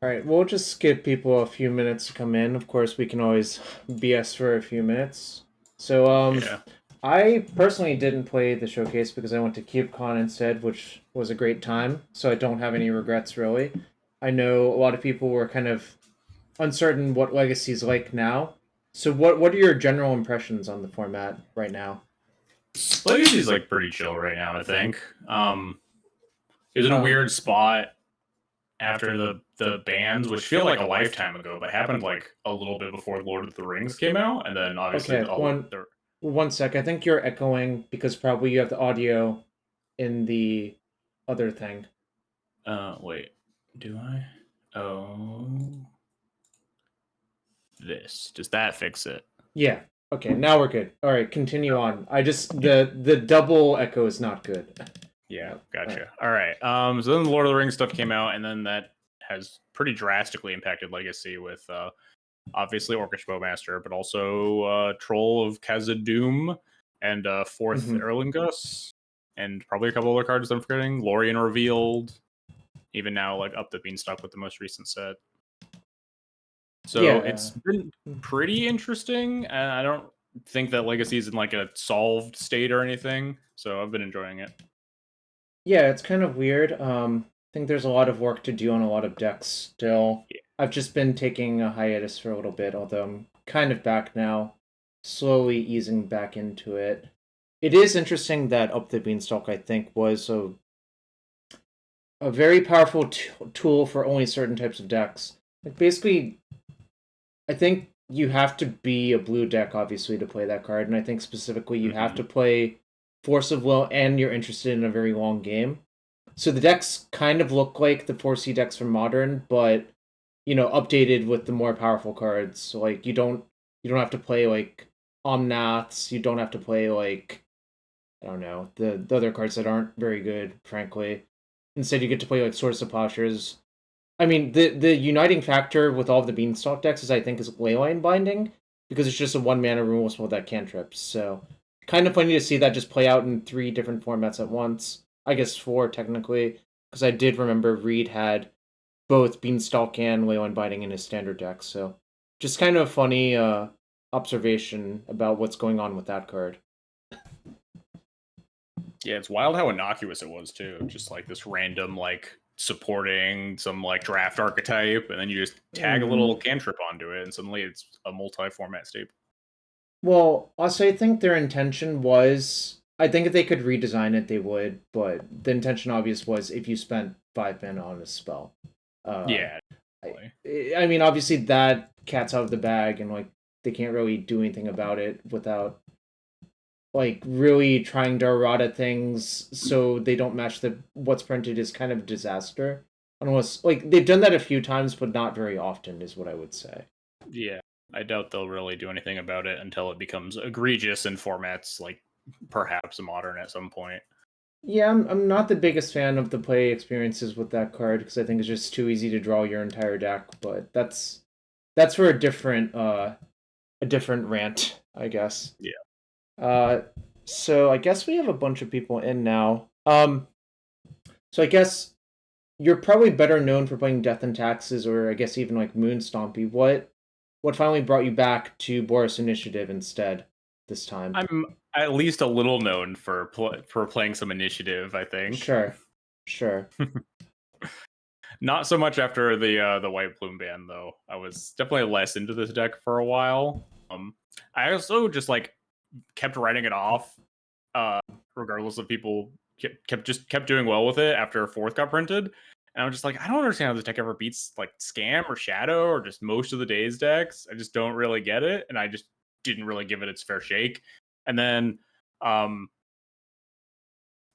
All right, we'll just give people a few minutes to come in. Of course, we can always BS for a few minutes. So, Yeah. I personally didn't play the showcase because I went to CubeCon instead, which was a great time. So I don't have any regrets really. I know a lot of people were kind of uncertain what Legacy's like now. So, what are your general impressions on the format right now? Legacy's like pretty chill right now, I think. It was in a Um, weird spot after the bans, which feel like a lifetime ago, but happened like a little bit before Lord of the Rings came out, and then obviously okay, one sec. I think you're echoing because probably you have the audio in the other thing. wait, do I? Oh, this does that fix it? Yeah. Okay, now we're good. All right, continue on. I just the double echo is not good. Yeah, All right. gotcha. All right. So then the Lord of the Rings stuff came out, and then that has pretty drastically impacted Legacy with obviously Orcish Bowmaster, but also Troll of Khazad-dûm and fourth Mm-hmm. Eorlingas, and probably a couple other cards I'm forgetting. Lorien revealed, even now like up the beanstalk with the most recent set. So Yeah. it's been pretty interesting, and I don't think that Legacy is in like a solved state or anything. So I've been enjoying it. Yeah, it's kind of weird. I think there's a lot of work to do on a lot of decks still. Yeah. I've just been taking a hiatus for a little bit, although I'm kind of back now, slowly easing back into it. It is interesting that Up the Beanstalk, I think, was a very powerful tool for only certain types of decks. Like basically, I think you have to be a blue deck, obviously, to play that card, and I think specifically you have Mm-hmm. to play Force of Will, and you're interested in a very long game. So the decks kind of look like the 4C decks from Modern, but updated with the more powerful cards. So like you don't have to play like Omnaths, you don't have to play like I don't know, the other cards that aren't very good, frankly. Instead you get to play like Source of Plowshares. I mean, the uniting factor with all of the Beanstalk decks is I think is Leyline Binding, because it's just a one mana removal spell that cantrips. So kind of funny to see that just play out in three different formats at once. I guess four technically, because I did remember Reed had both Beanstalk and Leyline Binding in his standard deck. So just kind of a funny observation about what's going on with that card. Yeah, it's wild how innocuous it was too. Just like this random like supporting some like draft archetype, and then you just tag a Mm. little cantrip onto it, and suddenly it's a multi-format staple. Well, also I think their intention was I think if they could redesign it they would, but the intention obvious was if you spent 5 mana on a spell. Uh Yeah, I definitely. I mean obviously that cat's out of the bag and like they can't really do anything about it without like really trying to errata things so they don't match the what's printed is kind of a disaster. Unless like they've done that a few times but not very often is what I would say. Yeah, I doubt they'll really do anything about it until it becomes egregious in formats like perhaps a modern at some point. Yeah, I'm not the biggest fan of the play experiences with that card because I think it's just too easy to draw your entire deck. But that's for a different rant, I guess. Yeah. Uh, so I guess we have a bunch of people in now. So I guess you're probably better known for playing Death and Taxes, or I guess even like Moon Stompy. What finally brought you back to Boros Initiative instead this time? I'm at least a little known for for playing some initiative, I think. Sure, sure. Not so much after the White Plume ban though. I was definitely less into this deck for a while. I also just like kept writing it off, uh, regardless of people kept doing well with it after fourth got printed. And I'm just like, I don't understand how this deck ever beats like Scam or Shadow or just most of the Days decks. I just don't really get it, and I just didn't really give it its fair shake. And then um,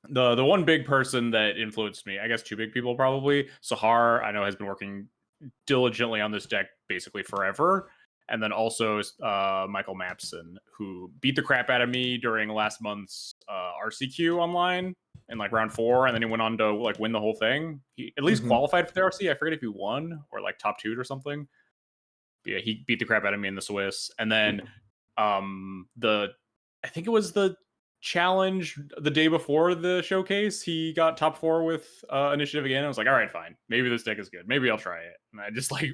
the one big person that influenced me, I guess two big people probably. Sahar, I know, has been working diligently on this deck basically forever. And then also Michael Mapson, who beat the crap out of me during last month's RCQ online in like round 4, and then he went on to like win the whole thing. He at least Mm-hmm. qualified for the RC. I forget if he won or like top 2 or something. But yeah, he beat the crap out of me in the Swiss. And then the I think it was the challenge the day before the showcase. He got top 4 with Initiative again. I was like, all right, fine. Maybe this deck is good. Maybe I'll try it. And I just like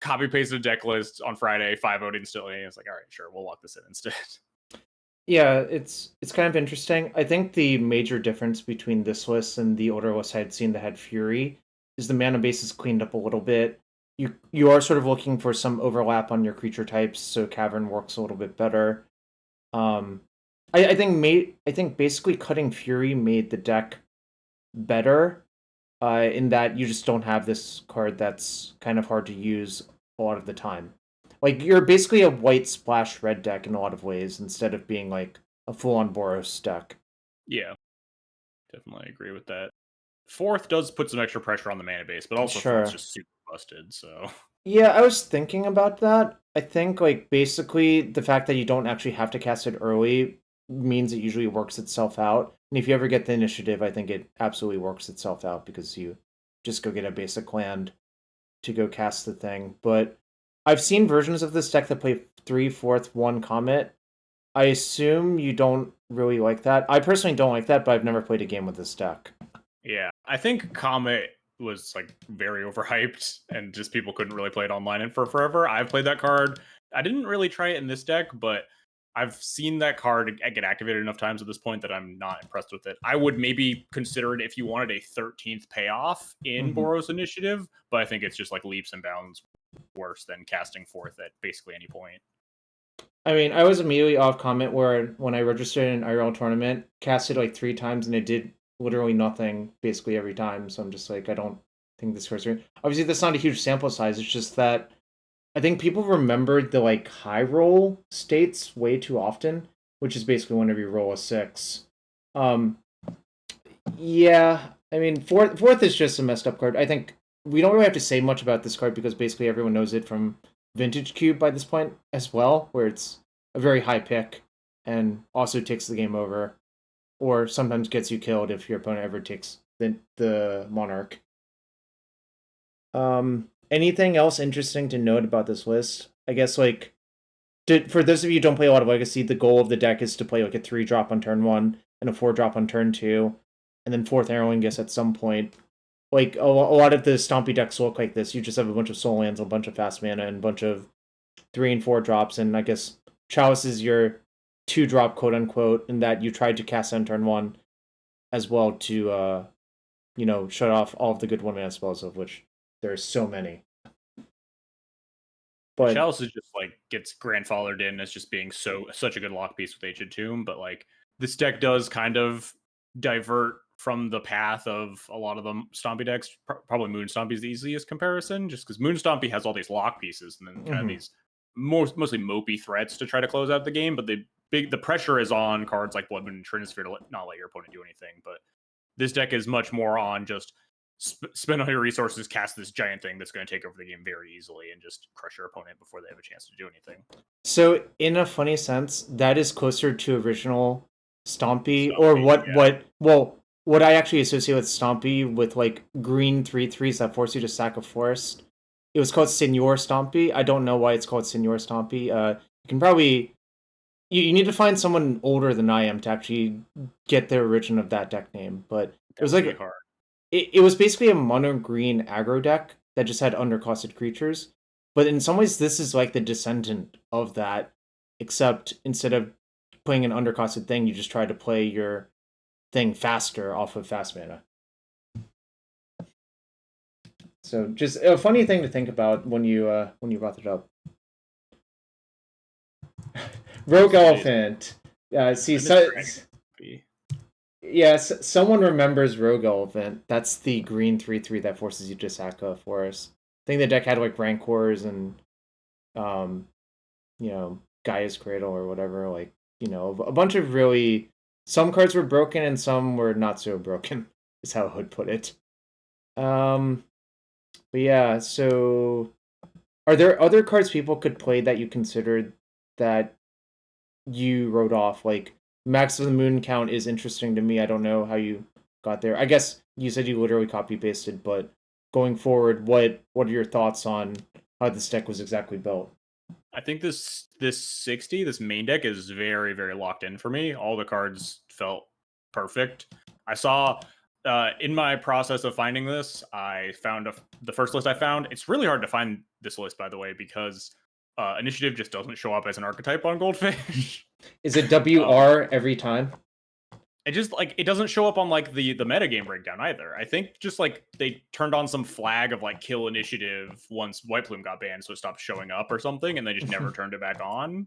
copy pasted a deck list on Friday, 5-0'd instantly. I was like, all right, sure, we'll lock this in instead. Yeah, it's kind of interesting. I think the major difference between this list and the older list I had seen that had Fury is the mana base is cleaned up a little bit. You are sort of looking for some overlap on your creature types, so Cavern works a little bit better. I think basically cutting Fury made the deck better, in that you just don't have this card that's kind of hard to use a lot of the time. Like you're basically a white splash red deck in a lot of ways instead of being like a full on Boros deck. Yeah, definitely agree with that. Fourth does put some extra pressure on the mana base, but also Sure. fourth's just super busted. So Yeah, I was thinking about that. I think like basically the fact that you don't actually have to cast it early means it usually works itself out. And if you ever get the initiative, I think it absolutely works itself out because you just go get a basic land to go cast the thing. But I've seen versions of this deck that play 3, 4th, 1 Comet. I assume you don't really like that. I personally don't like that, but I've never played a game with this deck. yeah, I think Comet was like very overhyped and just people couldn't really play it online and for forever. I've played that card. I didn't really try it in this deck, but I've seen that card get activated enough times at this point that I'm not impressed with it. I would maybe consider it if you wanted a 13th payoff in Boros Initiative, but I think it's just like leaps and bounds worse than casting fourth at basically any point. I mean, I was immediately off Comet where when I registered in an IRL tournament, casted like 3 times and it did literally nothing basically every time. So I'm just like, I don't think this card's right. Obviously, that's not a huge sample size. It's just that I think people remembered the like high roll states way too often, which is basically whenever you roll a 6. Um, yeah, I mean, fourth is just a messed up card. I think we don't really have to say much about this card because basically everyone knows it from Vintage Cube by this point as well, where it's a very high pick and also takes the game over, or sometimes gets you killed if your opponent ever takes the Monarch. Anything else interesting to note about this list? I guess like for those of you who don't play a lot of Legacy, the goal of the deck is to play like a 3-drop on turn 1 and a 4-drop on turn 2, and then 4th Eorlingas at some point. Like a lot of the stompy decks look like this. You just have a bunch of soul lands, a bunch of fast mana, and a bunch of 3 and 4 drops. And I guess Chalice is your 2-drop, quote unquote, in that you tried to cast on turn 1 as well to shut off all of the good 1-mana spells, of which there's so many. But Chalice is just like gets grandfathered in as just being such a good lock piece with Ancient Tomb, but like this deck does kind of divert from the path of a lot of the Stompy decks. Probably Moon Stompy is the easiest comparison, just because Moon Stompy has all these lock pieces and then kind of these mostly mopey threats to try to close out the game. But the pressure is on cards like Blood Moon and Trinisphere to not let your opponent do anything. But this deck is much more on just spend all your resources, cast this giant thing that's going to take over the game very easily, and just crush your opponent before they have a chance to do anything. So, in a funny sense, that is closer to original Stompy or what I actually associate with Stompy with like green 3/3s that force you to sack a forest. It was called Senor Stompy. I don't know why it's called Senor Stompy. You can probably you need to find someone older than I am to actually get the origin of that deck name, but it was like hard. It was basically a mono green aggro deck that just had undercosted creatures. But in some ways, this is like the descendant of that, except instead of playing an undercosted thing, you just try to play your thing faster off of fast mana. So just a funny thing to think about when you brought it up. Rogue Elephant. Yes, someone remembers Rogue Elephant. That's the green 3/3 that forces you to sack a forest. I think the deck had like Rancors and Gaia's Cradle or whatever, like, a bunch of really some cards were broken and some were not so broken, is how I would put it. But yeah, so are there other cards people could play that you considered that you wrote off? Like Max of the Moon count is interesting to me. I don't know how you got there. I guess you said you literally copy pasted, but going forward, what are your thoughts on how this deck was exactly built? I think this main deck is very, very locked in for me. All the cards felt perfect. I saw in my process of finding this, I found the first list I found. It's really hard to find this list, by the way, because initiative just doesn't show up as an archetype on Goldfish. Is it WR every time? It just like it doesn't show up on like the metagame breakdown either. I think just like they turned on some flag of like kill initiative once White Plume got banned, so it stopped showing up or something, and they just never turned it back on.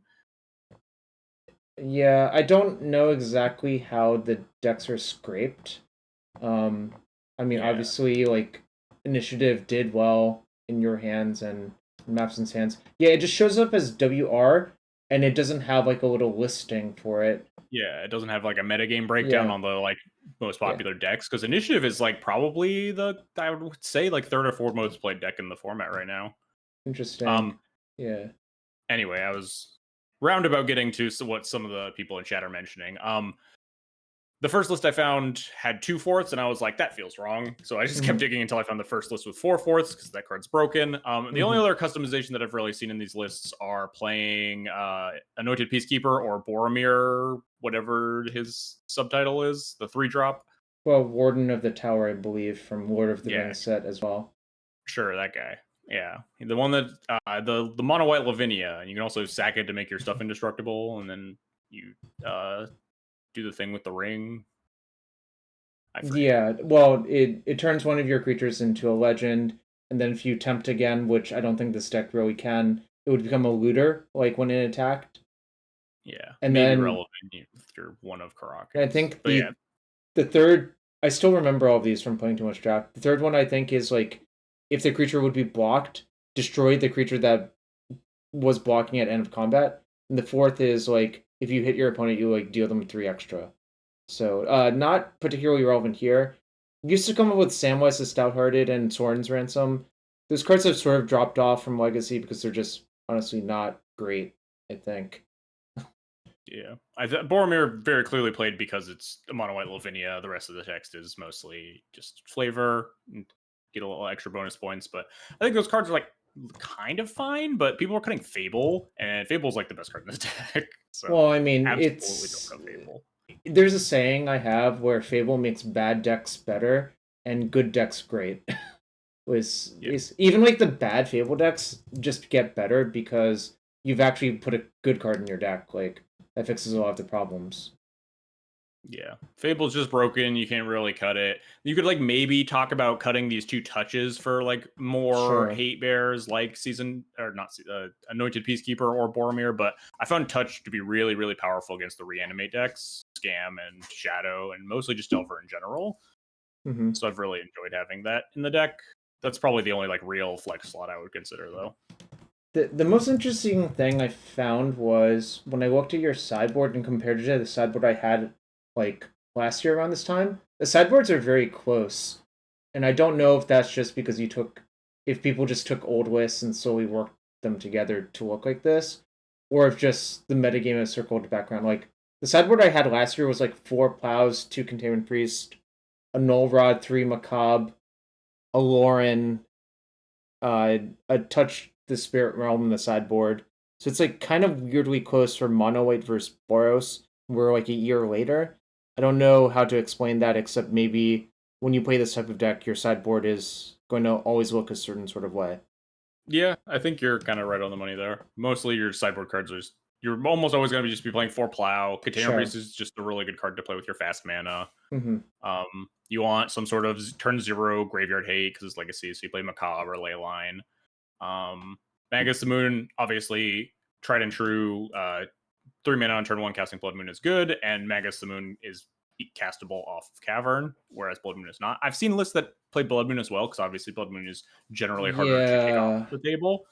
Yeah, I don't know exactly how the decks are scraped. I mean, obviously, like initiative did well in your hands and Mapson's hands. Yeah, it just shows up as WR, and it doesn't have like a little listing for it. Yeah, it doesn't have like a metagame breakdown on the like most popular decks, because initiative is like probably I would say like third or fourth most played deck in the format right now. Interesting. Yeah. Anyway, I was roundabout getting to what some of the people in chat are mentioning. The first list I found had 2/4, and I was like, that feels wrong. So I just kept digging until I found the first list with 4/4, because that card's broken. The only other customization that I've really seen in these lists are playing Anointed Peacekeeper or Boromir, whatever his subtitle is, the 3-drop. Well, Warden of the Tower, I believe, from Lord of the Rings set as well. Sure, that guy. Yeah, the one that the mono white Lavinia, and you can also sack it to make your stuff indestructible, and then you do the thing with the ring. Yeah, well, it turns one of your creatures into a legend, and then if you tempt again, which I don't think this deck really can, it would become a looter, like when it attacked. Yeah, and maybe then relevant if you're one of Karak. I think the third, I still remember all of these from playing too much draft. The third one I think is like, if the creature would be blocked, destroy the creature that was blocking at end of combat. And the fourth is like, if you hit your opponent, you like deal them 3 extra. So not particularly relevant here. Used to come up with Samwise the Stout-Hearted and Sorin's Ransom. Those cards have sort of dropped off from Legacy because they're just honestly not great, I think. Yeah, Boromir very clearly played because it's a mono white Lavinia. The rest of the text is mostly just flavor and get a little extra bonus points. But I think those cards are like kind of fine. But people are cutting Fable, and Fable's like the best card in this deck. So well, I mean, it's don't cut Fable. There's a saying I have where Fable makes bad decks better and good decks great. is even like the bad Fable decks just get better because you've actually put a good card in your deck. Like that fixes a lot of the problems. Yeah, Fable's just broken. You can't really cut it. You could like maybe talk about cutting these 2 touches for like more hate bears, like Anointed Peacekeeper or Boromir. But I found touch to be really, really powerful against the reanimate decks, Scam and Shadow, and mostly just Delver in general. So I've really enjoyed having that in the deck. That's probably the only like real flex slot I would consider, though. The most interesting thing I found was when I looked at your sideboard and compared it to the sideboard I had like last year around this time, the sideboards are very close. And I don't know if that's just because if people just took old lists and slowly worked them together to look like this, or if just the metagame has circled the background. Like the sideboard I had last year was like 4 Plows, 2 Containment Priest, a Null Rod, 3 Macabre, a Lauren, a Touch the Spirit Realm in the sideboard. So it's like kind of weirdly close for Mono White versus Boros. We're like a year later. I don't know how to explain that except maybe when you play this type of deck, your sideboard is going to always look a certain sort of way. Yeah, I think you're kind of right on the money there. Mostly your sideboard cards are you're almost always going to just be playing 4 Plow. Container Priest is just a really good card to play with your fast mana. You want some sort of turn 0 graveyard hate because it's legacy, so you play Macabre or Leyline. Magus the Moon, obviously tried and true. 3 mana on turn 1 casting Blood Moon is good, and Magus the Moon is castable off of Cavern, whereas Blood Moon is not. I've seen lists that play Blood Moon as well, because obviously Blood Moon is generally harder to take off the table.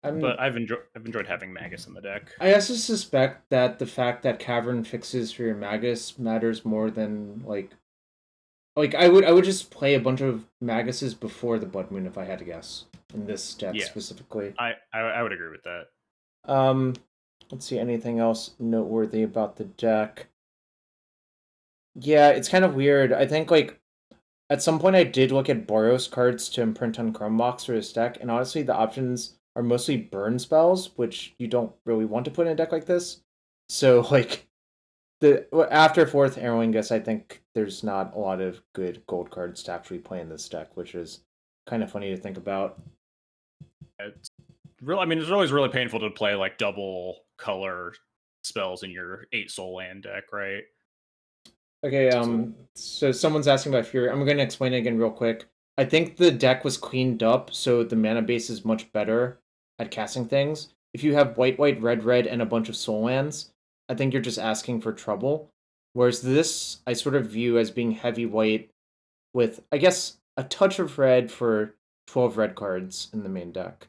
But I've enjoyed having Magus in the deck. I also suspect that the fact that Cavern fixes for your Magus matters more than like I would just play a bunch of Maguses before the Blood Moon if I had to guess in this deck specifically. I would agree with that. Let's see, anything else noteworthy about the deck? Yeah, it's kind of weird. I think like at some point I did look at Boros cards to imprint on Chrome Box for this deck, and honestly the options are mostly burn spells, which you don't really want to put in a deck like this. So like after fourth Eorlingas, I think there's not a lot of good gold cards to actually play in this deck, which is kind of funny to think about. It's real. I mean, it's always really painful to play like double color spells in your 8 soul land deck, right? Okay, so someone's asking about Fury. I'm gonna explain it again real quick. I think the deck was cleaned up, so the mana base is much better at casting things. If you have white, white, red, red, and a bunch of soul lands, I think you're just asking for trouble. Whereas this, I sort of view as being heavy white with, I guess, a touch of red for 12 red cards in the main deck.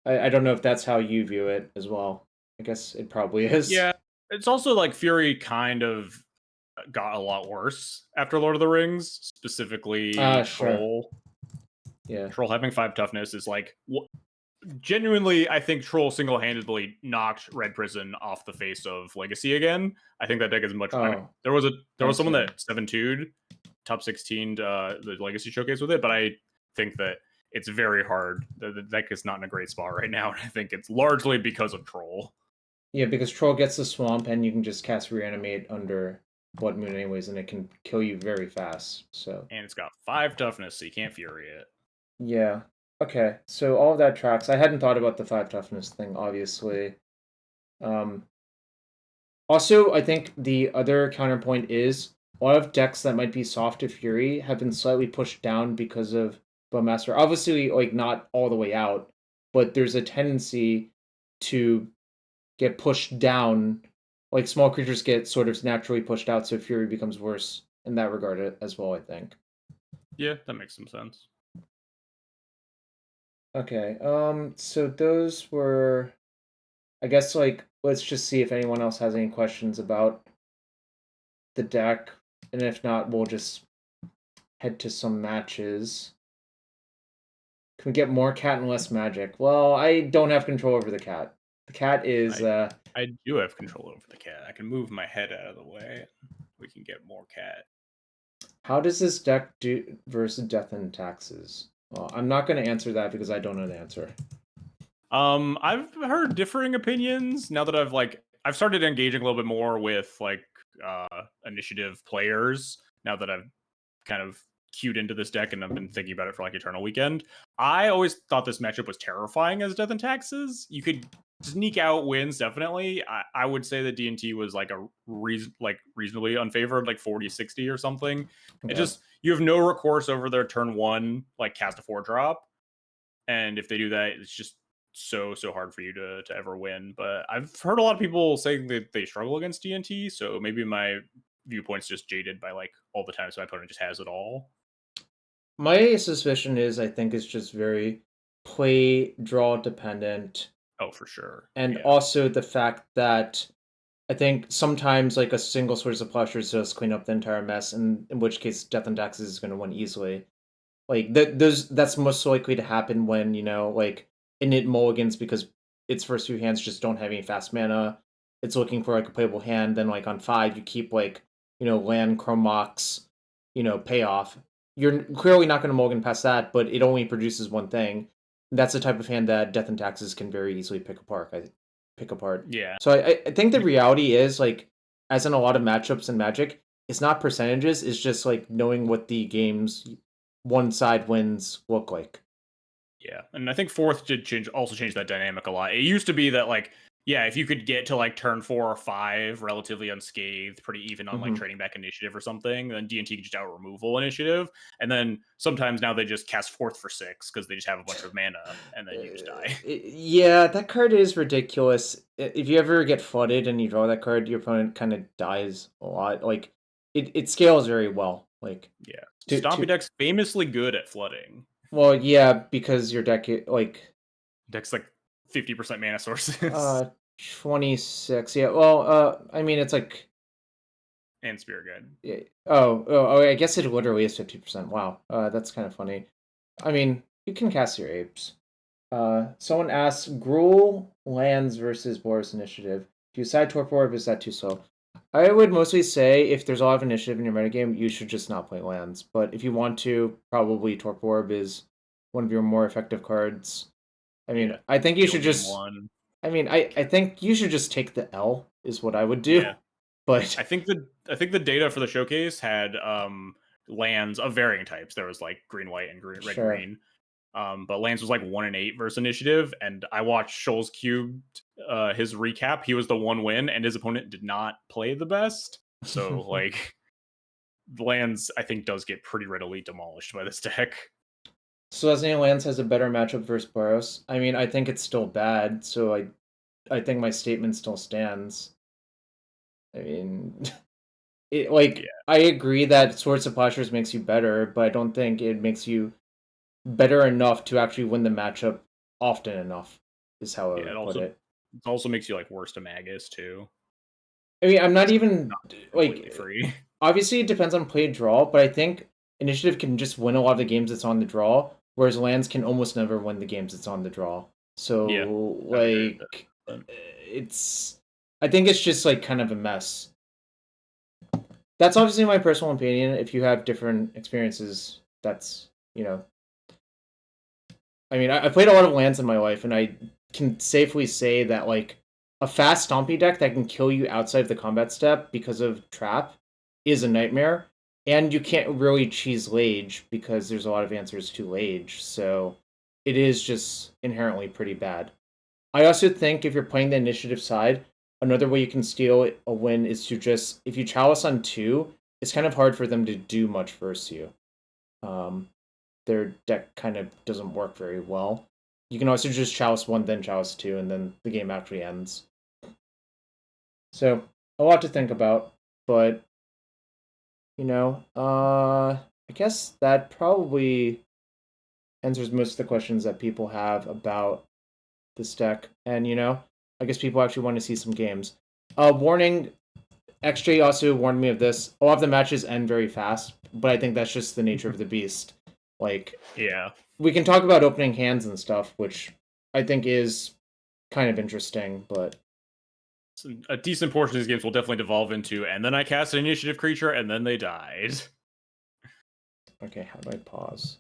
I don't know if that's how you view it as well. I guess it probably is. Yeah, it's also like Fury kind of got a lot worse after Lord of the Rings, specifically Sure. Troll. Yeah. Troll having 5 toughness is like genuinely, I think Troll single-handedly knocked Red Prison off the face of Legacy again. I think that deck is much. I mean, there was someone that 7-2'd top 16 the Legacy Showcase with it, but I think that it's very hard. The deck is not in a great spot right now, and I think it's largely because of Troll. Yeah, because Troll gets the swamp, and you can just cast Reanimate under Blood Moon anyways, and it can kill you very fast. So and it's got 5 toughness, so you can't Fury it. Yeah. Okay. So all of that tracks. I hadn't thought about the 5 toughness thing, obviously. Also, I think the other counterpoint is a lot of decks that might be soft to Fury have been slightly pushed down because of Bowmaster. Obviously, like not all the way out, but there's a tendency to get pushed down. Like small creatures get sort of naturally pushed out, so Fury becomes worse in that regard as well, I think. Yeah, that makes some sense. Okay, so those were, I guess, like, let's just see if anyone else has any questions about the deck, and if not, we'll just head to some matches. Can we get more cat and less magic? Well, I don't have control over the cat. The cat is, I do have control over the cat. I can move my head out of the way. We can get more cat. How does this deck do versus Death and Taxes? Well, I'm not going to answer that because I don't know the answer. I've heard differing opinions now that I've started engaging a little bit more with like initiative players now that I've kind of queued into this deck and I've been thinking about it for like Eternal Weekend. I always thought this matchup was terrifying as Death and Taxes. You could sneak out wins, definitely. I would say that D&T was like a reasonably unfavored, like 40-60 or something. Okay. It just, you have no recourse over their turn 1, like cast a 4-drop. And if they do that, it's just so hard for you to ever win. But I've heard a lot of people saying that they struggle against D&T, so maybe my viewpoint's just jaded by like all the times my opponent just has it all. My suspicion is I think it's just very play draw dependent. Oh, for sure. And also the fact that I think sometimes like a single source of pleasures does clean up the entire mess, and in which case Death and Taxes is going to win easily. Like that's most likely to happen when, you know, like it mulligans because its first few hands just don't have any fast mana. It's looking for like a playable hand. Then like on 5 you keep like, you know, land Chrome Mox, you know, payoff. You're clearly not going to mulligan past that, but it only produces one thing. That's the type of hand that Death and Taxes can very easily pick apart. Yeah. So I think the reality is, like, as in a lot of matchups in Magic, it's not percentages. It's just like knowing what the game's one side wins look like. Yeah, and I think fourth did change that dynamic a lot. It used to be that like, yeah, if you could get to like turn 4 or 5 relatively unscathed, pretty even on like trading back initiative or something, then D&T could just out removal initiative, and then sometimes now they just cast fourth for 6 because they just have a bunch of mana, and then you just die. Yeah, that card is ridiculous. If you ever get flooded and you draw that card, your opponent kind of dies a lot. Like it scales very well. Like yeah, Stompy deck's famously good at flooding. Well, yeah, because your deck deck's like 50% mana sources. 26. Yeah. Well, I mean, it's like and Spirit Guide. Yeah. Oh, I guess it literally is 50%. Wow. That's kind of funny. I mean, you can cast your apes. Someone asks, Gruul lands versus Boros Initiative. Do you side Torpor Orb? Is that too slow? I would mostly say if there's a lot of initiative in your metagame, you should just not play lands. But if you want to, probably Torpor Orb is one of your more effective cards. I mean, Yeah. I think you Kill should game just. one. I mean, I think you should just take the L. Is what I would do. Yeah. But I think the data for the showcase had lands of varying types. There was like green, white, and red, sure. green. But lands was like 1 and 8 versus initiative, and I watched Shoals Cubed his recap. He was the one win, and his opponent did not play the best. So like the lands, I think, does get pretty readily demolished by this deck. So Lands has a better matchup versus Boros. I mean, I think it's still bad, so I think my statement still stands. I mean, I agree that Swords of Plowshares makes you better, but I don't think it makes you better enough to actually win the matchup often enough, is how I would put it. It also makes you like worse to Magus too. I mean, I'm not even Completely free. Obviously, it depends on play draw, but I think Initiative can just win a lot of the games it's on the draw, whereas lands can almost never win the games it's on the draw. So it's I think it's just like kind of a mess. That's obviously my personal opinion. If you have different experiences, that's I mean, I played a lot of lands in my life, and I can safely say that like a fast stompy deck that can kill you outside of the combat step because of trap is a nightmare. And you can't really cheese Lage because there's a lot of answers to Lage, so it is just inherently pretty bad. I also think if you're playing the initiative side, another way you can steal a win is to just, if you chalice on 2, it's kind of hard for them to do much versus you. Their deck kind of doesn't work very well. You can also just chalice 1, then chalice 2, and then the game actually ends. So, a lot to think about, but I guess that probably answers most of the questions that people have about this deck. And, I guess people actually want to see some games. Warning, XJ also warned me of this. A lot of the matches end very fast, but I think that's just the nature of the beast. Like, yeah. We can talk about opening hands and stuff, which I think is kind of interesting, but a decent portion of these games will definitely devolve into, and then I cast an initiative creature, and then they died. Okay, how do I pause?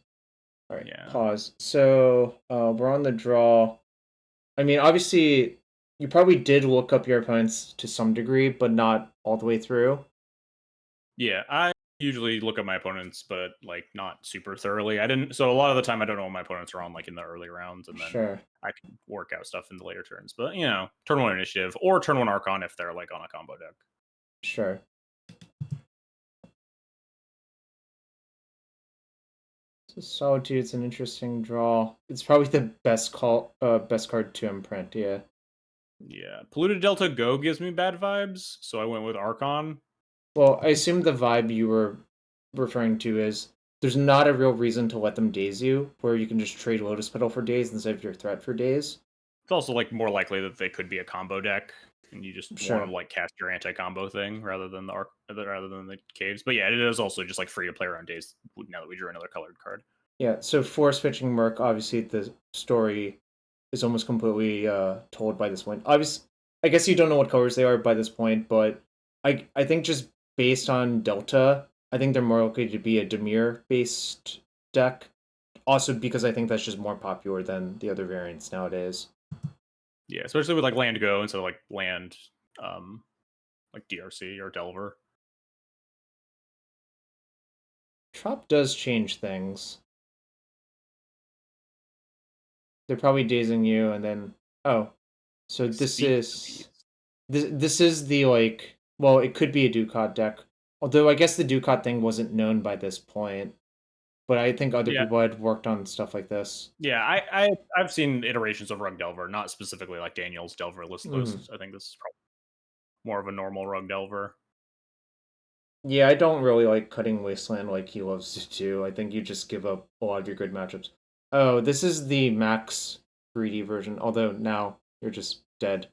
All right, yeah. Pause. So we're on the draw. I mean, obviously, you probably did look up your opponents to some degree, but not all the way through. Yeah, I usually look at my opponents, but like not super thoroughly. So a lot of the time I don't know what my opponents are on, like in the early rounds, and then I can work out stuff in the later turns. But turn 1 initiative or turn 1 Archon if they're like on a combo deck. Sure. So Solitude's an interesting draw. It's probably the best card to imprint. Yeah. Yeah, Polluted Delta Go gives me bad vibes, so I went with Archon. Well, I assume the vibe you were referring to is there's not a real reason to let them daze you, where you can just trade Lotus Petal for days instead of your threat for days. It's also like more likely that they could be a combo deck, and you just want to like cast your anti-combo thing rather than the caves. But yeah, it is also just like free to play around days now that we drew another colored card. Yeah, so force fetching Merc, obviously the story is almost completely told by this point. Obviously, I guess you don't know what colors they are by this point, but I think just based on Delta, I think they're more likely to be a Dimir-based deck. Also because I think that's just more popular than the other variants nowadays. Yeah, especially with like land go instead of like land like DRC or Delver. Trop does change things. They're probably dazing you, and then so this is the like. Well, it could be a Ducat deck, although I guess the Ducat thing wasn't known by this point. But I think other people had worked on stuff like this. Yeah, I've seen iterations of Rug Delver, not specifically like Daniel's Delver listless. I think this is probably more of a normal Rug Delver. Yeah, I don't really like cutting Wasteland like he loves to do. I think you just give up a lot of your good matchups. Oh, this is the max greedy version, although now you're just dead.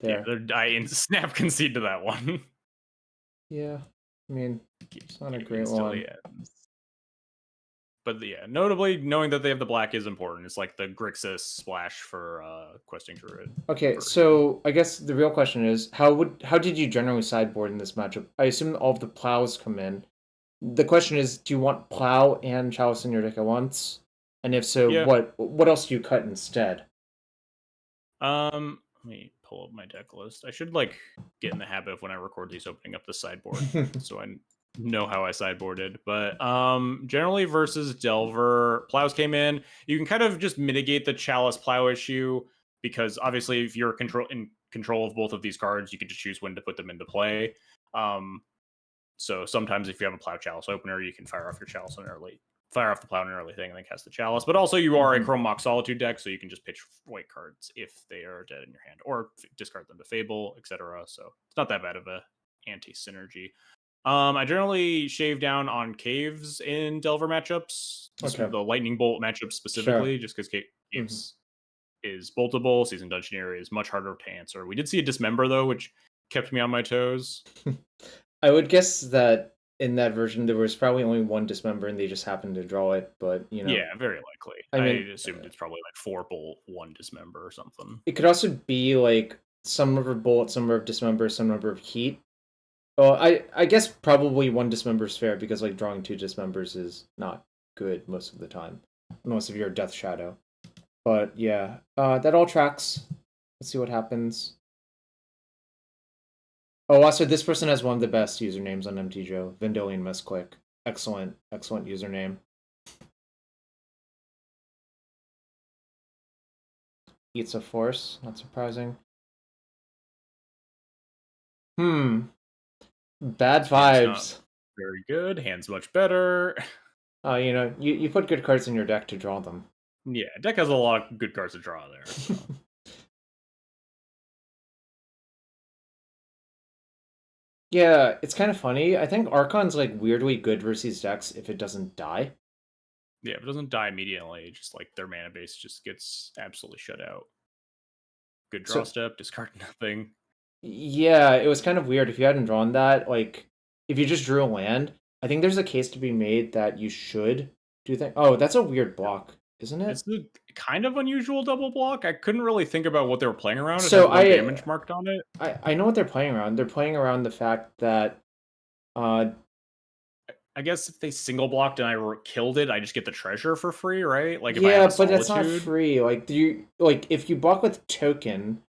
There. Yeah, I snap concede to that one. Yeah, I mean, it's not a great one. But yeah, notably, knowing that they have the black is important. It's like the Grixis splash for questing Druid. Okay, so I guess the real question is, how did you generally sideboard in this matchup? I assume all of the plows come in. The question is, do you want plow and chalice in your deck at once? And if so, Yeah. what else do you cut instead? Let me pull up my deck list. I should like get in the habit of when I record these opening up the sideboard so I know how I sideboarded. But generally versus Delver, plows came in. You can kind of just mitigate the Chalice plow issue because obviously if you're in control of both of these cards, you can just choose when to put them into play. So sometimes if you have a plow Chalice opener, you can fire off your Chalice in early. Fire off the plow in an early thing and then cast the Chalice. But also you are a Chrome Mox Solitude deck, so you can just pitch white cards if they are dead in your hand, or discard them to Fable, etc. So it's not that bad of a anti-synergy. I generally shave down on caves in Delver matchups, the Lightning Bolt matchup specifically, just because caves is boltable. Seasoned Dungeoneer is much harder to answer. We did see a Dismember though, which kept me on my toes. I would guess that in that version there was probably only one Dismember and they just happened to draw it, but you know. Yeah, very likely. I assumed it's probably like 4 bolt, 1 Dismember or something. It could also be like some number of bolt, some number of Dismember, some number of heat. Well, I guess probably 1 Dismember is fair because like drawing 2 Dismembers is not good most of the time, unless if you're a Death Shadow. But yeah, that all tracks. Let's see what happens. Oh, also, this person has one of the best usernames on MTGO, Vendilion Misclick. Excellent username. Eats a Force, not surprising. Bad vibes. Very good. Hand's much better. You know, you put good cards in your deck to draw them. Yeah, deck has a lot of good cards to draw there. So. Yeah, it's kind of funny. I think Archon's like weirdly good versus decks if it doesn't die. Yeah, if it doesn't die immediately, just like their mana base just gets absolutely shut out. Good draw step, discard nothing. Yeah, it was kind of weird. If you hadn't drawn that, like, if you just drew a land, I think there's a case to be made that you should do that. Oh, that's a weird block, isn't it? It's a kind of unusual double block. I couldn't really think about what they were playing around. It So had 1 damage marked on it. I know what they're playing around. They're playing around the fact that I guess if they single blocked and I killed it, I just get the treasure for free, right? Like if yeah, I have a but that's not Solitude. free. Like if you block with token,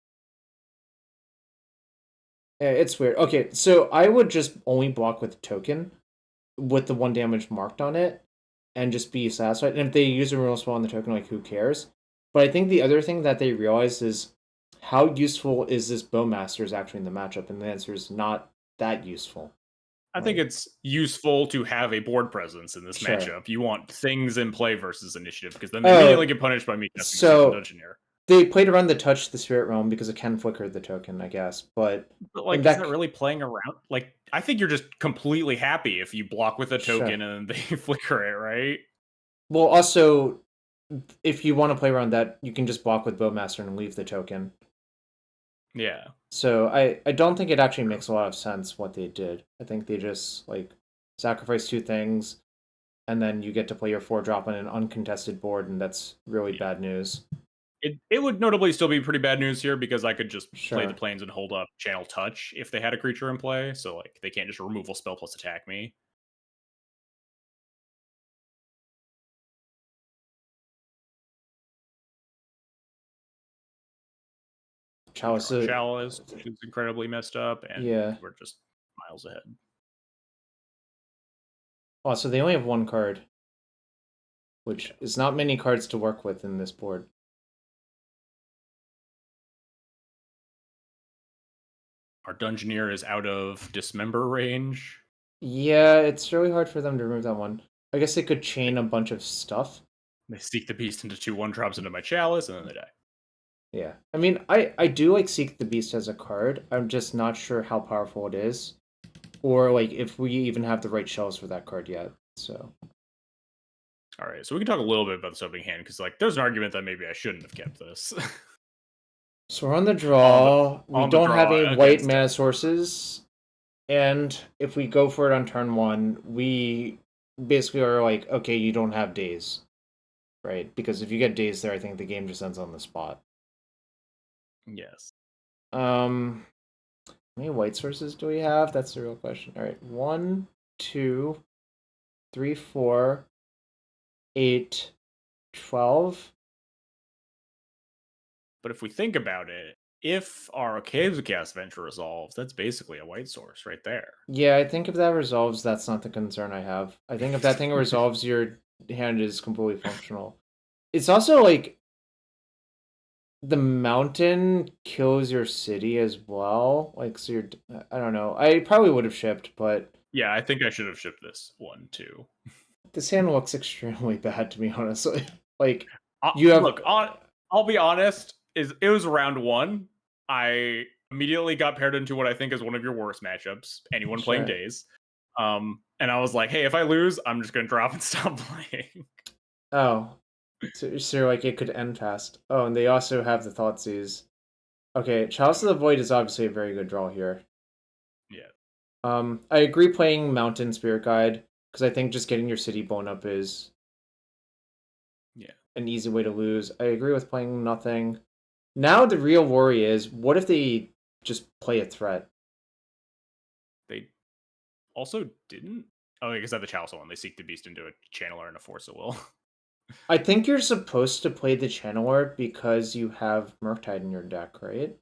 it's weird. Okay, so I would just only block with token, with the 1 damage marked on it, and just be satisfied. And if they use a removal spell on the token, like who cares? But I think the other thing that they realized is how useful is this Bowmasters actually in the matchup, and the answer is not that useful. I think it's useful to have a board presence in this matchup. You want things in play versus initiative because then they immediately get punished by me casting Seasoned Dungeoneer. They played around the touch the Spirit Realm because it can flicker the token, I guess. But like, is that really playing around? Like, I think you're just completely happy if you block with a token and they flicker it, right? Well, also, if you want to play around that, you can just block with Bowmaster and leave the token. Yeah. So I don't think it actually makes a lot of sense what they did. I think they just like sacrifice 2 things, and then you get to play your 4-drop on an uncontested board, and that's really bad news. It would notably still be pretty bad news here because I could just play the planes and hold up Channel Touch if they had a creature in play. So like they can't just removal spell plus attack me. Chalice, which is incredibly messed up, and we're just miles ahead. Oh, so they only have 1 card, which is not many cards to work with in this board. Our Dungeoneer is out of Dismember range. Yeah, it's really hard for them to remove that one. I guess they could chain a bunch of stuff. They Seek the Beast into 2 1-drops into my Chalice, and then they die. Yeah. I mean, I do like Seek the Beast as a card. I'm just not sure how powerful it is. Or, like, if we even have the right shells for that card yet, so... Alright, so we can talk a little bit about this opening hand, because, like, there's an argument that maybe I shouldn't have kept this. So we're on the draw. We don't have any white mana sources. And if we go for it on turn 1, we basically are like, okay, you don't have days. Right? Because if you get days there, I think the game just ends on the spot. Yes. How many white sources do we have? That's the real question. All right, 1, 2, 3, 4, 8, 12. But if we think about it, if our Caves of Chaos Adventure resolves, that's basically a white source right there. Yeah, I think if that resolves, that's not the concern I have. I think if that thing resolves, your hand is completely functional. It's also like the mountain kills your city as well. Like, so you're, I don't know. I probably would have shipped, but Yeah, I think I should have shipped this one too. this hand looks extremely bad to me, honestly. Like, you have. Look, I'll be honest. It was round one. I immediately got paired into what I think is one of your worst matchups. Anyone playing Sure. Days. And I was like, hey, if I lose, I'm just gonna drop and stop playing. Oh, so like it could end fast. Oh, and they also have the Thoughtseize. Okay, Chalice of the Void is obviously a very good draw here. Yeah. I agree playing Mountain Spirit Guide because I think just getting your city blown up is an easy way to lose. I agree with playing nothing. Now the real worry is, what if they just play a threat? They also didn't. Oh, because at the Chalice one, they seek the beast into a channeler and a force of will. I think you're supposed to play the Channeler because you have Murktide in your deck, right?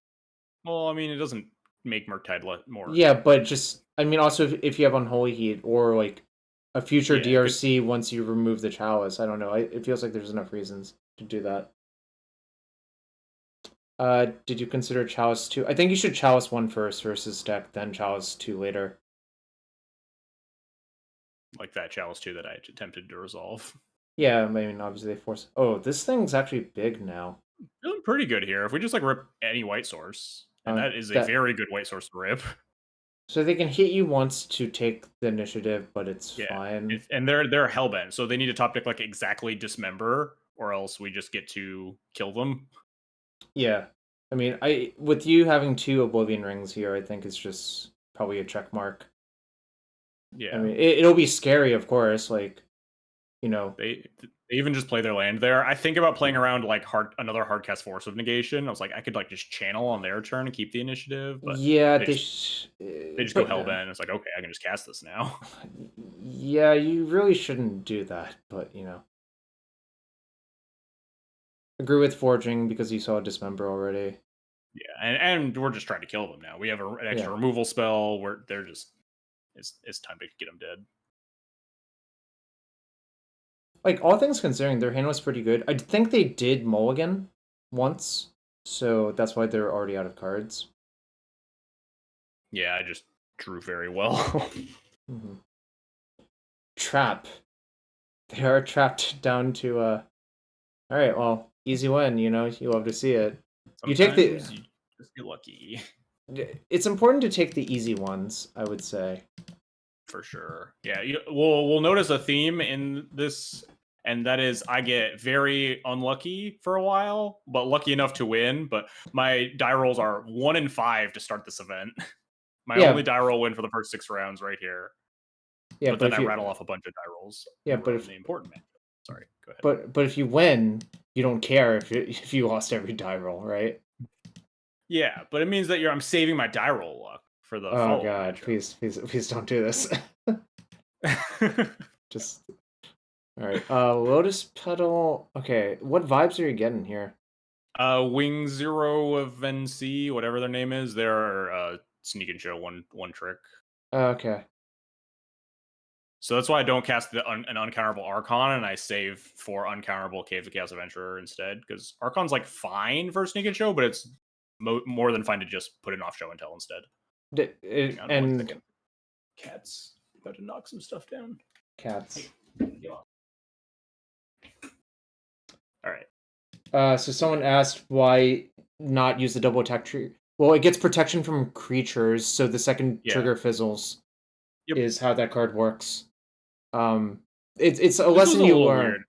Well, I mean, it doesn't make Murktide more. Yeah, but just, I mean, also if you have Unholy Heat or like a future DRC once you remove the Chalice, I don't know. It feels like there's enough reasons to do that. Did you consider Chalice 2? I think you should Chalice 1 first versus deck, then Chalice 2 later. Like that Chalice 2 that I attempted to resolve. Yeah, I mean, obviously they force. Oh, this thing's actually big now. Feeling pretty good here. If we just like rip any white source, and that is a very good white source to rip. So they can hit you once to take the initiative, but it's fine. And they're hellbent, so they need to top deck like exactly Dismember, or else we just get to kill them. Yeah, I mean, with you having 2 Oblivion Rings here, I think it's just probably a check mark. Yeah, I mean, it'll be scary, of course. Like, you know, they even just play their land there. I think about playing around like another hardcast Force of Negation. I was like, I could like just channel on their turn and keep the initiative, but yeah, they just go hellbent. It's like, okay, I can just cast this now. Yeah, you really shouldn't do that, but you know. Agree with Forging because you saw Dismember already. Yeah, and we're just trying to kill them now. We have an extra removal spell. They're just it's time to get them dead. Like, all things considering, their hand was pretty good. I think they did mulligan once, so that's why they're already out of cards. Yeah, I just drew very well. Mm-hmm. Trap. They are trapped down to all right, well, easy win, you know, you love to see it. Sometimes you take the you just get lucky. It's important to take the easy ones, I would say. For sure. Yeah, we'll notice a theme in this, and that is I get very unlucky for a while, but lucky enough to win. But my die rolls are 1 in 5 to start this event. My only die roll win for the first 6 rounds right here. Yeah, but then I rattle off a bunch of die rolls. Yeah, but if the important matchup. Sorry, go ahead. But if you win, you don't care if you lost every die roll, right? Yeah, but it means that I'm saving my die roll luck for the oh god, please don't do this. Just all right. Lotus Petal. Okay, what vibes are you getting here? Wing Zero of NC, whatever their name is. They're sneak and show one trick. Okay. So that's why I don't cast an uncounterable Archon, and I save for uncounterable Cave of Chaos Adventurer instead, because Archon's like fine for sneak and show, but it's more than fine to just put an off show and tell instead. And cats about to knock some stuff down. Cats. Hey. All right. So someone asked why not use the double attack tree. Well, it gets protection from creatures, so the second trigger fizzles. Is how that card works. It's a lesson you learn. Weird.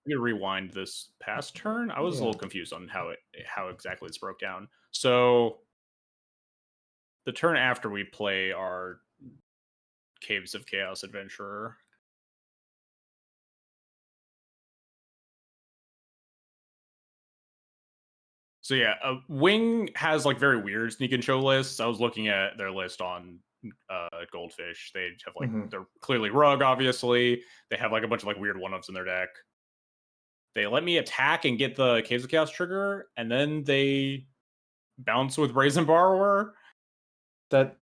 I'm gonna rewind this past turn. I was a little confused on how exactly it's broke down. So the turn after we play our Caves of Chaos Adventurer. So yeah, Wing has like very weird sneak and show lists. I was looking at their list on Goldfish. They have like they're clearly Rug, obviously. They have like a bunch of like weird one-ups in their deck. they let me attack and get the Caves of Chaos trigger, and then they bounce with Brazen Borrower. That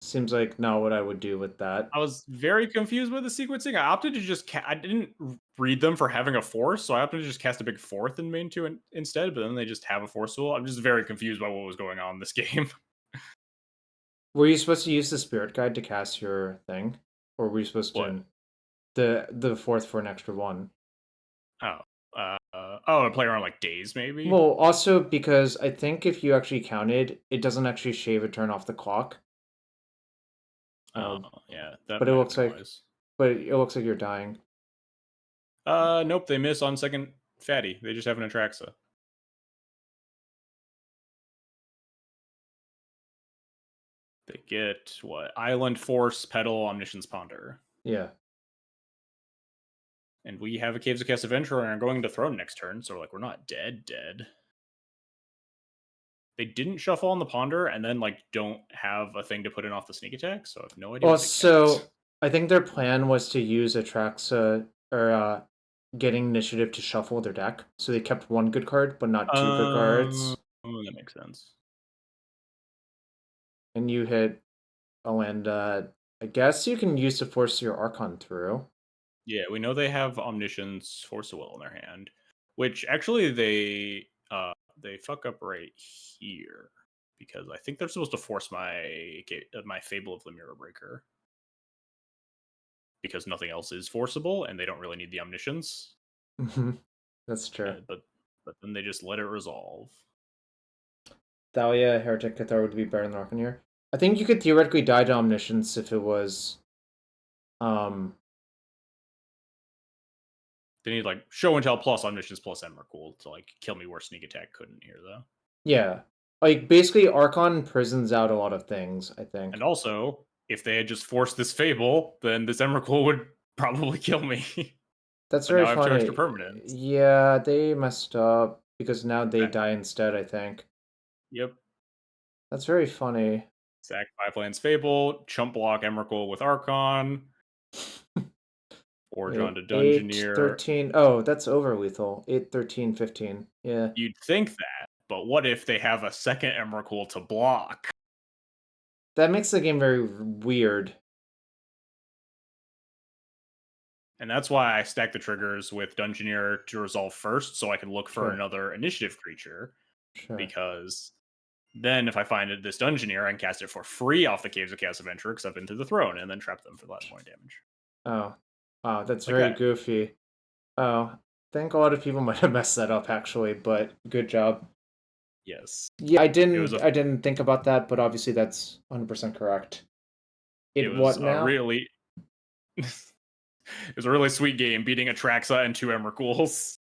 seems like not what I would do with that. I was very confused with the sequencing. I opted to just I didn't read them for having a force, so I opted to just cast a big 4th in main 2 instead, but then they just have a force tool. I'm just very confused by what was going on in this game. Were you supposed to use the spirit guide to cast your thing? Or were you supposed to the 4th for an extra 1? To play around like days, maybe? Well, also because I think if you actually counted, it doesn't actually shave a turn off the clock. Yeah. That but it looks like wise. but it looks like you're dying. Nope, they miss on second fatty. They just have an Atraxa. They get what? Island Force, Pedal, Omniscience, Ponder. Yeah. And we have a Caves of Chaos Adventurer and are going to Throne next turn, so we're not dead. They didn't shuffle on the Ponder and then don't have a thing to put in off the sneak attack, so I have no idea. Well, so I think their plan was to use Atraxa or getting initiative to shuffle their deck. So they kept 1 good card, but not 2 good cards. Oh, that makes sense. And you hit a land I guess you can use to force your Archon through. Yeah, we know they have Omniscience, Force of Will in their hand, which actually they fuck up right here because I think they're supposed to force my Fable of Lemura Breaker because nothing else is forcible and they don't really need the Omniscience. That's true. But then they just let it resolve. Thalia, Heretic Cathar would be better than Arcaneer. I think you could theoretically die to Omniscience if it was They need Show and Tell plus Omniscience plus Emrakul to kill me where Sneak Attack couldn't here though. Yeah. Basically Archon prisons out a lot of things, I think. And also, if they had just forced this Fable, then this Emrakul would probably kill me. That's very now funny. I have 2 extra permanents. Yeah, they messed up because now they die instead, I think. Yep. That's very funny. Sack 5 lands Fable, chump block Emrakul with Archon. Forge onto Dungeoneer. 8, 13. Oh, that's over lethal. 8, 13, 15. Yeah. You'd think that, but what if they have a second Emrakul to block? That makes the game very weird. And that's why I stack the triggers with Dungeoneer to resolve first, so I can look for another initiative creature. Sure. Because then if I find this Dungeoneer, I can cast it for free off the Caves of Chaos Adventurer, because I've been through the throne, and then trap them for the last point damage. Oh. Wow, that's very goofy. Oh, I think a lot of people might have messed that up, actually, but good job. Yes. Yeah, I didn't think about that, but obviously that's 100% correct. It was really... it was a really sweet game, beating Atraxa and 2 Emrakuls.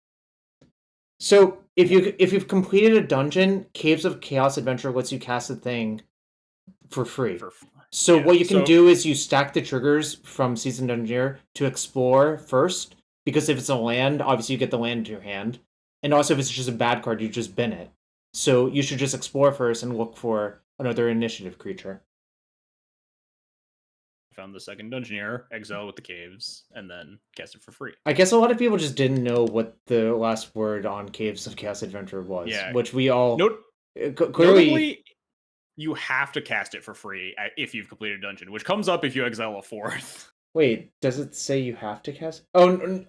So if you've completed a dungeon, Caves of Chaos Adventure lets you cast a thing for free. So what you can do is you stack the triggers from Seasoned Dungeoneer to explore first, because if it's a land, obviously you get the land into your hand. And also if it's just a bad card, you just bin it. So you should just explore first and look for another initiative creature. Found the second Dungeoneer, exile with the caves, and then cast it for free. I guess a lot of people just didn't know what the last word on Caves of Chaos Adventure was, which we all clearly you have to cast it for free if you've completed a dungeon, which comes up if you exile a 4th. Wait, does it say you have to cast? Oh,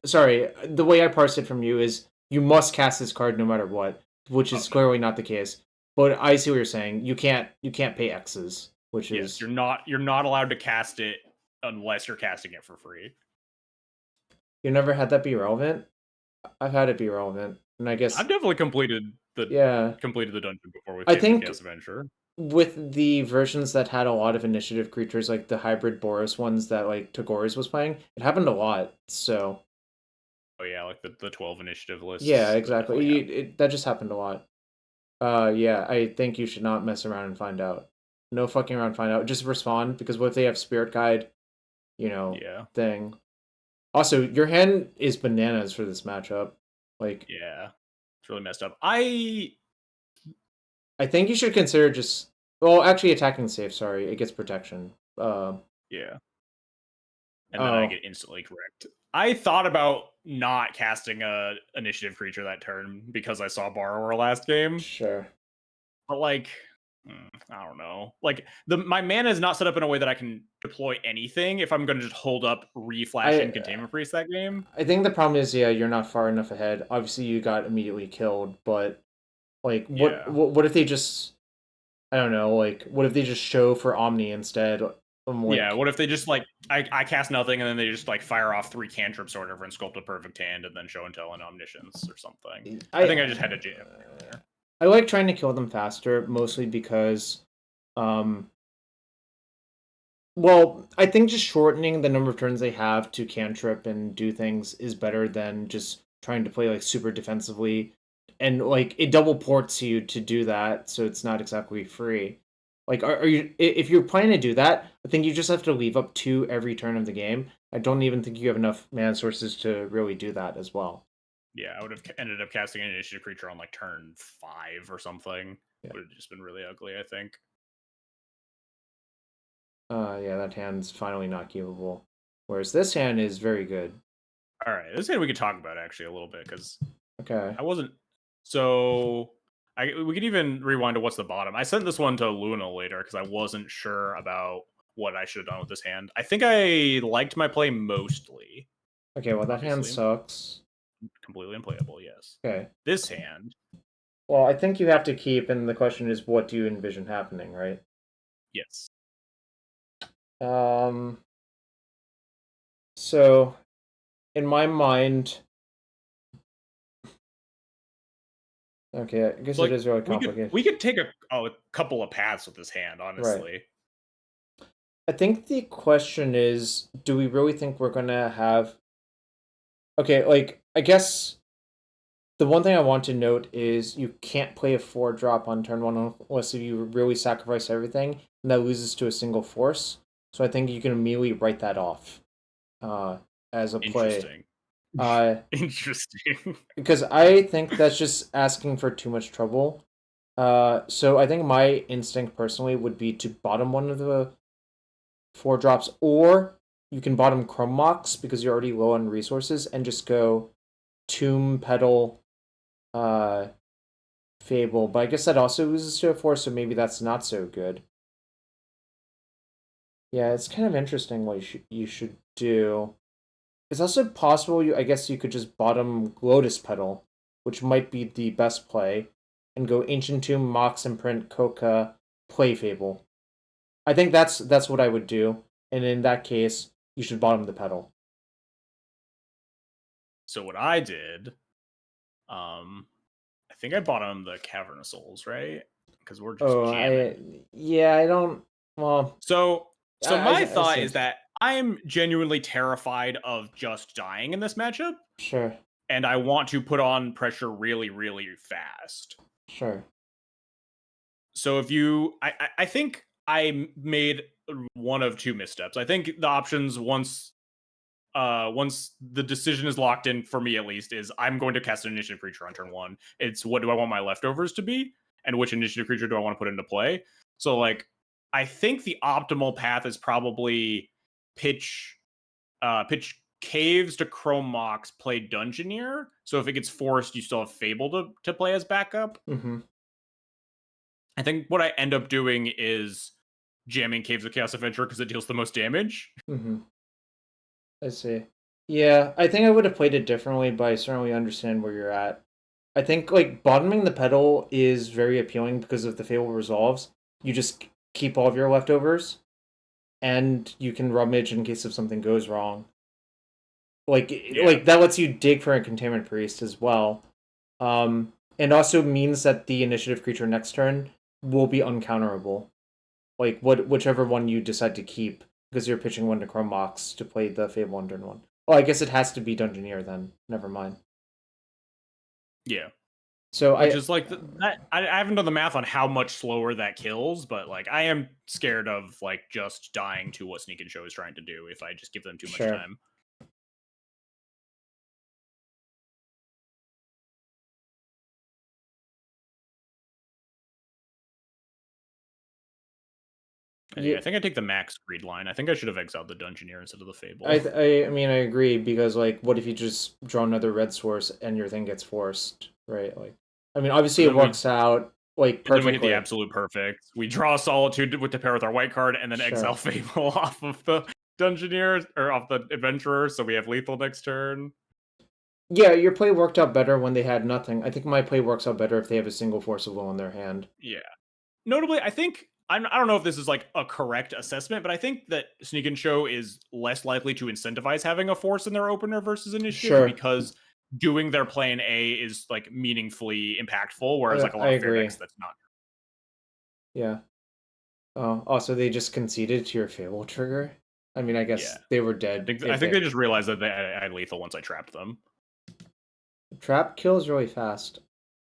sorry. The way I parsed it from you is you must cast this card no matter what, which is clearly not the case. But I see what you're saying. You can't pay X's, which is you're not allowed to cast it unless you're casting it for free. You never had that be relevant? I've had it be relevant, and I guess I've definitely completed the dungeon before with Chaos Adventure. With the versions that had a lot of initiative creatures, like the hybrid Boros ones that Tagoras was playing, it happened a lot. So, oh yeah, the 12 initiative lists. Yeah, exactly. That just happened a lot. Yeah, I think you should not mess around and find out. No fucking around, find out. Just respond, because what if they have Spirit Guide, thing. Also, your hand is bananas for this matchup. Yeah, it's really messed up. I think you should consider just actually attacking safe. Sorry, it gets protection. Yeah, and then I get instantly correct. I thought about not casting a initiative creature that turn because I saw Borrower last game. Sure. But like, I don't know. Like my mana is not set up in a way that I can deploy anything if I'm going to just hold up reflash and Containment Priest that game. I think the problem is, yeah, you're not far enough ahead. Obviously, you got immediately killed, but like, what if they just, I don't know, like, what if they just show for Omni instead? Yeah, what if they just like I cast nothing and then they just like fire off 3 cantrips or whatever and sculpt a perfect hand and then show and tell and omniscience or something. I think I just had to jam there. I like trying to kill them faster, mostly because, well, I think just shortening the number of turns they have to cantrip and do things is better than just trying to play like super defensively, and like it double ports you to do that, so it's not exactly free. Like, are you, if you're planning to do that, I think you just have to leave up 2 every turn of the game. I don't even think you have enough mana sources to really do that as well. Yeah, I would have ended up casting an initiative creature on like turn 5 or something. Yeah. It would have just been really ugly, I think. Yeah, that hand's finally not keepable. Whereas this hand is very good. All right, this hand we could talk about actually a little bit because Okay. I wasn't so. We could even rewind to what's the bottom. I sent this one to Luna later because I wasn't sure about what I should have done with this hand. I think I liked my play mostly. Okay, well that hand sucks. Completely unplayable, yes. Okay. This hand. Well, I think you have to keep, and the question is, what do you envision happening, right? Yes. So, in my mind, okay, I guess it is really complicated. We could take a couple of paths with this hand, honestly. Right. I think the question is, do we really think we're gonna have? Okay, like I guess the one thing I want to note is you can't play a 4-drop on turn 1 unless you really sacrifice everything, and that loses to a single force. So I think you can immediately write that off as a play. Interesting. Because I think that's just asking for too much trouble. So I think my instinct personally would be to bottom one of the 4-drops, or you can bottom Chrome Mox because you're already low on resources and just go Tomb, Petal, Fable. But I guess that also loses to a 4, so maybe that's not so good. Yeah, it's kind of interesting what you should do. It's also possible I guess you could just bottom Lotus Petal, which might be the best play, and go Ancient Tomb, Mox, Imprint, Coca, play Fable. I think that's what I would do, and in that case, you should bottom the Petal. So what I did, I think I bottomed the Cavern of Souls, right? Because we're just jamming. I don't. Well, so my thought is that I'm genuinely terrified of just dying in this matchup. Sure. And I want to put on pressure really, really fast. Sure. So if you, I think I made one of 2 missteps. I think the options once the decision is locked in, for me at least, is I'm going to cast an initiative creature on turn 1. It's what do I want my leftovers to be, and which initiative creature do I want to put into play. So like, I think the optimal path is probably pitch Caves to Chrome Mox, play Dungeoneer. So if it gets forced, you still have Fable to play as backup. Mm-hmm. I think what I end up doing is jamming Caves of Chaos Adventurer because it deals the most damage. Mm-hmm. I see. Yeah, I think I would have played it differently, but I certainly understand where you're at. I think like bottoming the Petal is very appealing because if the Fable resolves, you just keep all of your leftovers, and you can rummage in case if something goes wrong. Like that lets you dig for a Containment Priest as well, and also means that the initiative creature next turn will be uncounterable. Like whichever one you decide to keep, because you're pitching one to Chrome Mox to play the Fable on turn 1. Oh, I guess it has to be Dungeoneer then. Never mind. Yeah. So Which is like I haven't done the math on how much slower that kills, but like I am scared of like just dying to what Sneak and Show is trying to do if I just give them too much time. Yeah, I think I take the max greed line. I think I should have exiled the Dungeoneer instead of the Fable. I mean, I agree, because, like, what if you just draw another red source and your thing gets forced, right? Like, I mean, obviously it works out, like, And then we hit the perfectly. absolute perfect. We draw Solitude with the pair with our white card, and then exile Sure. Fable off of the Dungeoneer, or off the Adventurer, so we have lethal next turn. Yeah, your play worked out better when they had nothing. I think my play works out better if they have a single Force of Will in their hand. Yeah. Notably, I think I don't know if this is like a correct assessment, but I think that Sneak and Show is less likely to incentivize having a force in their opener versus initiative Sure. because doing their play in A is like meaningfully impactful, whereas like a lot I of fair agree. decks that's not. Yeah. Also, they just conceded to your Fable trigger. I mean, I guess they were dead. I think they just realized that I had lethal once I trapped them. Trap kills really fast.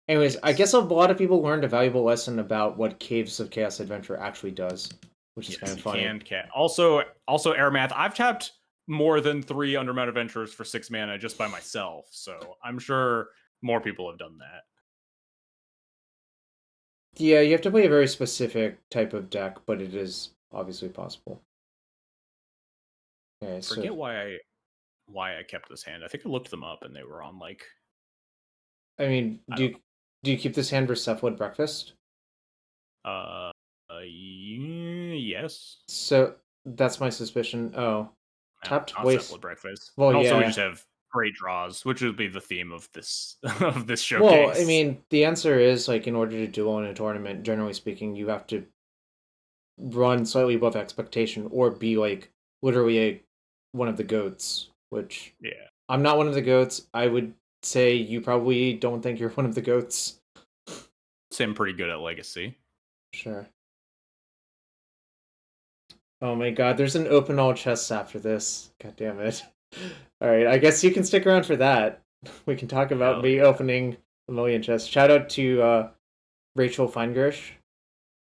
Anyways, I guess a lot of people learned a valuable lesson about what Caves of Chaos Adventure actually does, which is kind of funny. Also, Air Math, I've tapped more than 3 Undermount Adventurers for 6 mana just by myself, so I'm sure more people have done that. Yeah, you have to play a very specific type of deck, but it is obviously possible. Okay, Forget why I kept this hand. I think I looked them up and they were on like. I mean, do you keep this hand for Cephalid Breakfast? Yes. So that's my suspicion. Oh, tapped waste. Cephalid Breakfast. Well, and also yeah. we just have great draws, which would be the theme of this of this showcase. Well, I mean, the answer is, like, in order to duel in a tournament, generally speaking, you have to run slightly above expectation or be like literally one of the goats, which I'm not one of the goats. I would say you probably don't think you're one of the goats. I'm pretty good at Legacy. Sure. Oh my god, there's an open all chests after this. God damn it. Alright, I guess you can stick around for that. We can talk about me opening a million chests. Shout out to Rachel Feingersh.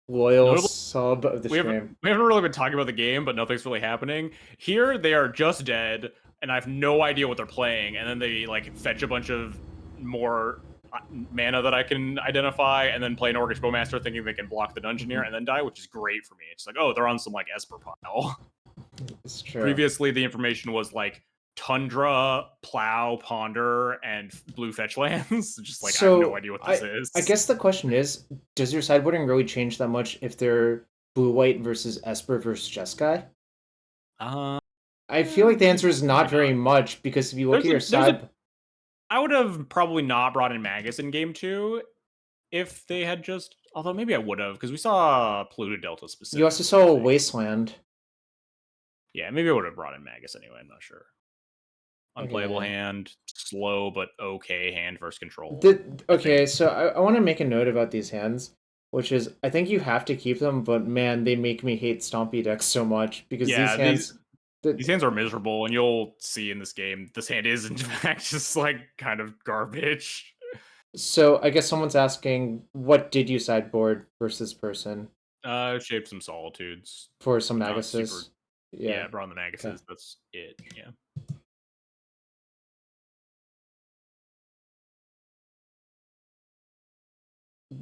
Loyal sub of the stream. We haven't really been talking about the game, but nothing's really happening. Here, they are just dead, and I have no idea what they're playing, and then they like fetch a bunch of more mana that I can identify, and then play an Orcish Bowmaster thinking they can block the Dungeoneer and then die, which is great for me. It's like, oh, they're on some like Esper pile. It's true. Previously, the information was like Tundra, Plow, Ponder, and blue fetch lands. Just like, I have no idea what this is. I guess the question is, does your sideboarding really change that much if they're blue-white versus Esper versus Jeskai? I feel like the answer is not very much, because if you look at your side... I would have probably not brought in Magus in game 2 if they had just... Although maybe I would have, because we saw Pluto Delta specifically. You also saw a Wasteland. Yeah, maybe I would have brought in Magus anyway, I'm not sure. Unplayable hand, slow but okay hand versus control. Okay, so I want to make a note about these hands, which is, I think you have to keep them, but man, they make me hate Stompy decks so much, because these hands... These hands are miserable, and you'll see in this game, this hand is, in fact, just, like, kind of garbage. So, I guess someone's asking, what did you sideboard versus person? Shaped some Solitudes. For some Maguses? Yeah, brought in the Maguses, that's it, yeah.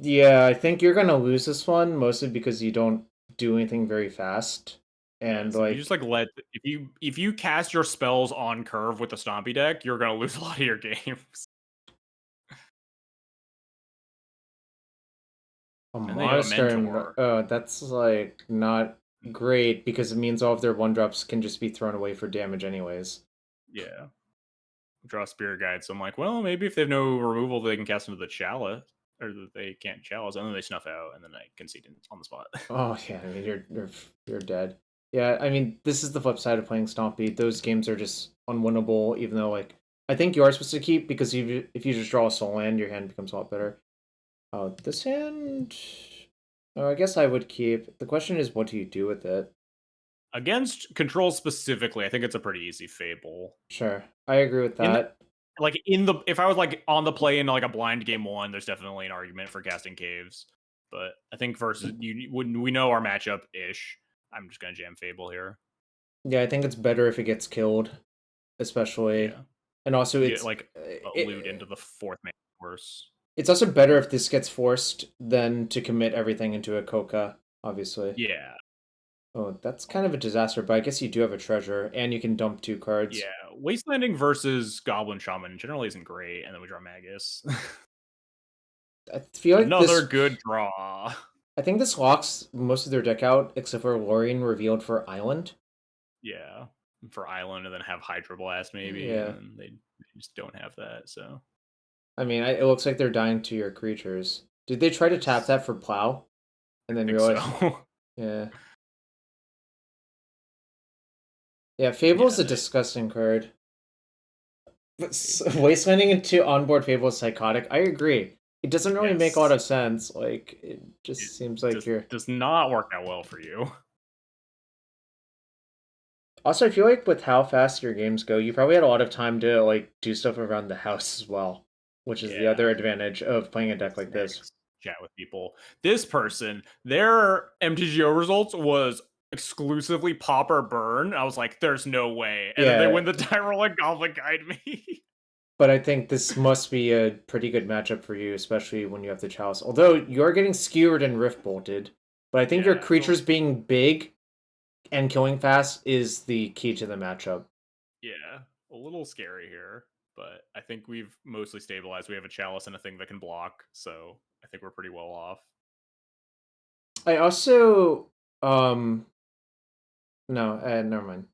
Yeah, I think you're gonna lose this one, mostly because you don't do anything very fast. And so you just like if you cast your spells on curve with the Stompy deck, you're gonna lose a lot of your games. A monster. Oh, that's like not great, because it means all of their 1-drops can just be thrown away for damage anyways. Yeah. Draw Spirit Guide, so I'm like, well, maybe if they have no removal, they can cast into the Chalice, or that they can't Chalice, and then they snuff out, and then I concede on the spot. Oh yeah, I mean you're dead. Yeah, I mean, this is the flip side of playing Stompy. Those games are just unwinnable, even though, like, I think you are supposed to keep, because if you just draw a soul land, your hand becomes a lot better. Oh, this hand... Oh, I guess I would keep. The question is, what do you do with it? Against control specifically, I think it's a pretty easy Fable. Sure, I agree with that. If I was like on the play in like a blind game 1, there's definitely an argument for casting Caves. But I think versus when we know our matchup ish, I'm just gonna jam Fable here. Yeah, I think it's better if it gets killed, especially, and also it's like loot into the 4th mana worse. It's also better if this gets forced than to commit everything into a Coca, obviously. Yeah. Oh, that's kind of a disaster, but I guess you do have a treasure, and you can dump 2 cards. Yeah, Wastelanding versus Goblin Shaman generally isn't great, and then we draw Magus. I feel like Another this... good draw. I think this locks most of their deck out, except for Lorien revealed for Island. Yeah, for Island, and then have Hydroblast maybe, and Yeah. then they just don't have that, so... I mean, it looks like they're dying to your creatures. Did they try to tap that for Plow? And then I think realize... so. Yeah. Yeah, Fable's a Yeah, disgusting card. Wastelanding into onboard Fable is psychotic. I agree. It doesn't really make a lot yes. of sense. Like, it It just seems like you're... does not work out well for you. Also, I feel like with how fast your games go, you probably had a lot of time to, like, do stuff around the house as well, which is the other Yeah. advantage of playing a deck like this. Chat with people. This person, their MTGO results was exclusively pop or burn. I was like, there's no way. And then they Yeah. win the Tyrell and Goblin Guide me. But I think this must be a pretty good matchup for you, especially when you have the Chalice. Although you're getting skewered and Rift Bolted, but I think your creatures being big and killing fast is the key to the matchup. Yeah, a little scary here, but I think we've mostly stabilized. We have a Chalice and a thing that can block, so I think we're pretty well off. I also no, never mind.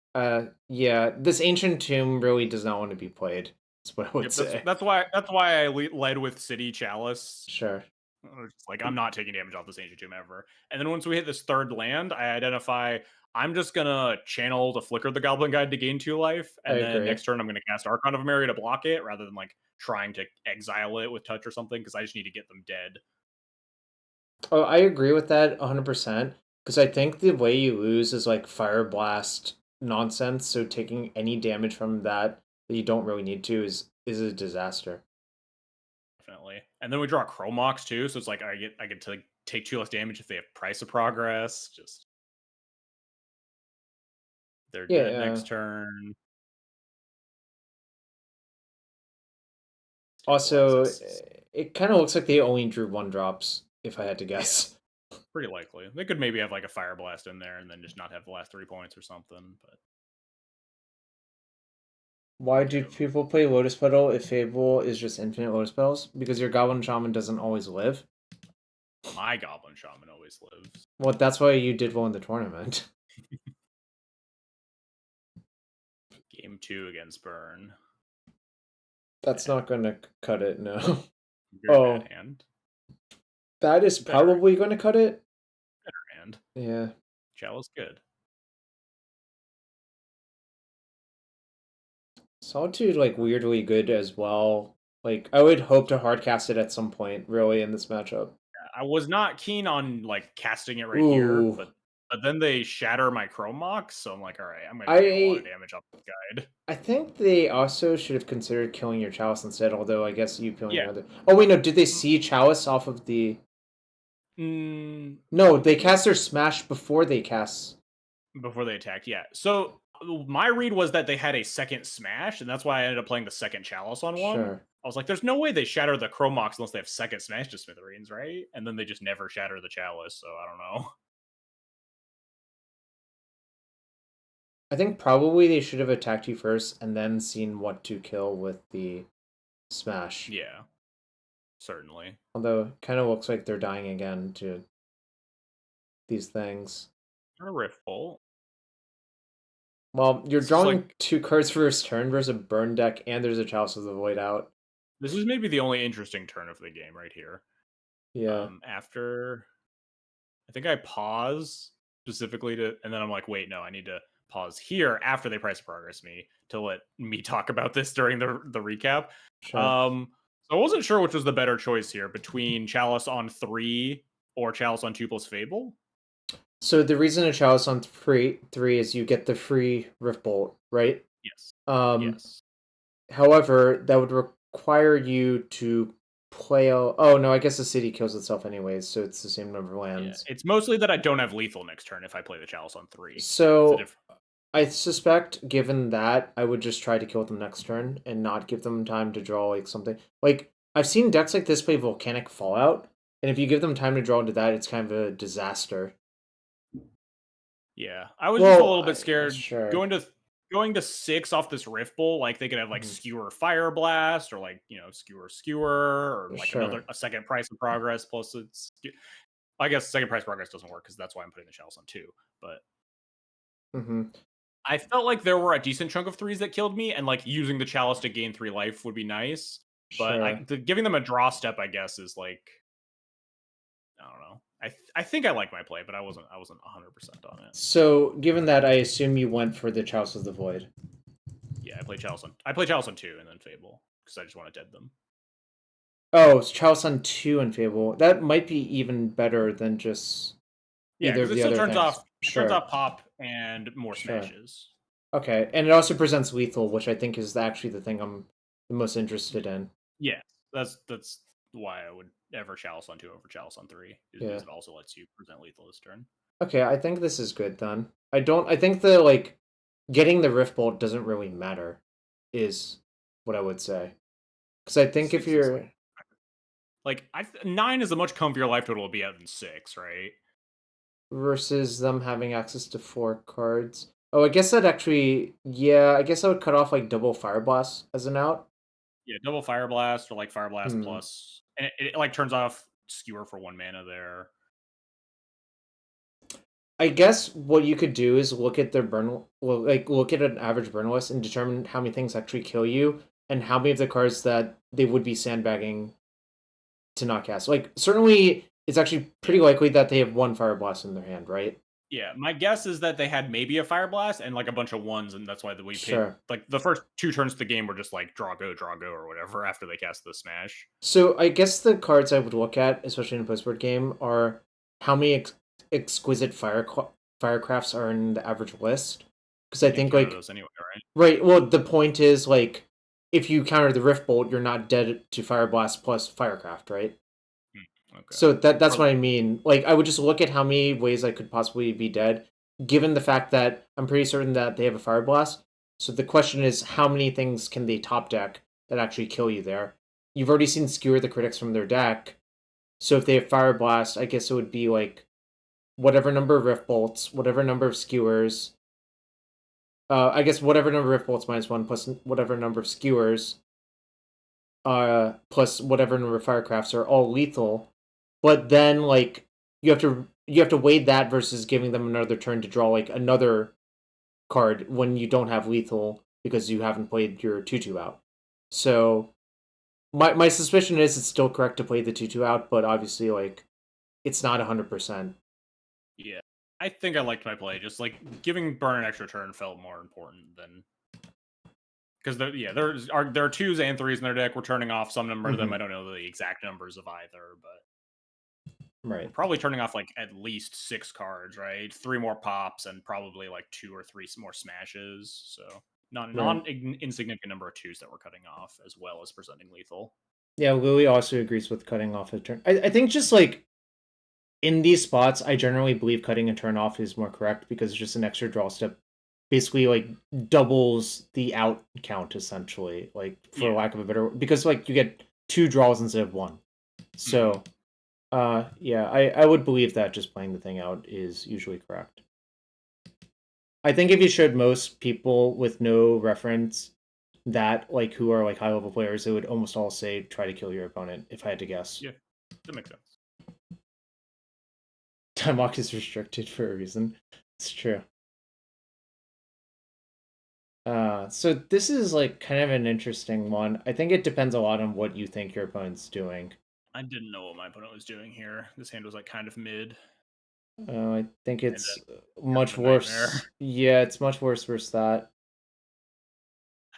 Yeah, this Ancient Tomb really does not want to be played. That's what I would say. That's why I led with City Chalice. Sure. Just like, I'm not taking damage off this Ancient Tomb ever. And then once we hit this third land, I identify I'm just gonna channel to Flicker the Goblin Guide to gain 2 life, and I then agree. next turn I'm gonna cast Archon of Mary to block it, rather than like trying to exile it with touch or something, because I just need to get them dead. Oh, I agree with that 100%. Because I think the way you lose is like Fire Blast nonsense. So taking any damage from that you don't really need to is a disaster. Definitely. And then we draw Chromox too, so it's like I get to take 2 less damage if they have Price of Progress. Just they're dead next turn. Also, it kind of looks like they only drew 1-drops, if I had to guess. Yeah, pretty likely. They could maybe have like a Fire Blast in there and then just not have the last 3 points or something, but Why do people play Lotus Petal if Fable is just infinite Lotus Petals? Because your Goblin Shaman doesn't always live? my Goblin Shaman always lives. Well, that's why you did well in the tournament. Game 2 against Burn. That's not going to cut it, no. Very bad hand. That is probably going to cut it. Better hand. Yeah. Chalice good. Solitude, like, weirdly good as well. Like, I would hope to hardcast it at some point, really, in this matchup. I was not keen on like casting it right here, but then they shatter my Chromox, so I'm like, all right, I'm gonna take a lot of damage off the guide. I think they also should have considered killing your Chalice instead, although I guess you killing Yeah. other... Oh, wait, no, did they see Chalice off of the... No, they cast their Smash before they cast... Before they attack, yeah. So my read was that they had a second Smash, and that's why I ended up playing the second Chalice on one. Sure. I was like, there's no way they shatter the Chromox unless they have second Smash to Smithereens, right? And then they just never shatter the Chalice, so I don't know. I think probably they should have attacked you first and then seen what to kill with the Smash. Yeah. Certainly. Although, it kind of looks like they're dying again to these things. A Rift Bolt. Well, you're drawing 2 cards for his turn versus a burn deck, and there's a Chalice of the Void out. This is maybe the only interesting turn of the game right here. Yeah. After, I think I pause specifically to, and then I'm like, wait, no, I need to pause here after they Price of Progress me to let me talk about this during the recap. Sure. So I wasn't sure which was the better choice here between Chalice on 3 or Chalice on 2 plus Fable. So the reason a Chalice on 3 is you get the free Rift Bolt, right? Yes. Yes. However, that would require you to play... Oh, no, I guess the city kills itself anyways, so it's the same number of lands. Yeah. It's mostly that I don't have lethal next turn if I play the Chalice on 3. So I suspect, given that, I would just try to kill them next turn and not give them time to draw like something. Like, I've seen decks like this play Volcanic Fallout, and if you give them time to draw into that, it's kind of a disaster. Yeah, I was just a little bit Well, scared sure. going to 6 off this Rift Bolt. Like they could have like Mhm. Skewer Fire Blast or like Skewer or like Sure. a second Price of Progress plus it's. I guess second Price Progress doesn't work because that's why I'm putting the Chalice on 2. But Hmm. I felt like there were a decent chunk of 3s that killed me, and like using the Chalice to gain 3 life would be nice. Sure. But giving them a draw step, I guess, is like I don't know. I think I like my play, but I wasn't 100% on it. So, given that, I assume you went for the Chalice of the Void. Yeah, I played Chalice on 2 and then Fable because I just want to dead them. Oh, it's Chalice on 2 and Fable. That might be even better than just Yeah, either because of it the still other turns things. off Sure. pop and more Sure. smashes. Okay, and it also presents lethal, which I think is actually the thing I'm the most interested in. Yeah, that's why I would ever Chalice on 2 over Chalice on 3 Yeah. is it also lets you present lethal this turn. Okay, I think this is good then. I think the like getting the Rift Bolt doesn't really matter, is what I would say. Because I think if 6 is you're 9 is a much comfier life total to be at than 6, right? versus them having access to 4 cards. Oh, I guess that actually, yeah, I guess I would cut off like double Fire Blast as an out. Yeah, double Fire Blast or like Fire Blast Hmm. plus, and it like turns off Skewer for 1 mana there. I guess what you could do is look at their burn, well, like look at an average burn list and determine how many things actually kill you and how many of the cards that they would be sandbagging to not cast. Like certainly, it's actually pretty Yeah. likely that they have 1 Fire Blast in their hand, right? Yeah, my guess is that they had maybe a Fire Blast and like a bunch of 1s, and that's why we paid Sure. like the first 2 turns of the game were just like draw go or whatever after they cast the smash. So I guess the cards I would look at, especially in a postboard game, are how many exquisite firecrafts are in the average list. Because I You think counter like those anyway, right? right. Well, the point is like if you counter the Rift Bolt, you're not dead to Fire Blast plus Firecraft, right? Okay. So that's Or, what I mean. Like I would just look at how many ways I could possibly be dead, given the fact that I'm pretty certain that they have a Fire Blast. So the question is, how many things can they top deck that actually kill you there? You've already seen Skewer the Critics from their deck. So if they have Fire Blast, I guess it would be like whatever number of Rift Bolts, whatever number of Skewers. I guess whatever number of Rift Bolts -1 plus whatever number of Skewers, plus whatever number of Firecrafts are all lethal. But then like you have to weigh that versus giving them another turn to draw like another card when you don't have lethal because you haven't played your 2/2 out. So my suspicion is it's still correct to play the 2/2 out, but obviously like it's not 100%. yeah, I think I liked my play. Just like giving Burn an extra turn felt more important than because there are 2s and 3s in their deck. We're turning off some number of them. I don't know the exact numbers of either, but we're Right. probably turning off like at least 6 cards, right? 3 more pops and probably like 2 or 3 more smashes. So Right. insignificant number of 2s that we're cutting off as well as presenting lethal. Yeah, Louis also agrees with cutting off a turn. I think just like in these spots, I generally believe cutting a turn off is more correct because it's just an extra draw step. Basically, like doubles the out count essentially, like for Yeah. lack of a better, because like you get 2 draws instead of 1. So, yeah, I would believe that just playing the thing out is usually correct. I think if you showed most people with no reference that like who are like high level players, they would almost all say try to kill your opponent. If I had to guess, Yeah, that makes sense. time walk is restricted for a reason. It's true. So this is like kind of an interesting one. I think it depends a lot on what you think your opponent's doing. I didn't know what my opponent was doing here. This hand was like kind of mid. I think And it's then kind much of a nightmare. worse. Yeah, it's much worse versus that.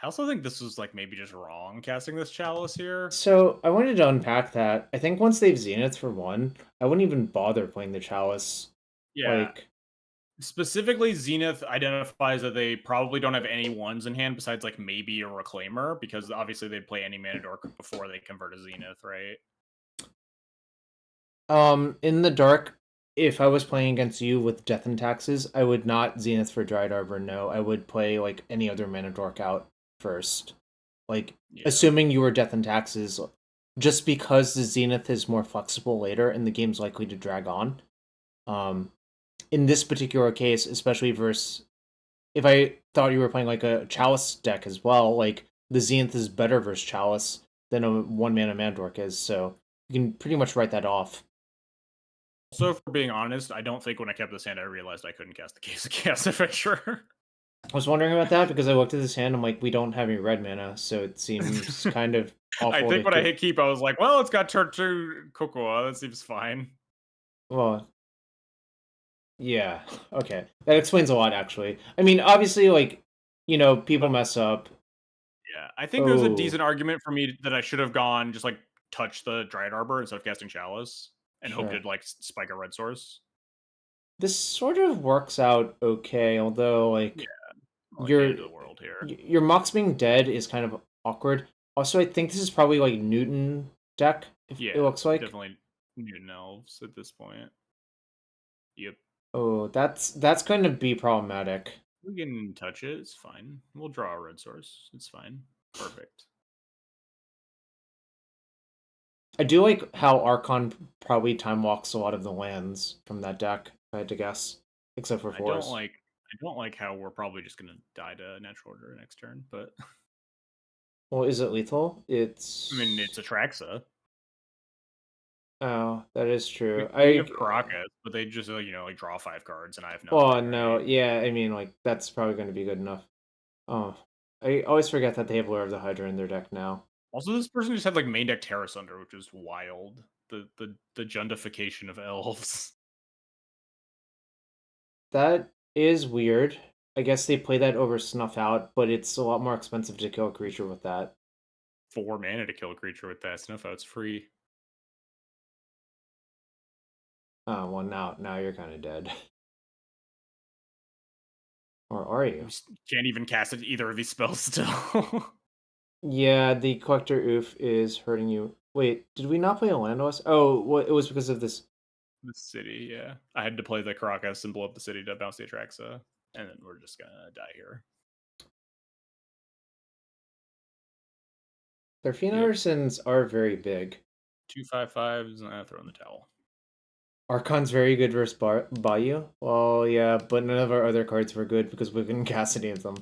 I also think this was like maybe just wrong casting this chalice here. So I wanted to unpack that. I think once they've Zenith for 1, I wouldn't even bother playing the Chalice. Yeah. Like, Specifically, Zenith identifies that they probably don't have any 1s in hand besides like maybe a Reclaimer, because obviously they'd play any mana dork before they convert a Zenith, right? in the dark, if I was playing against you with Death and Taxes, I would not Zenith for Dryad Arbor. No, I would play like any other mana dork out first. Like, Yeah. assuming you were Death and Taxes, just because the Zenith is more flexible later and the game's likely to drag on. in this particular case, especially versus if I thought you were playing like a Chalice deck as well, like the Zenith is better versus Chalice than a 1 mana Mandork is, so you can pretty much write that off. Also, for being honest, I don't think when I kept this hand, I realized I couldn't cast the Case of Chaos Adventurer. I was wondering about that because I looked at this hand. I'm like, we don't have any red mana, so it seems kind of awful. I think when I hit keep, I was like, well, it's got turn 2 Cocoa. That seems fine. Well, yeah, okay. That explains a lot, actually. I mean, obviously, like, people mess up. Yeah, I think there's a decent argument for me that I should have gone just like touch the Dryad Arbor instead of casting Chalice and hope to like spike a red source. This sort of works out okay, although like Like the your end of the world here. your Mox being dead is kind of awkward. Also, I think this is probably like Newton deck. It looks like definitely Newton Elves at this point. Yep. Oh, that's going to be problematic. We can touch it. It's fine. We'll draw a red source. It's fine. Perfect. I do like how Archon probably time walks a lot of the lands from that deck, if I had to guess, except for Forest. I don't like how we're probably just gonna die to natural order next turn, but Well, is it lethal? I mean it's Atraxa. Oh, that is true. We have Caracas, but they just like draw 5 cards, and I have nothing. Well, no, yeah, I mean like that's probably going to be good enough. Oh, I always forget that they have Lure of the Hydra in their deck now. Also, this person just had like main deck Terra Sunder, which is wild. The jundification of elves. That is weird. I guess they play that over Snuff Out, but it's a lot more expensive to kill a creature with that. 4 mana to kill a creature with that. Snuff Out's free. Oh, well, now you're kind of dead. Or are you? You can't even cast either of these spells still. Yeah, the Collector Oof is hurting you. Wait, did we not play a Landos? Oh, well, it was because of this. The city, yeah. I had to play the Caracas and blow up the city to bounce the Atraxa, and then we're just gonna die here. Their Phoenix are very big. 2/5/5s, and I throw in the towel. Archon's very good versus Bayou. Well, yeah, but none of our other cards were good because we couldn't cast any of them.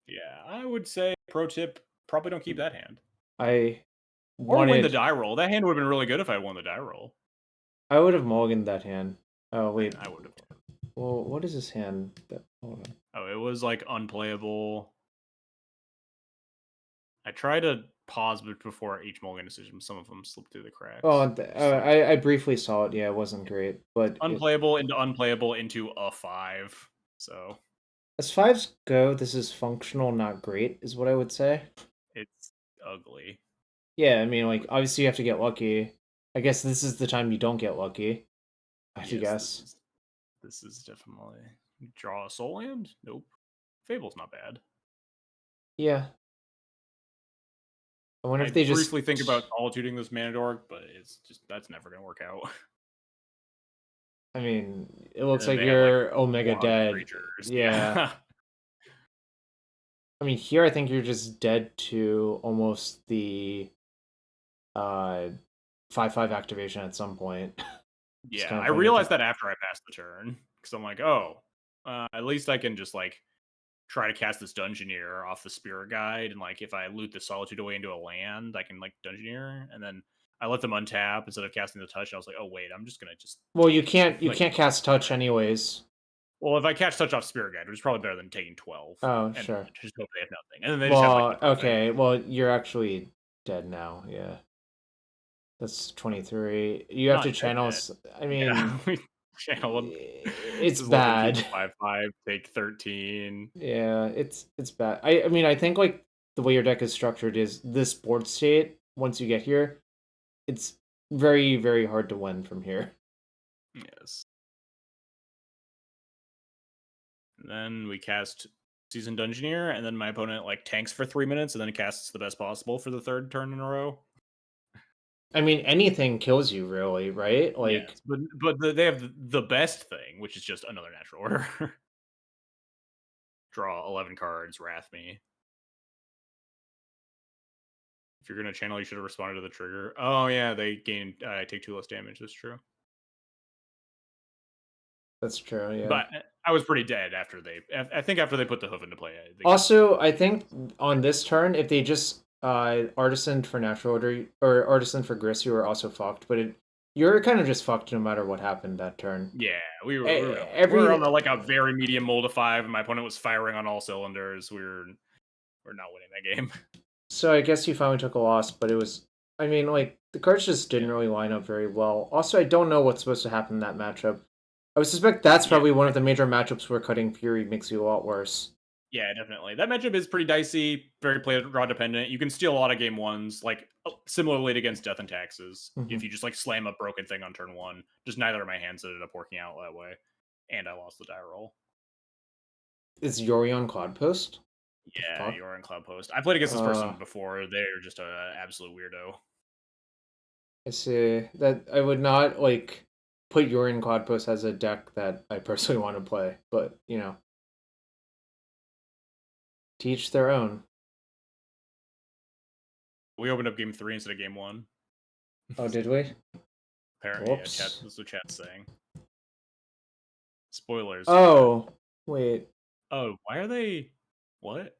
Yeah, I would say, pro tip, probably don't keep that hand. I Or win the die roll. That hand would have been really good if I won the die roll. I would have mulliganed that hand. Oh, wait. I would have. Well, what is this hand? Hold on. Oh, it was like unplayable. I tried to pause before each mulligan decision. Some of them slipped through the cracks. Oh, I briefly saw it. Yeah, it wasn't great, but unplayable into unplayable into a 5. So as 5s go, this is functional, not great, is what I would say. It's ugly. Yeah, I mean, like obviously you have to get lucky. I guess this is the time you don't get lucky. I have to guess. This is definitely draw a soul land. Nope. Fable's not bad. Yeah. I wonder if they just briefly think about solituding this Manadork, but it's just that's never gonna work out. I mean, it looks like you're Omega dead. Creatures. Yeah. I mean, here I think you're just dead to almost the 5/5 activation at some point. Yeah, I realized that after I passed the turn because I'm like, oh, at least I can just like try to cast this Dungeoneer off the Spirit Guide, and like if I loot the Solitude away into a land, I can like Dungeoneer, and then I let them untap instead of casting the touch. And I was like, oh wait, I'm just gonna just. Well, you can't cast touch anyways. Well, if I catch touch off Spirit Guide, which is probably better than taking 12. Oh, sure. Just hope they have nothing, and then they just have like okay. Well, you're actually dead now. Yeah. That's 23. You have to channel. I mean, yeah, channel them. It's bad. 5/5, take 13. Yeah, it's bad. I mean, I think like the way your deck is structured is this board state. Once you get here, it's very, very hard to win from here. Yes. And then we cast Seasoned Dungeoneer, and then my opponent like tanks for 3 minutes, and then casts the best possible for the 3rd turn in a row. I mean, anything kills you, really, right? Like, yes, but they have the best thing, which is just another natural order. Draw 11 cards, Wrath me. If you're gonna channel, you should have responded to the trigger. Oh yeah, they gain. I take 2 less damage. That's true. That's true. Yeah. But I was pretty dead after they. I think after they put the hoof into play. Also, I think on this turn, if they just artisan for natural order or artisan for Gris, you were also fucked. But you're kind of just fucked no matter what happened that turn. Yeah, we were on the, like a very medium mold of 5, and my opponent was firing on all cylinders. We're not winning that game. So I guess you finally took a loss, but it was. I mean, like the cards just didn't really line up very well. Also, I don't know what's supposed to happen in that matchup. I would suspect that's probably one of the major matchups where cutting Fury makes you a lot worse. Yeah, definitely. That matchup is pretty dicey, very play draw dependent. You can steal a lot of game ones, like similarly against Death and Taxes. If you just like slam a broken thing on turn 1, just neither of my hands ended up working out that way, and I lost the die roll. Is Yorion Cloudpost? Yeah, you're in Cloud Post. I played against this person before. They're just an absolute weirdo. I see. That I would not like put Yorion Cloudpost as a deck that I personally want to play, but you know, teach their own. We opened up game 3 instead of game 1. Oh, did we? Apparently, yeah, chat, that's what chat's saying. Spoilers. Oh, wait. Oh, why are they? What?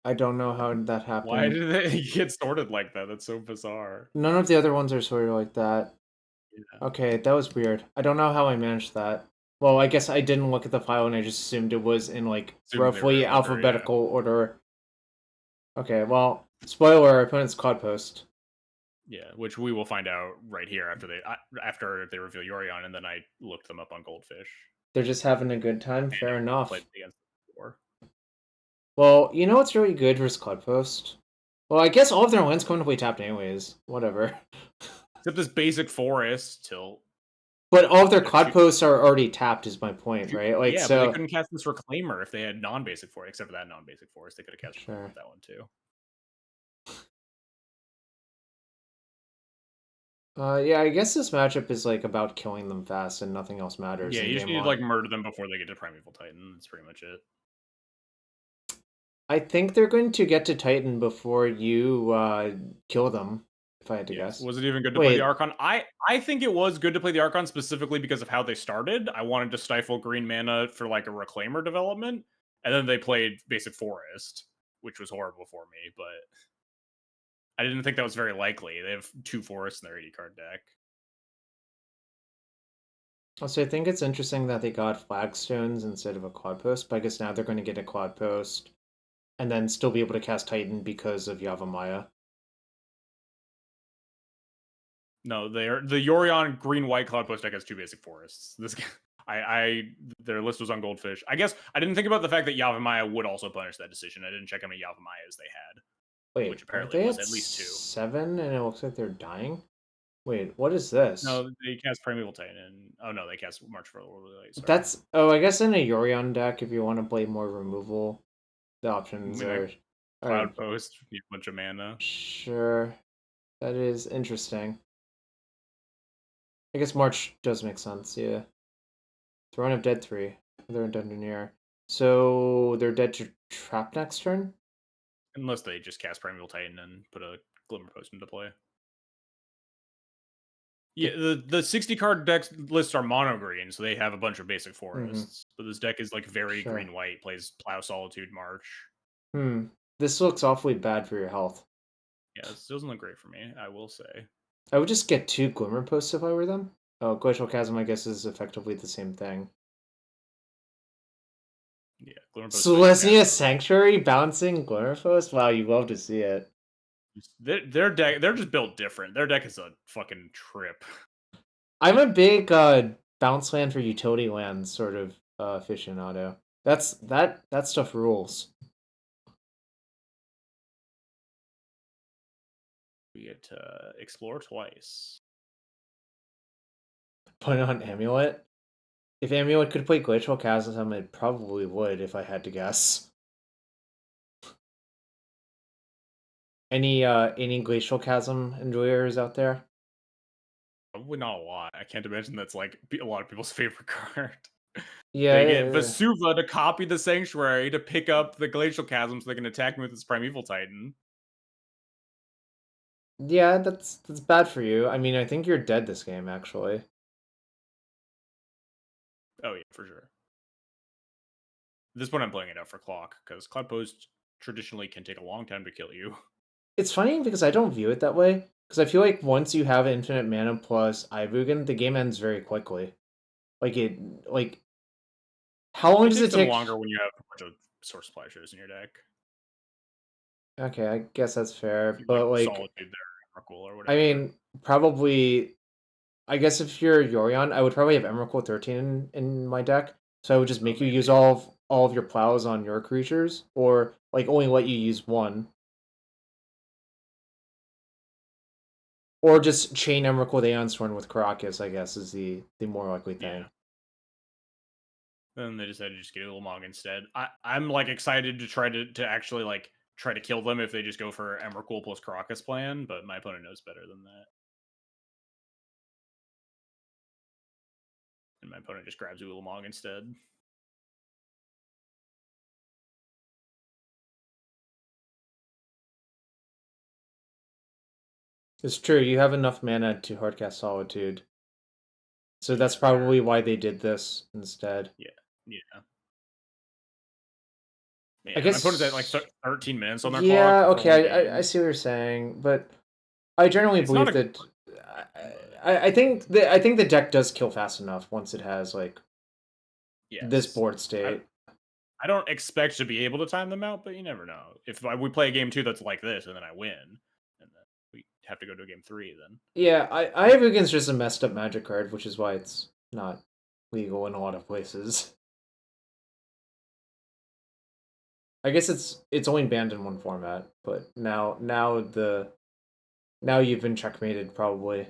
I don't know how that happened. Why did they get sorted like that? That's so bizarre. None of the other ones are sorted like that. Yeah. Okay, that was weird. I don't know how I managed that. Well, I guess I didn't look at the file and I just assumed it was in like roughly alphabetical order. Okay, well, spoiler: our opponent's Cloudpost. Yeah, which we will find out right here after they reveal Yorion, and then I looked them up on Goldfish. They're just having a good time. And fair enough. Against the well, you know what's really good versus Cloudpost? Well, I guess all of their lands come into play tapped anyways. Whatever. Except this basic forest tilt. But all of their Cloudposts are already tapped, is my point, right? Like, yeah, so but they couldn't cast this Reclaimer if they had non-basic forest, except for that non-basic forest. They could have cast that one too. Yeah, I guess this matchup is like about killing them fast and nothing else matters. Yeah, you just need to like murder them before they get to Primeval Titan. That's pretty much it. I think they're going to get to Titan before you kill them, if I had to guess. Was it even good to play the Archon? I think it was good to play the Archon specifically because of how they started. I wanted to stifle green mana for like a Reclaimer development, and then they played Basic Forest, which was horrible for me, but I didn't think that was very likely. They have 2 forests in their 80-card deck. Also, I think it's interesting that they got Flagstones instead of a Cloudpost, but I guess now they're going to get a Cloudpost and then still be able to cast Titan because of Yavimaya. No, the Yorion green-white Cloudpost deck has 2 basic forests. This their list was on Goldfish. I guess I didn't think about the fact that Yavimaya would also punish that decision. I didn't check how many Yavimayas they had. Wait, which apparently was at least 2. 7, and it looks like they're dying. Wait, what is this? No, they cast Primeval Titan. Oh no, they cast March for That's I guess in a Yorion deck, if you want to play more removal, the options are Cloud Post, need a bunch of mana. Sure, that is interesting. I guess March does make sense. Yeah, Throne of Dead 3. They're in Dungeoneer, so they're dead to trap next turn. Unless they just cast Primeval Titan and put a Glimmer Post into play. Yeah, the 60 card deck lists are mono green, so they have a bunch of basic forests. But this deck is like very green white, plays Plow, Solitude, March. This looks awfully bad for your health. Yeah, this doesn't look great for me, I will say. I would just get 2 Glimmer Posts if I were them. Oh, Glacial Chasm, I guess, is effectively the same thing. Yeah, Glimmer Post. Selesnya Sanctuary bouncing Glimmer Post? Wow, you love to see it. Their deck, they're just built different. Their deck is a fucking trip. I'm a big bounce land for utility lands sort of aficionado. That stuff rules. We get to explore twice. Put on Amulet. If Amulet could play Glacial Chasm, it probably would if I had to guess. Any Glacial Chasm enjoyers out there? Probably not a lot. I can't imagine that's like a lot of people's favorite card. Yeah, they get Vesuva to copy the Sanctuary to pick up the Glacial Chasm so they can attack me with this Primeval Titan. Yeah, that's bad for you. I mean, I think you're dead this game, actually. Oh yeah, for sure. This one I'm playing it out for clock because Cloud Post traditionally can take a long time to kill you. It's funny because I don't view it that way. Because I feel like once you have infinite mana plus Ivugan, the game ends very quickly. Like how long It does takes it them take? longer when you have a bunch of source splashers in your deck. Okay, I guess that's fair. If you But like, Solitude there, Emrakul or I whatever. mean, probably. I guess if you're Yorion, I would probably have Emrakul 13 in my deck. So I would just make you use all of your plows on your creatures, or like only let you use one. Or just chain Emrakul the Aeonsworn with Karakas, I guess, is the more likely thing. Yeah. Then they decided to just get Ulamog instead. I'm like excited to try to actually like try to kill them if they just go for Emrakul plus Karakas plan, but my opponent knows better than that. And my opponent just grabs Ulamog instead. It's true, you have enough mana to hardcast Solitude. So that's probably why they did this instead. Yeah. I guess my opponent's at like 13 minutes on their clock. Yeah, okay, I see what you're saying, but I generally believe that I think the deck does kill fast enough once it has like this board state. I don't expect to be able to time them out, but you never know. If we play a game 2 that's like this and then I win, and then we have to go to game 3 then. Yeah, I have against just a messed up magic card, which is why it's not legal in a lot of places. I guess it's only banned in one format, but now you've been checkmated probably.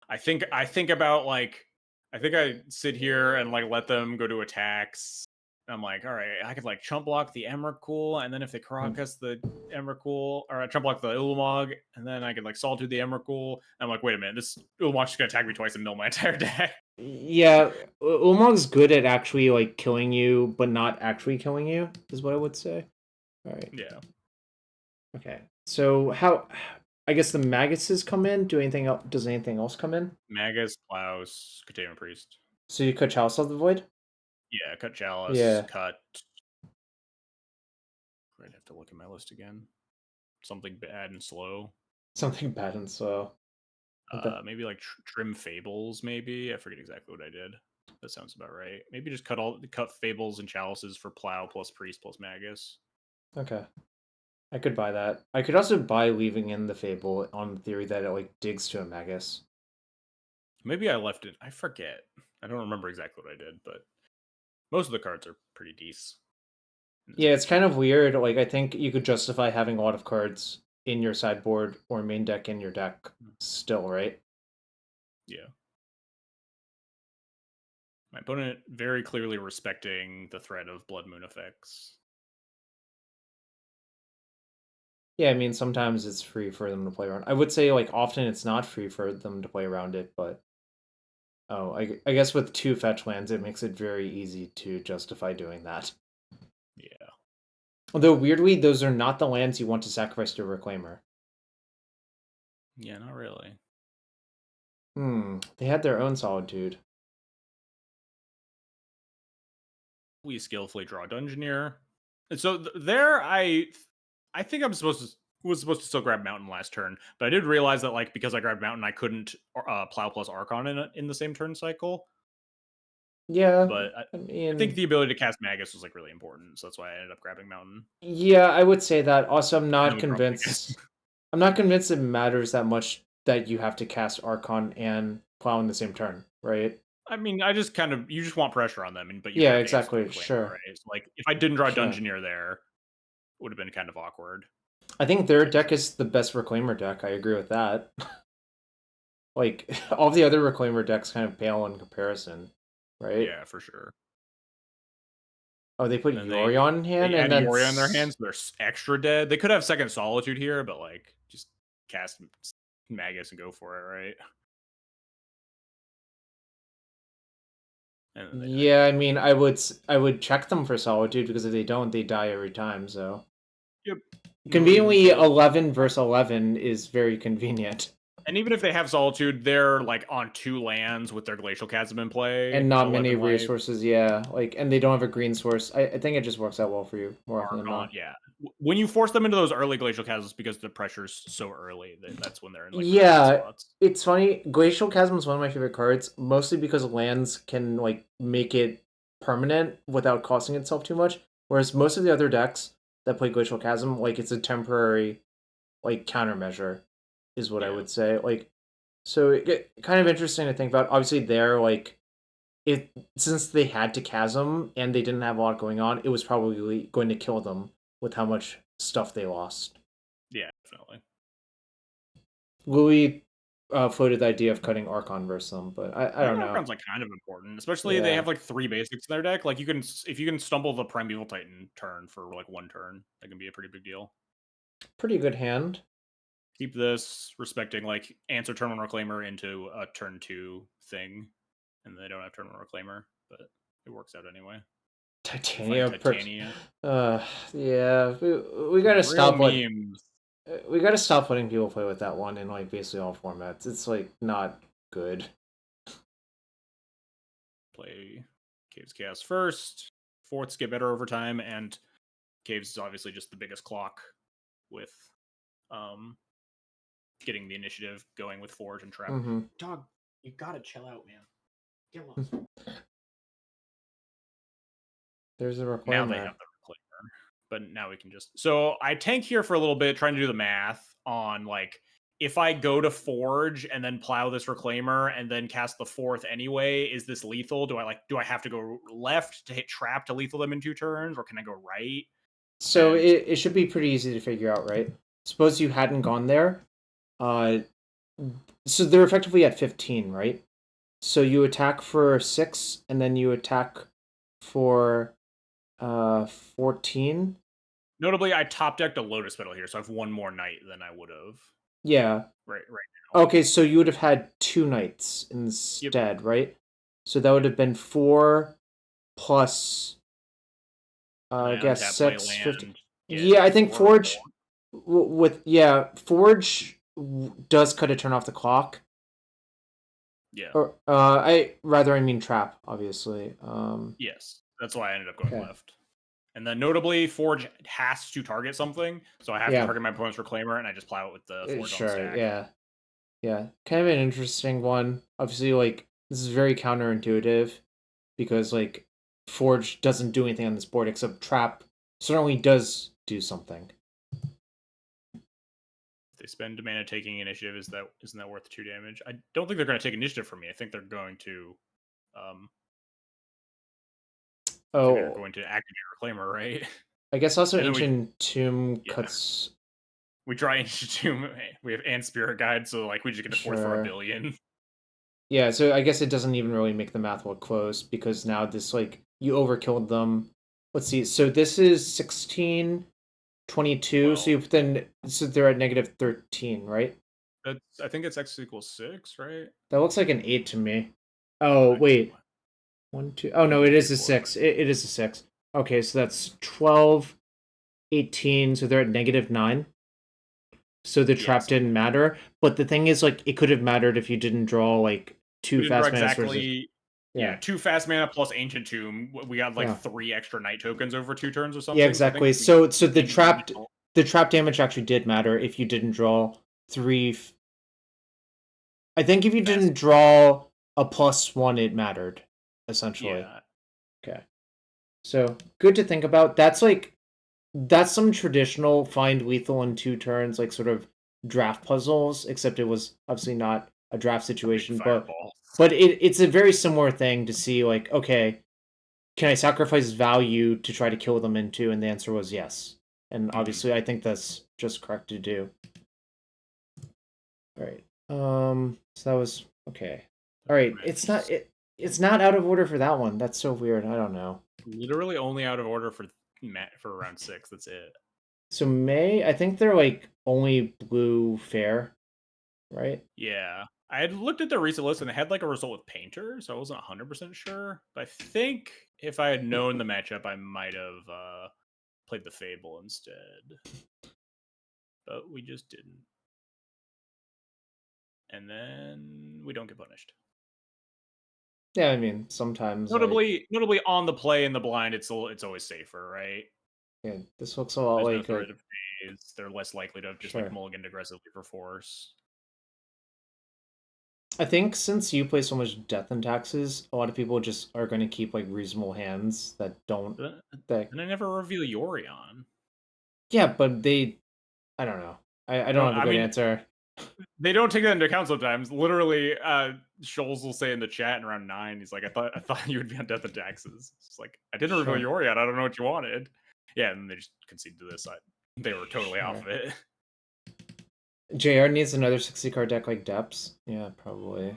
I think about like I think I sit here and like let them go to attacks. I'm like, all right, I could like chump block the Emrakul, and then if they Karakas the Emrakul, or I chump block the Ulamog, and then I could like Solitude the Emrakul. I'm like, wait a minute, this Ulamog's just gonna attack me twice and mill my entire deck. Yeah, Ulamog's good at actually like killing you, but not actually killing you, is what I would say. All right. Yeah. Okay. So how? I guess the Maguses come in. Does anything else come in? Magus, Klaus, Containment Priest. So you cut Chalice of the Void? Yeah, cut Chalice, Yeah. cut. I'd have to look at my list again. Something bad and slow. Something bad and slow. Maybe like trim Fables. Maybe I forget exactly what I did. That sounds about right. Maybe just cut Fables and Chalices for Plow plus Priest plus Magus. Okay. I could buy that. I could also buy leaving in the Fable on the theory that it like digs to a Magus. Maybe I left it. I forget. I don't remember exactly what I did, but most of the cards are pretty decent. Yeah, it's kind of weird. Like I think you could justify having a lot of cards in your sideboard or main deck in your deck still, right? Yeah. My opponent very clearly respecting the threat of Blood Moon effects. Yeah, I mean, sometimes it's free for them to play around. I would say, like, often it's not free for them to play around it, but... Oh, I guess with 2 fetch lands, it makes it very easy to justify doing that. Yeah. Although, weirdly, those are not the lands you want to sacrifice to a Reclaimer. Yeah, not really. They had their own Solitude. We skillfully draw Dungeoneer. And so there, I think was supposed to still grab Mountain last turn, but I did realize that like because I grabbed Mountain, I couldn't Plow plus Archon in the same turn cycle. Yeah, but I think the ability to cast Magus was like really important, so that's why I ended up grabbing Mountain. Yeah, I would say that. Also, I'm not convinced. I'm not convinced it matters that much that you have to cast Archon and Plow in the same turn, right? I mean, you just want pressure on them, but you yeah, exactly. Sure. Right? So, like if I didn't draw Dungeoneer there, it would have been kind of awkward. I think their deck is the best Reclaimer deck. I agree with that. Like all the other Reclaimer decks kind of pale in comparison, right? Yeah, for sure. Oh, they put Yorion in hand, and then Yorion in their hands. So they're extra dead. They could have second Solitude here, but like just cast Magus and go for it, right? Yeah, I mean, I would check them for Solitude because if they don't, they die every time. So, yep. Conveniently, 11 versus 11 is very convenient. And even if they have Solitude, they're like on 2 lands with their Glacial Chasm in play. And not 11 many life, resources, yeah. Like, and they don't have a green source. I think it just works out well for you more often than not. Yeah. When you force them into those early Glacial Chasms because the pressure's so early, that's when they're in like Yeah, spots. it's funny. Glacial Chasm is one of my favorite cards, mostly because lands can like make it permanent without costing itself too much. Whereas most of the other decks that play Glacial Chasm, like it's a temporary like countermeasure, is what I would say. Like, so kind of interesting to think about. Obviously, they're like it since they had to chasm and they didn't have a lot going on, it was probably going to kill them with how much stuff they lost. Yeah, definitely. Louis floated the idea of cutting Archon versus them, but I don't know. Archon's like kind of important, especially they have like 3 basics in their deck. Like if you can stumble the Primeval Titan turn for like 1 turn, that can be a pretty big deal. Pretty good hand. Keep this respecting like answer turn 1 Reclaimer into a turn 2 thing, and they don't have turn 1 Reclaimer, but it works out anyway. Titania. Titania. Yeah, we gotta stop memes. We gotta stop letting people play with that one in like basically all formats. It's like not good. Play Caves Chaos first. Forts get better over time, and Caves is obviously just the biggest clock with getting the initiative going with Forge and Trap. Mm-hmm. Dog, you gotta chill out, man. Get lost. There's a reclaimer. Now they have the reclaimer, but now we can just. So I tank here for a little bit, trying to do the math on like if I go to Forge and then plow this reclaimer and then cast the 4th anyway, is this lethal? Do I have to go left to hit Trap to lethal them in 2 turns, or can I go right? So it should be pretty easy to figure out, right? Suppose you hadn't gone there. So they're effectively at 15, right? So you attack for 6, and then you attack for 14. Notably, I top decked a Lotus Petal here, so I have 1 more night than I would have. Yeah. Right now. Okay, so you would have had 2 nights instead, right? So that would have been 4 plus I guess 6, 50. Yeah, I think Forge Forge does cut a turn off the clock. Yeah. Or I mean Trap, obviously. Yes, that's why I ended up going left. And then notably, Forge has to target something, so I have to target my opponent's Reclaimer, and I just plow it with the Forge on the stack. Yeah. Kind of an interesting one. Obviously, like this is very counterintuitive because like Forge doesn't do anything on this board except Trap certainly does do something. If they spend mana taking initiative, isn't that worth 2 damage? I don't think they're going to take initiative from me. I think they're going to they're going to activate Reclaimer, right? I guess also Ancient Tomb cuts. We draw Ancient Tomb. We have and Spirit Guide, so like we just get to force for 1 billion. Yeah, so I guess it doesn't even really make the math look close because now this like you overkilled them. Let's see. So this is 16, 22. Well, so you put then so they're at negative 13, right? I think it's X equals 6, right? That looks like an 8 to me. Oh wait, 1, 2. Oh no, it is a 6. It is a 6. Okay, so that's 12, 18. So they're at negative 9. So the trap didn't matter, but the thing is, like, it could have mattered if you didn't draw like 2 fast mana sources. Yeah, 2 fast mana plus Ancient Tomb. We got like 3 extra night tokens over 2 turns or something. Yeah, exactly. So the trap damage actually did matter if you didn't draw 3. I think if you didn't draw a +1, it mattered essentially. Yeah. Okay. So good to think about. That's some traditional find lethal in 2 turns, like sort of draft puzzles, except it was obviously not a draft situation, but it's a very similar thing to see like, okay, can I sacrifice value to try to kill them into? And the answer was yes. And obviously I think that's just correct to do. All right. So that was okay. All right. It's not out of order for that one. That's so weird. I don't know. Literally only out of order for round 6. That's it. So May, I think they're like only blue fair, right? Yeah. I had looked at the recent list and they had like a result with Painter, so I wasn't 100% sure. But I think if I had known the matchup, I might have played the Fable instead. But we just didn't. and then we don't get punished. Yeah, I mean, sometimes Notably on the play in the blind, it's always safer, right? yeah, this looks a lot There's no like threat of phase. They're less likely to have just like sure. mulliganed aggressively for force. I think since you play so much Death and Taxes, a lot of people just are going to keep like reasonable hands that don't that. And I never reveal Yorion. Yeah, but I don't know. I don't have a good answer. They don't take that into account sometimes. Literally, Shoals will say in the chat in round 9, he's like, I thought you would be on Death and Taxes. It's like, I didn't reveal Yorion. I don't know what you wanted. Yeah, and they just conceded to this side. They were totally off of it. JR needs another 60 card deck like Depths. Yeah, probably.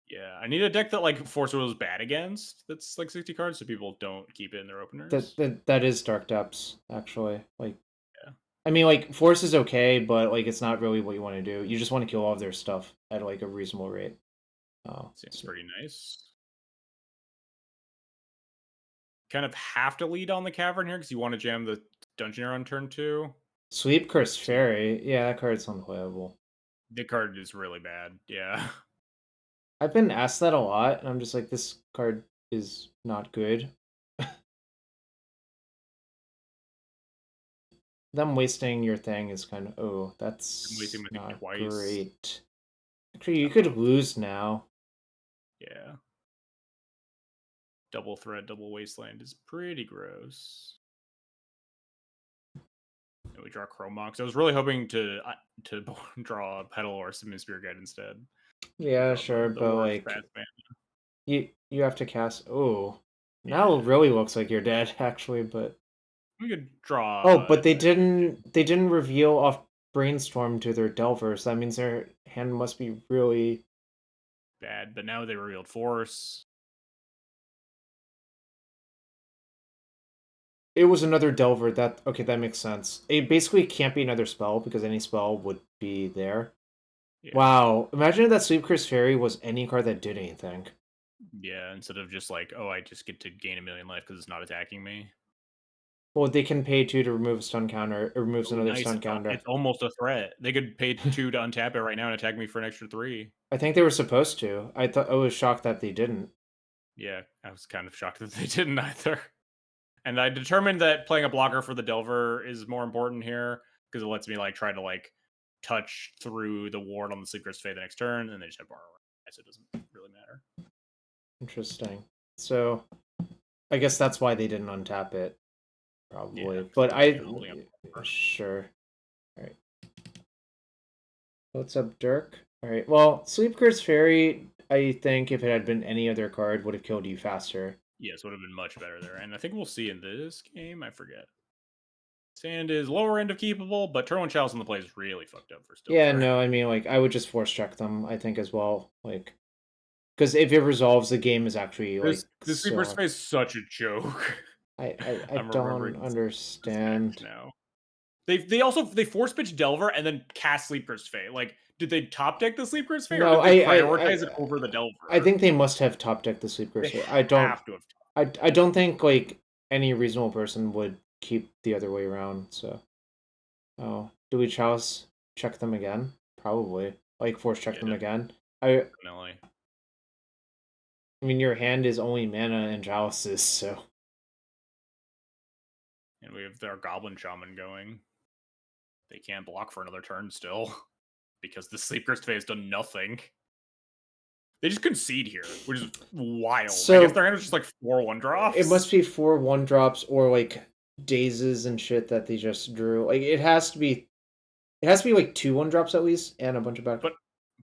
Yeah, I need a deck that like Force Will is bad against. That's like 60 cards, so people don't keep it in their openers. That is Dark Depths, actually. Like, yeah. I mean, like Force is okay, but like it's not really what you want to do. You just want to kill all of their stuff at like a reasonable rate. Oh, seems pretty nice. Kind of have to lead on the Cavern here because you want to jam the Dungeoneer on turn 2. Sweep Curse Fairy. Yeah, that card's unplayable. The card is really bad. Yeah. I've been asked that a lot, and I'm just like, this card is not good. Them wasting your thing is kind of that's not great. Actually, you could lose now. Yeah. Double threat, double wasteland is pretty gross. And we draw Chromox. I was really hoping to draw a Petal or Simon Spirit Guide instead. Yeah, sure, but like you have to cast. Oh, now it really looks like you're dead, actually. But we could draw. Oh, but they didn't reveal off Brainstorm to their Delver, so that means their hand must be really bad. But now they revealed Force. It was another Delver. That makes sense. It basically can't be another spell because any spell would be there. Yeah. Wow, imagine if that Sweep Curse Fairy was any card that did anything. Yeah, instead of just like, oh, I just get to gain 1,000,000 life because it's not attacking me. Well, they can pay 2 to remove a stun counter. It removes another stun counter. It's almost a threat. They could pay 2 to untap it right now and attack me for an extra 3. I think they were supposed to. I was shocked that they didn't. Yeah, I was kind of shocked that they didn't either. And I determined that playing a blocker for the Delver is more important here because it lets me like try to like touch through the ward on the Sleep Curse Fade the next turn, and they just have Borrow, so it doesn't really matter. Interesting. So, I guess that's why they didn't untap it, probably. Yeah, but sure. All right. What's up, Dirk? All right. Well, Sleep Curse Fairy, I think if it had been any other card, would have killed you faster. Yes, would have been much better there. And I think we'll see in this game, I forget. Sand is lower end of keepable, but turn 1 Chalice on the play is really fucked up for still. Yeah, no, I mean, like, I would just force check them, I think, as well. Like, because if it resolves, the game is actually, like... This Sleeper's Face is such a joke. I don't understand. Now. They force pitch Delver and then cast Sleeper's Fate. Like, did they top deck the Sleeper's Fate, no, or did they prioritize it over the Delver? I think they must have top decked the Sleeper's Fate. I don't think like any reasonable person would keep the other way around. So, do we Chalice check them again? Probably. Like force check them again. Definitely. I mean, your hand is only mana and Chalices, so. And we have their Goblin Shaman going. They can't block for another turn still because the Sleep Curse Fate has done nothing. They just concede here, which is wild. So, I guess their hand was just like 4 1-drops. It must be 4 1-drops or like dazes and shit that they just drew. Like it has to be like 2 1-drops at least and a bunch of back. But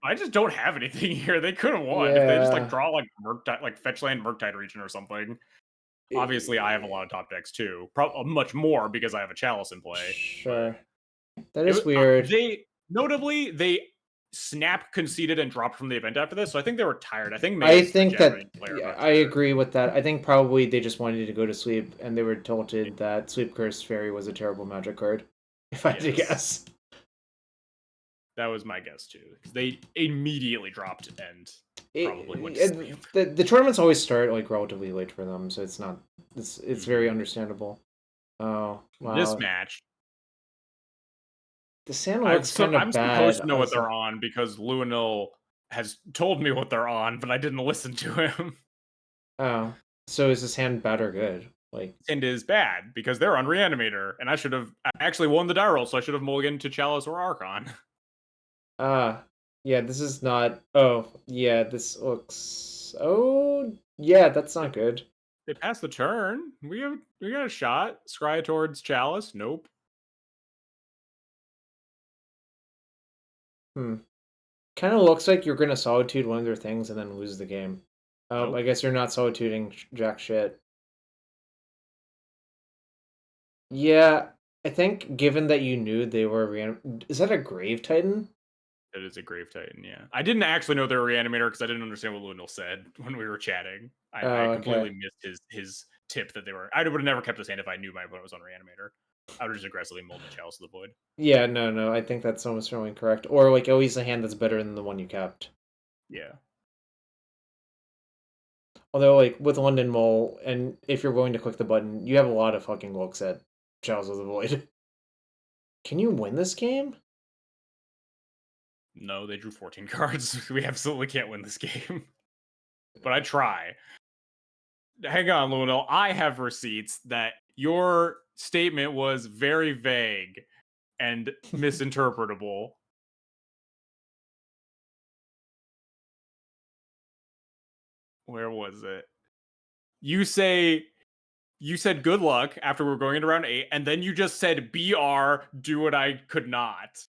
I just don't have anything here. They could have won if they just like draw like Murktide, like Fetchland Murktide Region or something. Obviously, I have a lot of top decks too. Much more because I have a Chalice in play. Sure. That is weird. They snap conceded and dropped from the event after this, so I think they were tired. I think I agree with that. I think probably they just wanted to go to sleep and they were tilted that Sleep Curse Fairy was a terrible Magic card. If I had to guess. That was my guess too. Because they immediately dropped and probably went to sleep. The tournaments always start like relatively late for them, so it's not. It's very understandable. Oh wow! This match. The sand looks kind of bad. I'm supposed to know what they're on because Luenil has told me what they're on, but I didn't listen to him. Oh, so is this hand bad or good? Like, And is bad because they're on Reanimator, and I actually won the die roll, so I should have mulliganed to Chalice or Archon. yeah, this is not. Oh, yeah, this looks. Oh, yeah, that's not good. They passed the turn. We got a shot. Scry towards Chalice. Nope. Kind of looks like you're gonna Solitude one of their things and then lose the game. Nope. I guess you're not Solituding jack shit. Yeah, I think given that you knew they were is that a Grave Titan? It is a Grave Titan, yeah. I didn't actually know they were Reanimator because I didn't understand what Lundell said when we were chatting. I Oh, completely okay. missed his tip that they were. I would have never kept his hand if I knew my opponent was on Reanimator. I would have just aggressively mulled the Chalice of the Void. Yeah, no, I think that's almost really incorrect. Or like always a hand that's better than the one you kept. Yeah. Although like with London Mole, and if you're willing to click the button, you have a lot of fucking looks at Chalice of the Void. Can you win this game? No, they drew 14 cards. We absolutely can't win this game. But I try. Hang on, Lundell. I have receipts that your statement was very vague and misinterpretable. Where was it? You said good luck after we were going into round 8, and then you just said BR, do what I could not.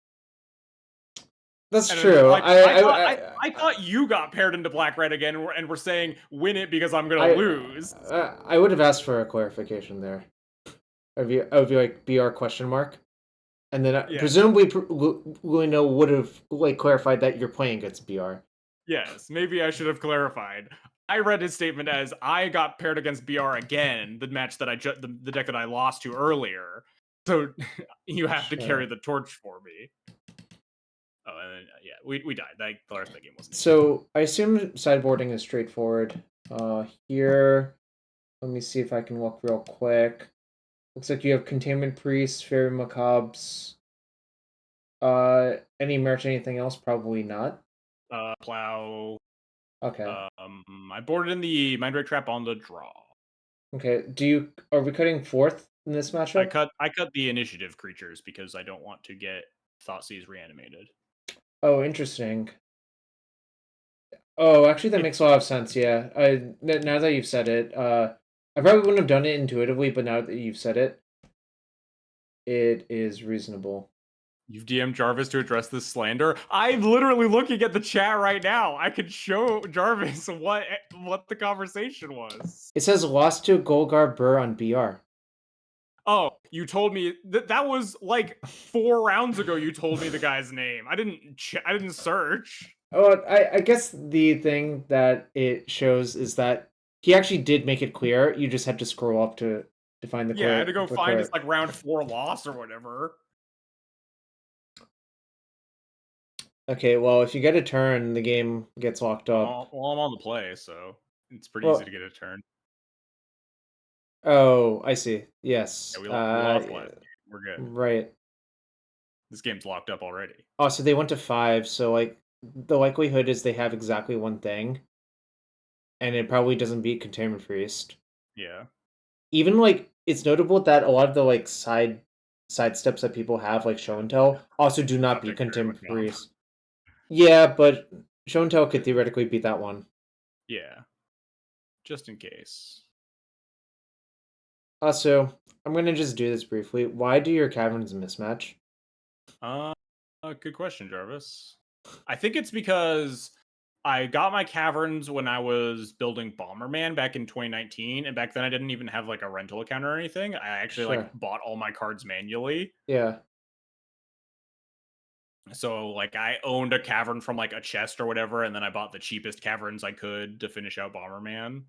That's And true. like I thought you got paired into black red again, and we're saying win it because I'm gonna lose. I would have asked for a clarification there. I would be like BR question mark, and then Yeah. presumably Luino would have like clarified that you're playing against BR. Yes, maybe I should have clarified. I read his statement as I got paired against BR again, the match that the deck that I lost to earlier. So you have to carry the torch for me. Oh, and then, yeah, we died. The rest of the game wasn't. So I assume sideboarding is straightforward. Here, let me see if I can look real quick. Looks like you have Containment Priest, Fairy Macabres. Any merch, anything else? Probably not. Plow. Okay. I boarded in the Mind Break Trap on the draw. Okay. Are we cutting fourth in this matchup? I cut the initiative creatures because I don't want to get Thoughtseize reanimated. Oh, interesting. Oh, actually, that makes a lot of sense. Yeah. Now that you've said it, I probably wouldn't have done it intuitively, but now that you've said it, it is reasonable. You've DM'd Jarvis to address this slander. I'm literally looking at the chat right now. I could show Jarvis what the conversation was. It says lost to Golgar Burr on BR. Oh, you told me that was like 4 rounds ago. You told me the guy's name. I didn't search. Oh, I guess the thing that it shows is that he actually did make it clear. You just had to scroll up to find the Yeah, I had to go find his correct. like round 4 loss or whatever. Okay, well, if you get a turn, the game gets locked up. Well, I'm on the play, so it's pretty Well, easy to get a turn. oh, I see. Yes. Yeah, we lost last game. We're good. Right. This game's locked up already. Oh, so they went to 5, so like the likelihood is they have exactly one thing. And it probably doesn't beat Containment Priest. Yeah. Even like it's notable that a lot of the like side steps that people have, like show and tell, also do not beat Containment Priest. Yeah, but show and tell could theoretically beat that one. Yeah. Just in case. Also, I'm gonna just do this briefly. Why do your caverns mismatch? Good question, Jarvis. I think it's because I got my caverns when I was building Bomberman back in 2019, and back then I didn't even have like a rental account or anything. I actually like bought all my cards manually. Yeah. So like I owned a cavern from like a chest or whatever, and then I bought the cheapest caverns I could to finish out Bomberman.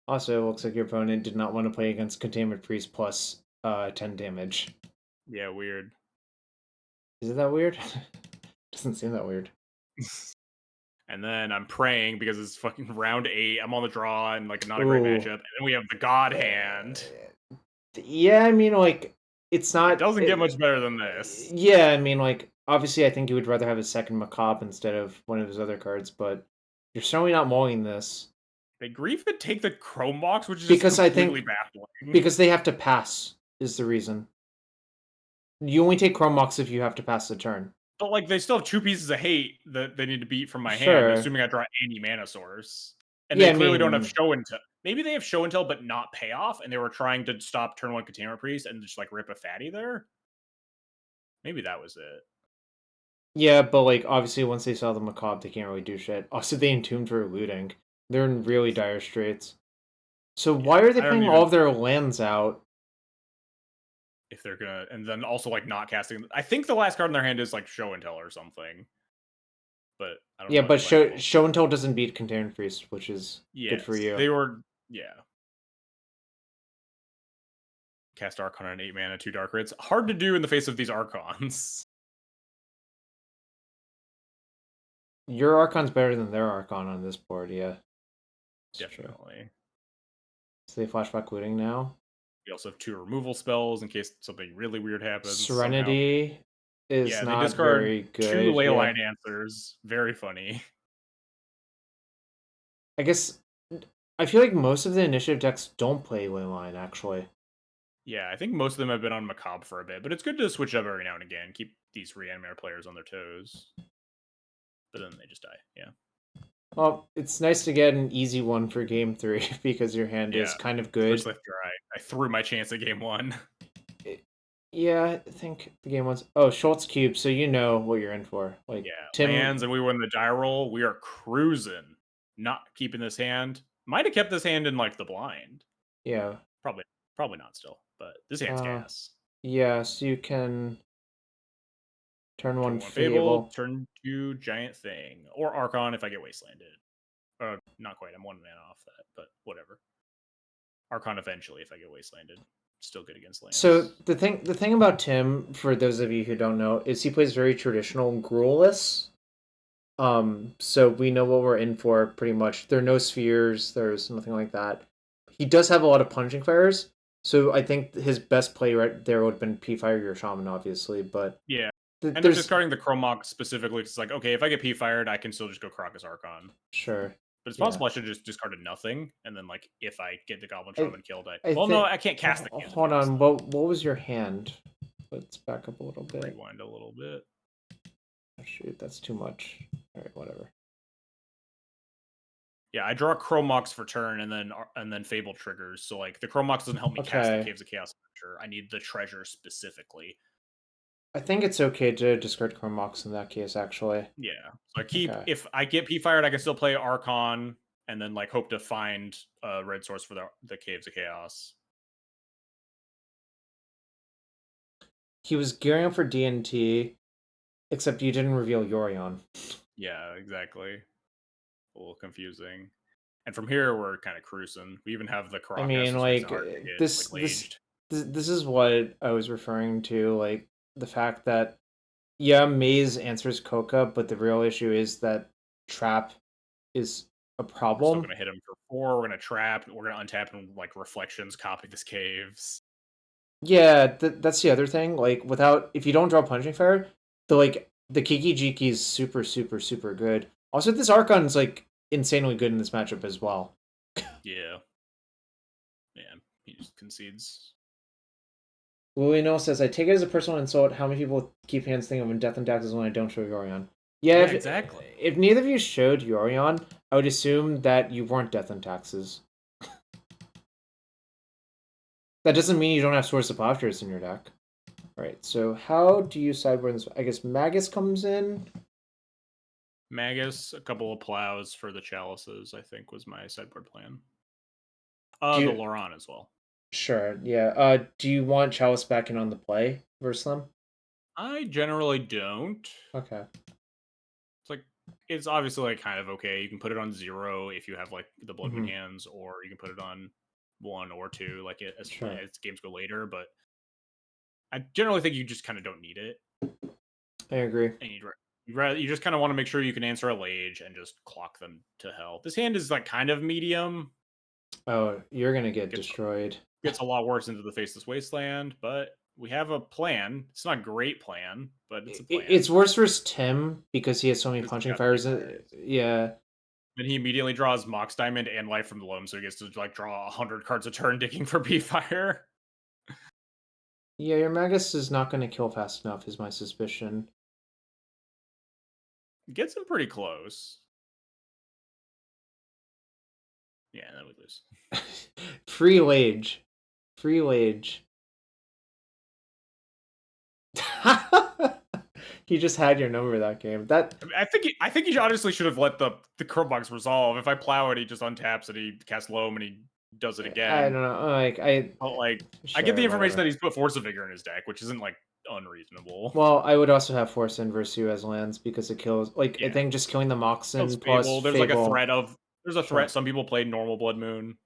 Also, it looks like your opponent did not want to play against Containment Priest plus 10 damage. Yeah, weird. Is it that weird? Doesn't seem that weird. And then I'm praying because it's fucking round 8. I'm on the draw and like not a great matchup. And then we have the God Hand. Yeah, I mean, like it's not. It doesn't get much better than this. Yeah, I mean, like obviously, I think you would rather have a second macabre instead of one of his other cards, but you're certainly not mulling this They grief and take the Chrome Box, which is just because I completely think baffling. because they have to pass is the reason. You only take Chrome Box if you have to pass the turn. But like, they still have 2 pieces of hate that they need to beat from my hand, Sure. assuming I draw any mana source. And Yeah, they I clearly don't have mean, show and tell. Maybe they have show and tell, but not payoff, and they were trying to stop turn 1 Container Priest and just like rip a fatty there. Maybe that was it. yeah, but like obviously once they saw the macabre, they can't really do shit. Also, they entombed for looting. They're in really dire straits. So why Yeah, are they I don't playing even all of their lands out? if they're gonna, and then also like not casting. I think the last card in their hand is like show and tell or something. But I don't Yeah, know what but they're playing. show and tell doesn't beat Container Priest, which is good for Yes, you. they were. Yeah. Cast Archon on 8 mana, 2 Dark Rits. Hard to do in the face of these Archons. Your Archon's better than their Archon on this board, yeah. That's true. Definitely. So they flashback looting now. We also have 2 removal spells in case something really weird happens. Serenity is Yeah, they not discard very 2 good. Leyline Yeah. Answers. Very funny. I guess I feel like most of the initiative decks don't play Leyline, actually. Yeah, I think most of them have been on Macabre for a bit, but it's good to switch up every now and again. Keep these Reanimator players on their toes. But then they just die. Yeah. Well, it's nice to get an easy one for game 3 because your hand is kind of good. Especially after I threw my chance at game 1. Yeah, I think the game one's... Oh, Schultz Cube, so you know what you're in for. Like, Yeah, Tim... lands, and we win the die roll. We are cruising. Not keeping this hand. Might have kept this hand in like the blind. Yeah. Probably not still, but this hand's gas. Yeah, so you can turn 1 Fable, Fable. turn 2 Giant Thing, or Archon if I get Wastelanded. Not quite. I'm 1 mana off that, but whatever. Archon eventually if I get Wastelanded. Still good against lands. So the thing about Tim, for those of you who don't know, is he plays very traditional Gruelless. So we know what we're in for pretty much. There are no spheres. There's nothing like that. He does have a lot of punching fires. So I think his best play right there would have been P-Fire your Shaman, obviously. But yeah, and there's they're discarding the Chromok specifically. It's like, okay, if I get P-Fired, I can still just go Crocus Archon. Sure. But it's possible I should just discarded nothing, and then like if I get the Goblin Shaman killed, no, I can't cast the cannon. Hold on, what was your hand? Let's back up a little bit. Rewind a little bit. Oh, shoot, that's too much. All right, whatever. Yeah, I draw Chromox for turn, and then Fable triggers. So like the Chromox doesn't help me cast the Caves of Chaos Adventure. I need the treasure specifically. I think it's okay to discard Chromox in that case, actually. Yeah, so I keep if I get P-Fired, I can still play Archon, and then like hope to find a red source for the Caves of Chaos. He was gearing up for DNT, except you didn't reveal Yorion. Yeah, exactly. A little confusing. And from here, we're kind of cruising. We even have the Caracas. I mean, like, this is what I was referring to, like, the fact that, yeah, Maze answers Coca, but the real issue is that Trap is a problem. We're still going to hit him for 4, we're going to trap, we're going to untap and, like, Reflections, copy this Caves. Yeah, that's the other thing. Like, if you don't draw Punching Fire, the Kiki Jiki is super, super, super good. Also, this Archon's, like, insanely good in this matchup as well. Yeah. Man, he just concedes. Luino says, I take it as a personal insult how many people keep hands thinking of Death and Taxes when I don't show Yorion. Yeah, exactly. If neither of you showed Yorion, I would assume that you weren't Death and Taxes. That doesn't mean you don't have Source of Opters in your deck. Alright, so how do you sideboard this? I guess Magus comes in. Magus, a couple of plows for the chalices, I think, was my sideboard plan. The Loran as well. Sure, yeah. Do you want Chalice back in on the play versus them? I generally don't. Okay. It's obviously like kind of okay. You can put it on 0 if you have like the Blood Moon hands, or you can put it on 1 or 2, like as games go later. But I generally think you just kind of don't need it. I agree. And you just kind of want to make sure you can answer a Lage and just clock them to hell. This hand is like kind of medium. Oh, you're gonna get destroyed. Gets a lot worse into the Faceless Wasteland, but we have a plan. It's not a great plan, but it's a plan. It's worse versus Tim because he has so many 'Cause he's punching got fires. three fires. Yeah. Then he immediately draws Mox Diamond and Life from the Loam, so he gets to like draw 100 cards a turn digging for B-Fire. Yeah, your Magus is not going to kill fast enough, is my suspicion. Gets him pretty close. Yeah, then we lose. Free wage. Free wage. He just had your number that game. I think he honestly should have let the Chromebox resolve. If I plow it, he just untaps it, he casts Loam, and he does it again. I don't know. I get the information that he's put Force of Vigor in his deck, which isn't like unreasonable. Well, I would also have Force in versus you as lands because it kills. Like, Yeah. I think just killing the Moxen plus Fable. There's Fable. like a threat of. There's a threat. Sure. Some people played normal Blood Moon.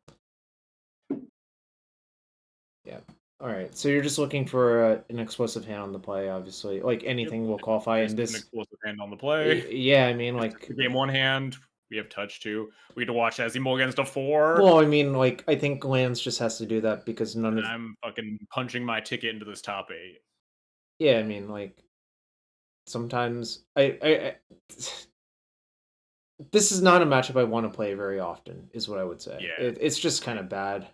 Yeah. All right. So you're just looking for an explosive hand on the play, obviously. Like anything will qualify in this. An explosive hand on the play. Yeah, I mean, like game one hand. We have touch too. We had to watch as he mulligans to 4. Well, I mean, like I think lands just has to do that because none of. I'm fucking punching my ticket into this top 8. Yeah, I mean, like sometimes I this is not a matchup I want to play very often, is what I would say. Yeah. It's just kind of bad.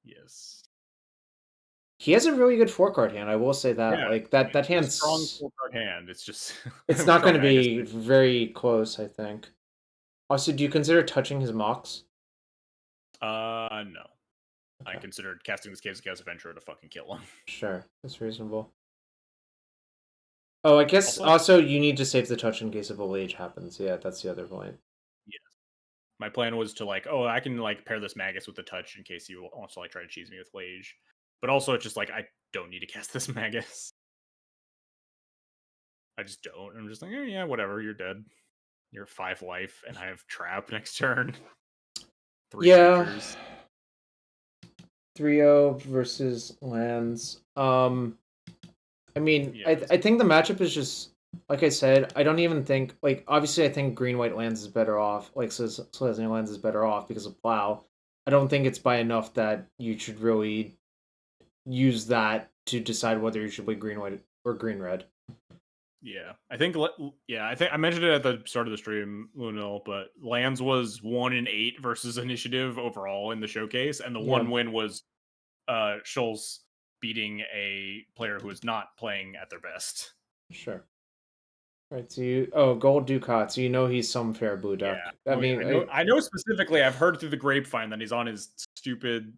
Yes. He has a really good 4-card hand, I will say that. Yeah, like that hand's strong 4-card hand. It's just it's not going to be very close, I think. Also, do you consider touching his Mox? No. Okay. I considered casting this Caves of Chaos Adventurer to fucking kill him. Sure, that's reasonable. Oh, I guess also you need to save the touch in case of a Lage happens. Yeah, that's the other point. Yes. My plan was to like, oh, I can like pair this Magus with the touch in case he wants to like try to cheese me with Lage. But also it's just like I don't need to cast this Magus. I just don't. I'm just like, oh, yeah, whatever, you're dead. You're 5 life, and I have Trap next turn. 3 creatures. 3-0 versus lands. I mean, yeah, I think the matchup is just like I said. I don't even think like obviously I think green white lands is better off. Like Celestia lands is better off because of plow. I don't think it's by enough that you should really use that to decide whether you should play green white or green red. Yeah, I think I mentioned it at the start of the stream, Lunel, but lands was 1 in 8 versus initiative overall in the showcase, and the one win was Schultz beating a player who is not playing at their best. Sure. Right, so gold Ducat, so you know he's some fair blue deck. Yeah. I know specifically, I've heard through the grapevine that he's on his stupid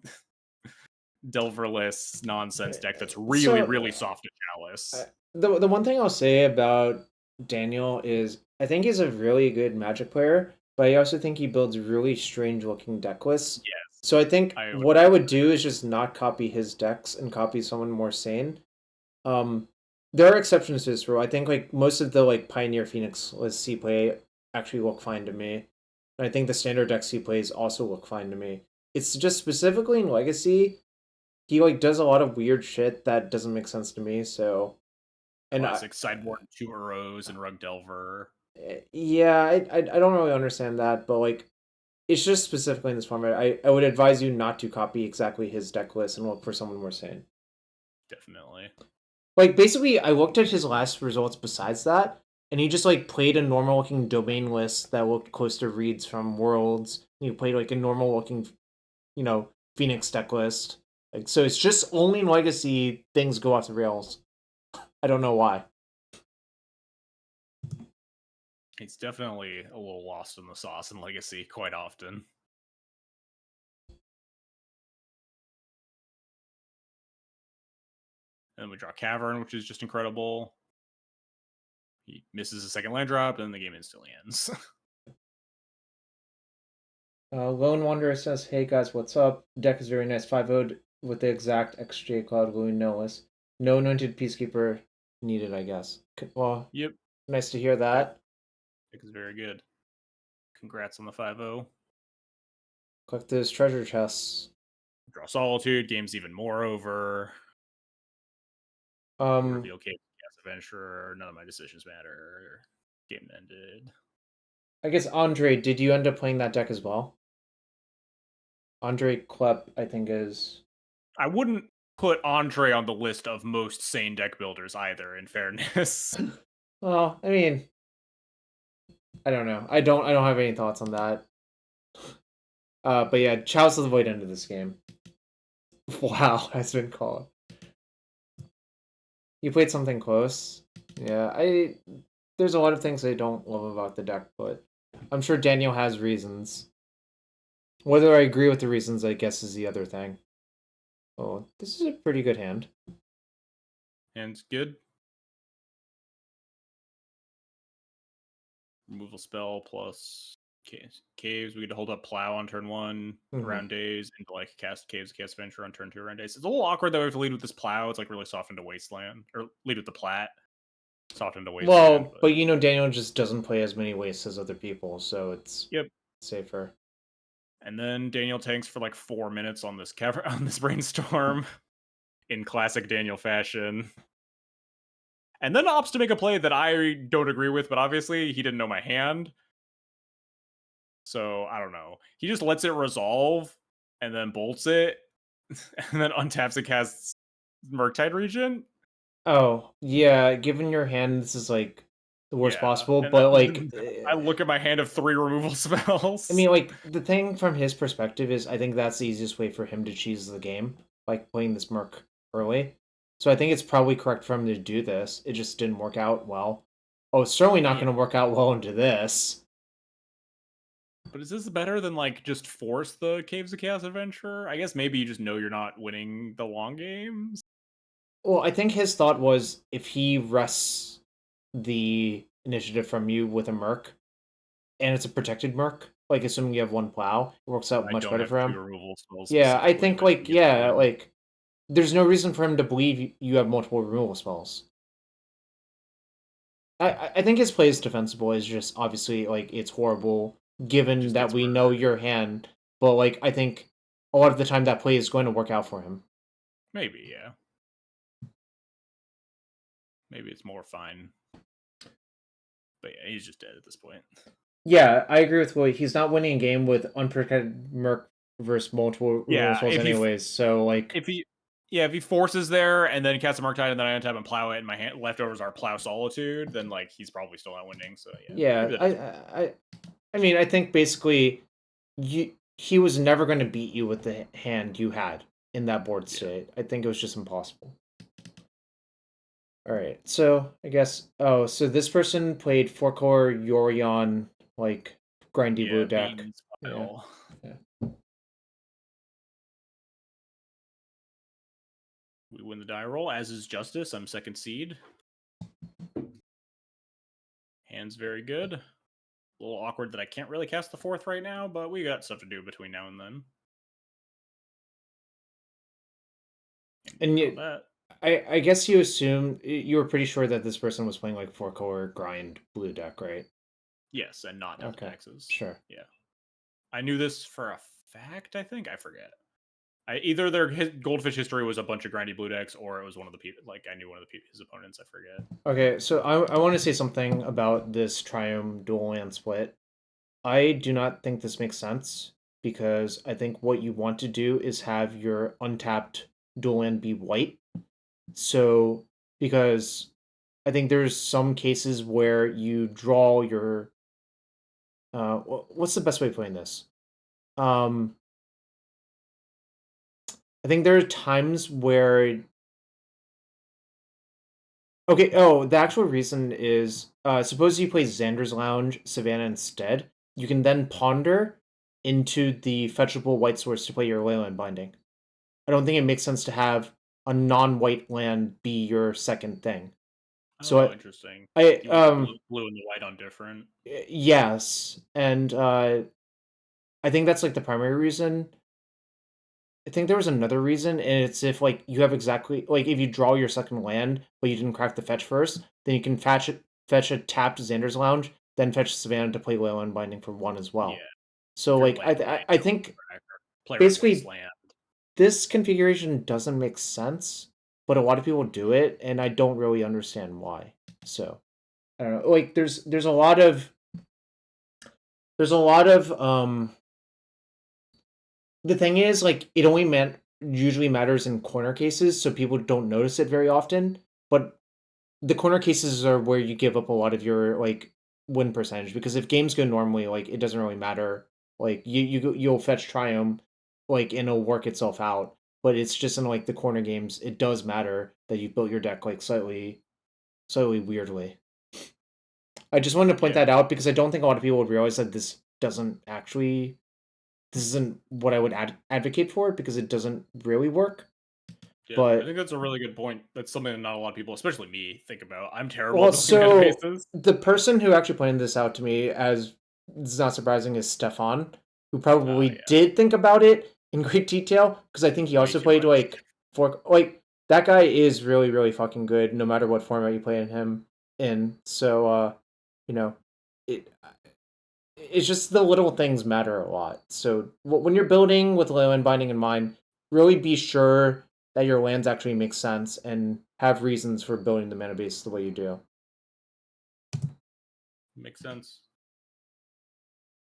Delverless nonsense deck that's really soft to Chalice. The one thing I'll say about Daniel is I think he's a really good Magic player, but I also think he builds really strange looking deck lists. Yes. So I think what I would do is just not copy his decks and copy someone more sane. There are exceptions to this rule. I think like most of the like Pioneer Phoenix lists he play actually look fine to me. And I think the standard decks he plays also look fine to me. It's just specifically in Legacy, he like does a lot of weird shit that doesn't make sense to me. So, and classic Sideboard 2 Urros and Rug Delver. Yeah, I don't really understand that, but like it's just specifically in this format. I would advise you not to copy exactly his deck list and look for someone more sane. Definitely. Like basically, I looked at his last results besides that, and he just like played a normal looking domain list that looked close to Reed's from Worlds. He played like a normal looking, Phoenix deck list. Like so, it's just only in Legacy things go off the rails. I don't know why. It's definitely a little lost in the sauce in Legacy quite often. And we draw Cavern, which is just incredible. He misses a second land drop, and the game instantly ends. Lone Wanderer says, "Hey guys, what's up? Deck is very nice. 5-0'd with the exact XJCloud Louis Nolis. No anointed Peacekeeper needed, I guess. Well, yep. Nice to hear that. Deck is very good. Congrats on the 5-0. Collect those treasure chests. Draw Solitude. Game's even more over. Reveal Caves of Chaos Adventurer. None of my decisions matter. Game ended. I guess Andre, did you end up playing that deck as well? Andre Klepp, I think is. I wouldn't put Andre on the list of most sane deck builders either, in fairness. Well, I mean, I don't know. I don't have any thoughts on that. But yeah, Chalice of the Void ended this game. Wow, has been called. You played something close. Yeah, there's a lot of things I don't love about the deck, but I'm sure Daniel has reasons. Whether I agree with the reasons, I guess, is the other thing. Oh, this is a pretty good hand. Hand's good. Removal spell plus caves. We get to hold up Plow on turn 1 around days, and like cast Caves, cast Venture on turn 2 around days. It's a little awkward that we have to lead with this Plow. It's like really soft into Wasteland, or lead with the Plat. Soft into Wasteland. Well, but you know, Daniel just doesn't play as many wastes as other people, so it's safer. And then Daniel tanks for like 4 minutes on this on this Brainstorm in classic Daniel fashion. And then opts to make a play that I don't agree with, but obviously he didn't know my hand. So I don't know. He just lets it resolve and then bolts it and then untaps and casts Murktide Regent. Oh, yeah, given your hand, this is like the worst possible, but like I look at my hand of 3 removal spells. I mean, like, the thing from his perspective is I think that's the easiest way for him to cheese the game, like playing this Merc early. So I think it's probably correct for him to do this. It just didn't work out well. Oh, it's certainly not going to work out well into this. But is this better than, like, just force the Caves of Chaos Adventure? I guess maybe you just know you're not winning the long games. Well, I think his thought was if he wrests the initiative from you with a Merc, and it's a protected Merc, like assuming you have 1 Plow, it works out much better for him. Yeah, I think, like, like, there's no reason for him to believe you have multiple removal spells. I think his play is defensible. Is just obviously like it's horrible given that we know your hand. But like I think a lot of the time that play is going to work out for him. Maybe, yeah. Maybe it's more fine. But yeah, he's just dead at this point. Yeah, I agree with Willie. He's not winning a game with unprotected Merc versus multiple removal spells anyways. So like if he forces there and then casts a Murktide and then I untap and Plow it and my hand leftovers are Plow Solitude, then like he's probably still not winning. So yeah. Yeah, I mean I think basically he was never going to beat you with the hand you had in that board state. I think it was just impossible. All right, so I guess so this person played 4-color Yorion like grindy blue deck. Yeah. We win the die roll, as is Justice. I'm second seed. Hand's very good. A little awkward that I can't really cast the 4th right now, but we got stuff to do between now and then. And I guess you assume you were pretty sure that this person was playing like 4-color grind blue deck, right? Yes, and not double taxes. Sure. Yeah. I knew this for a fact, I think. I forget. Either their Goldfish history was a bunch of grindy blue decks, or it was one of the people. Like I knew one of his opponents. I forget. Okay, so I want to say something about this Triumph dual land split. I do not think this makes sense because I think what you want to do is have your untapped dual land be white. So because I think there's some cases where you draw your what's the best way of putting this? I think there are times where the actual reason is suppose you play Xander's Lounge Savannah instead, you can then ponder into the fetchable white source to play your Leyland Binding. I don't think it makes sense to have a non-white land be your second thing. So interesting. Blue and the white on different. Yes, and I think that's like the primary reason. I think there was another reason, and it's if like you have exactly like if you draw your second land, but you didn't crack the fetch first, then you can fetch a tapped Xander's Lounge, then fetch Savannah to play Leyland Binding for 1 as well. Yeah. So like I think basically this configuration doesn't make sense, but a lot of people do it, and I don't really understand why. So I don't know. Like there's a lot of the thing is like it only usually matters in corner cases, so people don't notice it very often. But the corner cases are where you give up a lot of your like win percentage, because if games go normally, like it doesn't really matter. Like you'll fetch Triumph, like and it'll work itself out. But it's just in like the corner games, it does matter that you built your deck like slightly weirdly. I just wanted to point Yeah. that out because I don't think a lot of people would realize that this isn't what I would advocate for, because it doesn't really work. Yeah, I But think that's a really good point. That's something that not a lot of people, especially me, think about. I'm terrible well, at building so metabases. the person who actually pointed this out to me, as it's not surprising, is Stefan, who probably Yeah, did think about it in great detail, because I think he way also too played much. like that guy is really really fucking good no matter what format you play him in. So you know, it it's just the little things matter a lot. So when you're building with land binding in mind, really be sure that your lands actually make sense and have reasons for building the mana base the way you do. Makes sense.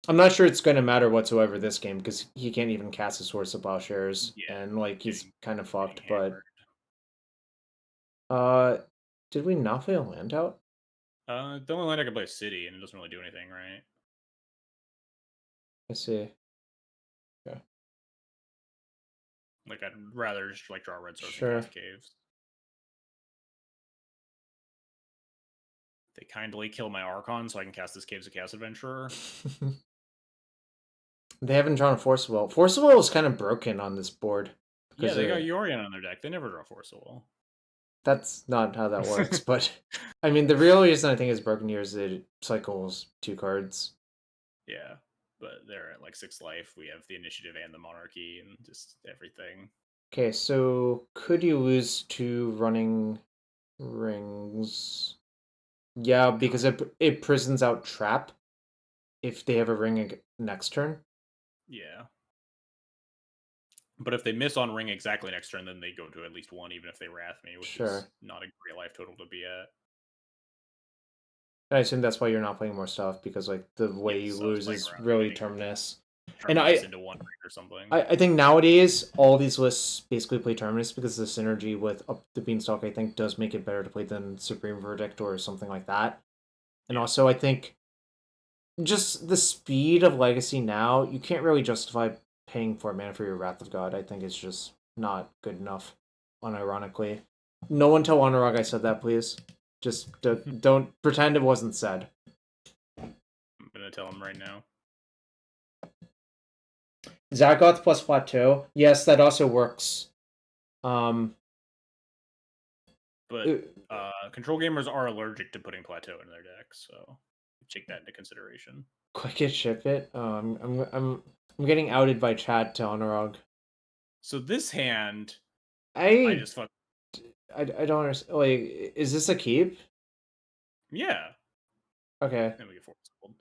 I'm not sure it's going to matter whatsoever this game, because he can't even cast his Source of Plowshares, Yeah, and like he's getting kind of getting fucked. But hammered. uh, did we not play a land out? The only land I can play is City, and it doesn't really do anything, right? I see. Yeah, Like I'd rather just like draw red source and sure. cast caves. They kindly kill my Archon so I can cast this Caves of Chaos Adventurer. They haven't drawn a Force of Will. Force of Will is kind of broken on this board Yeah, because they got Eorlian on their deck. They never draw Force of Will. that's not how that works. But I mean, the real reason I think it's broken here is that it cycles 2 cards. Yeah, but they're at like 6 life. We have the initiative and the monarchy and just everything. Okay, so could you lose 2 running rings? Yeah, because it prisons out trap if they have a ring next turn. Yeah. But if they miss on ring exactly next turn, then they go to at least 1, even if they wrath me, which is Sure. not a great life total to be at. I assume that's why you're not playing more stuff, because like the way you Yes, I was lose playing is around really getting Terminus. And Terminus into 1 ring or something. I think nowadays all these lists basically play Terminus, because the synergy with up the Beanstalk I think does make it better to play than Supreme Verdict or something like that. And Yeah. also I think just the speed of Legacy now, you can't really justify paying for mana for your Wrath of God. I think it's just not good enough, unironically. No one tell Anurag I said that, please. Just don't pretend it wasn't said. I'm going to tell him right now. Zagoth plus Plateau. Yes, that also works. But control gamers are allergic to putting Plateau in their deck, so take that into consideration. Quick it, ship it. I'm getting outed by chat to Honorog. So this hand, I just fuck. I don't understand. Like, is this a keep? Yeah. Okay. Then we get forcible.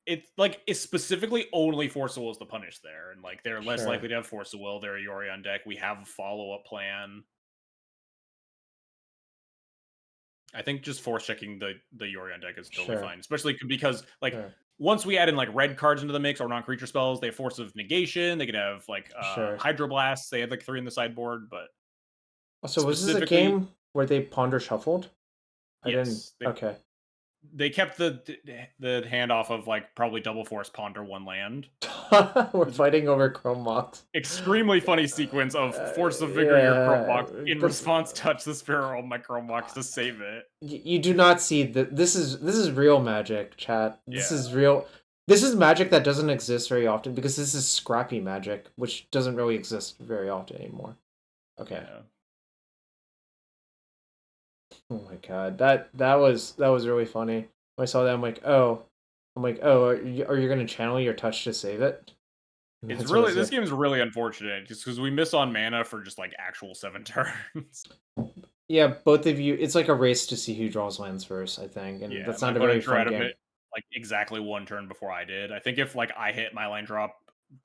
It's like it's specifically only Force of Will is the punish there, and like they're less Sure. likely to have Force of Will. They're a Yori on deck. We have a follow-up plan. I think just force checking the Yori on deck is totally Sure. fine, especially because like Sure. once we add in like red cards into the mix or non-creature spells, they have Force of Negation. They could have like Sure. Hydroblasts. They had like 3 in the sideboard, but So was this a specifically, game where they ponder shuffled? I didn't. yes, Okay. they kept the hand off of like probably double force ponder 1 land. We're fighting over Chrome Mox. Extremely funny sequence of force of vigor your Chrome Mox in response touch the Sparrow of my Chrome Mox to save it. You do not see that this is real magic, chat. This Yeah. is real. This is magic that doesn't exist very often, because this is scrappy magic, which doesn't really exist very often anymore. Okay. Yeah. Oh my god, that was really funny. When I saw that, I'm like, oh, are you gonna channel your touch to save it? And It's that's what really it. this game is really unfortunate just because we miss on mana for just like actual 7 turns. Yeah, both of you. It's like a race to see who draws lands first, I think, and Yeah, that's my not a very opponent drew fun out of game. it like exactly 1 turn before I did. I think if like I hit my land drop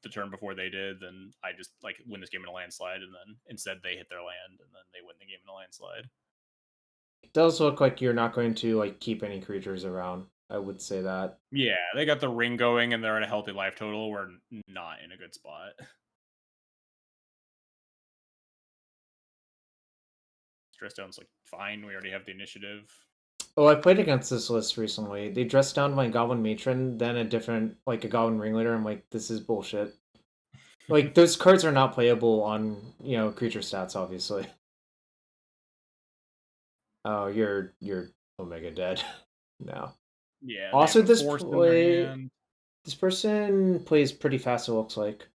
the turn before they did, then I just like win this game in a landslide, and then instead they hit their land and then they win the game in a landslide. It does look like you're not going to like keep any creatures around. I would say that. Yeah, they got the ring going and they're at a healthy life total. We're not in a good spot. Dress down's like fine. We already have the initiative. Oh, I played against this list recently. They dressed down my Goblin Matron, then a different, like a Goblin Ringleader. I'm like, this is bullshit. Like, those cards are not playable on, creature stats, obviously. Oh, you're Omega dead. No. Yeah. Also, this person plays pretty fast, it looks like.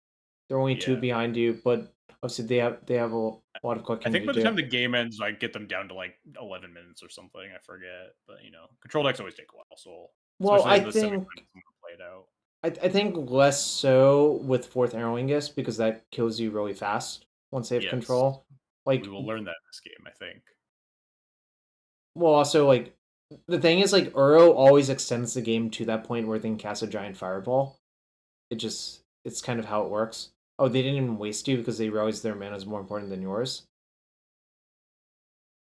They're only 2 Yeah. behind you, but obviously they have a lot of clicking I think to by the do. time the game ends, I get them down to like 11 minutes or something. I forget, but control decks always take a while. So Well, especially in the played out. I think less so with 4th Eorlingas because that kills you really fast once they have control. Like, we will learn that in this game, I think. Well, also, like, the thing is, like, Uro always extends the game to that point where they can cast a giant fireball. It's kind of how it works. Oh, they didn't even waste you because they realized their mana is more important than yours?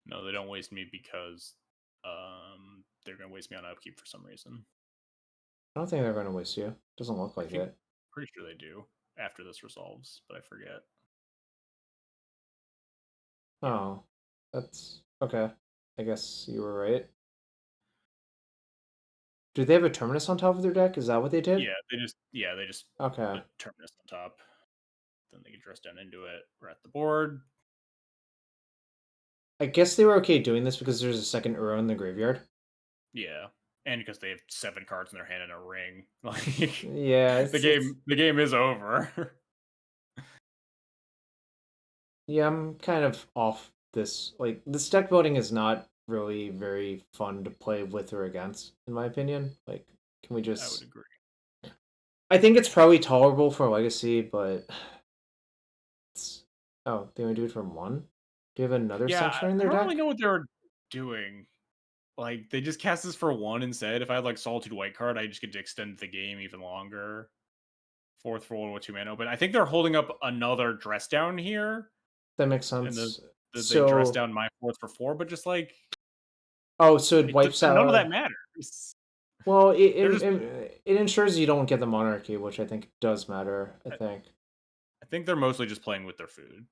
No, they don't waste me because they're going to waste me on upkeep for some reason. I don't think they're going to waste you. Doesn't look like it. Pretty sure they do after this resolves, but I forget. Oh, that's okay. I guess you were right. Do they have a Terminus on top of their deck? Is that what they did? Yeah, they just okay. put Terminus on top. Then they can dress down into it. We're at the board. I guess they were okay doing this because there's a second Uro in the graveyard. Yeah, and because they have 7 cards in their hand and a ring. Like, yeah, the game is over. Yeah, I'm kind of off this. Like, this deck building is not really very fun to play with or against, in my opinion. Like, can we just... I would agree. I think it's probably tolerable for Legacy, but... Oh, they only do it from 1? Do you have another Sanctuary in their deck? I don't really know what they're doing. Like, they just cast this for 1 instead. If I had, like, Solitude White card, I just get to extend the game even longer. 4th for 1 with 2 mana. But I think they're holding up another dress down here. That makes sense. And they dress down my 4th for 4, but just like... Oh, so it wipes out... None of that matters. Well, it ensures you don't get the Monarchy, which I think does matter, I think. I think they're mostly just playing with their food.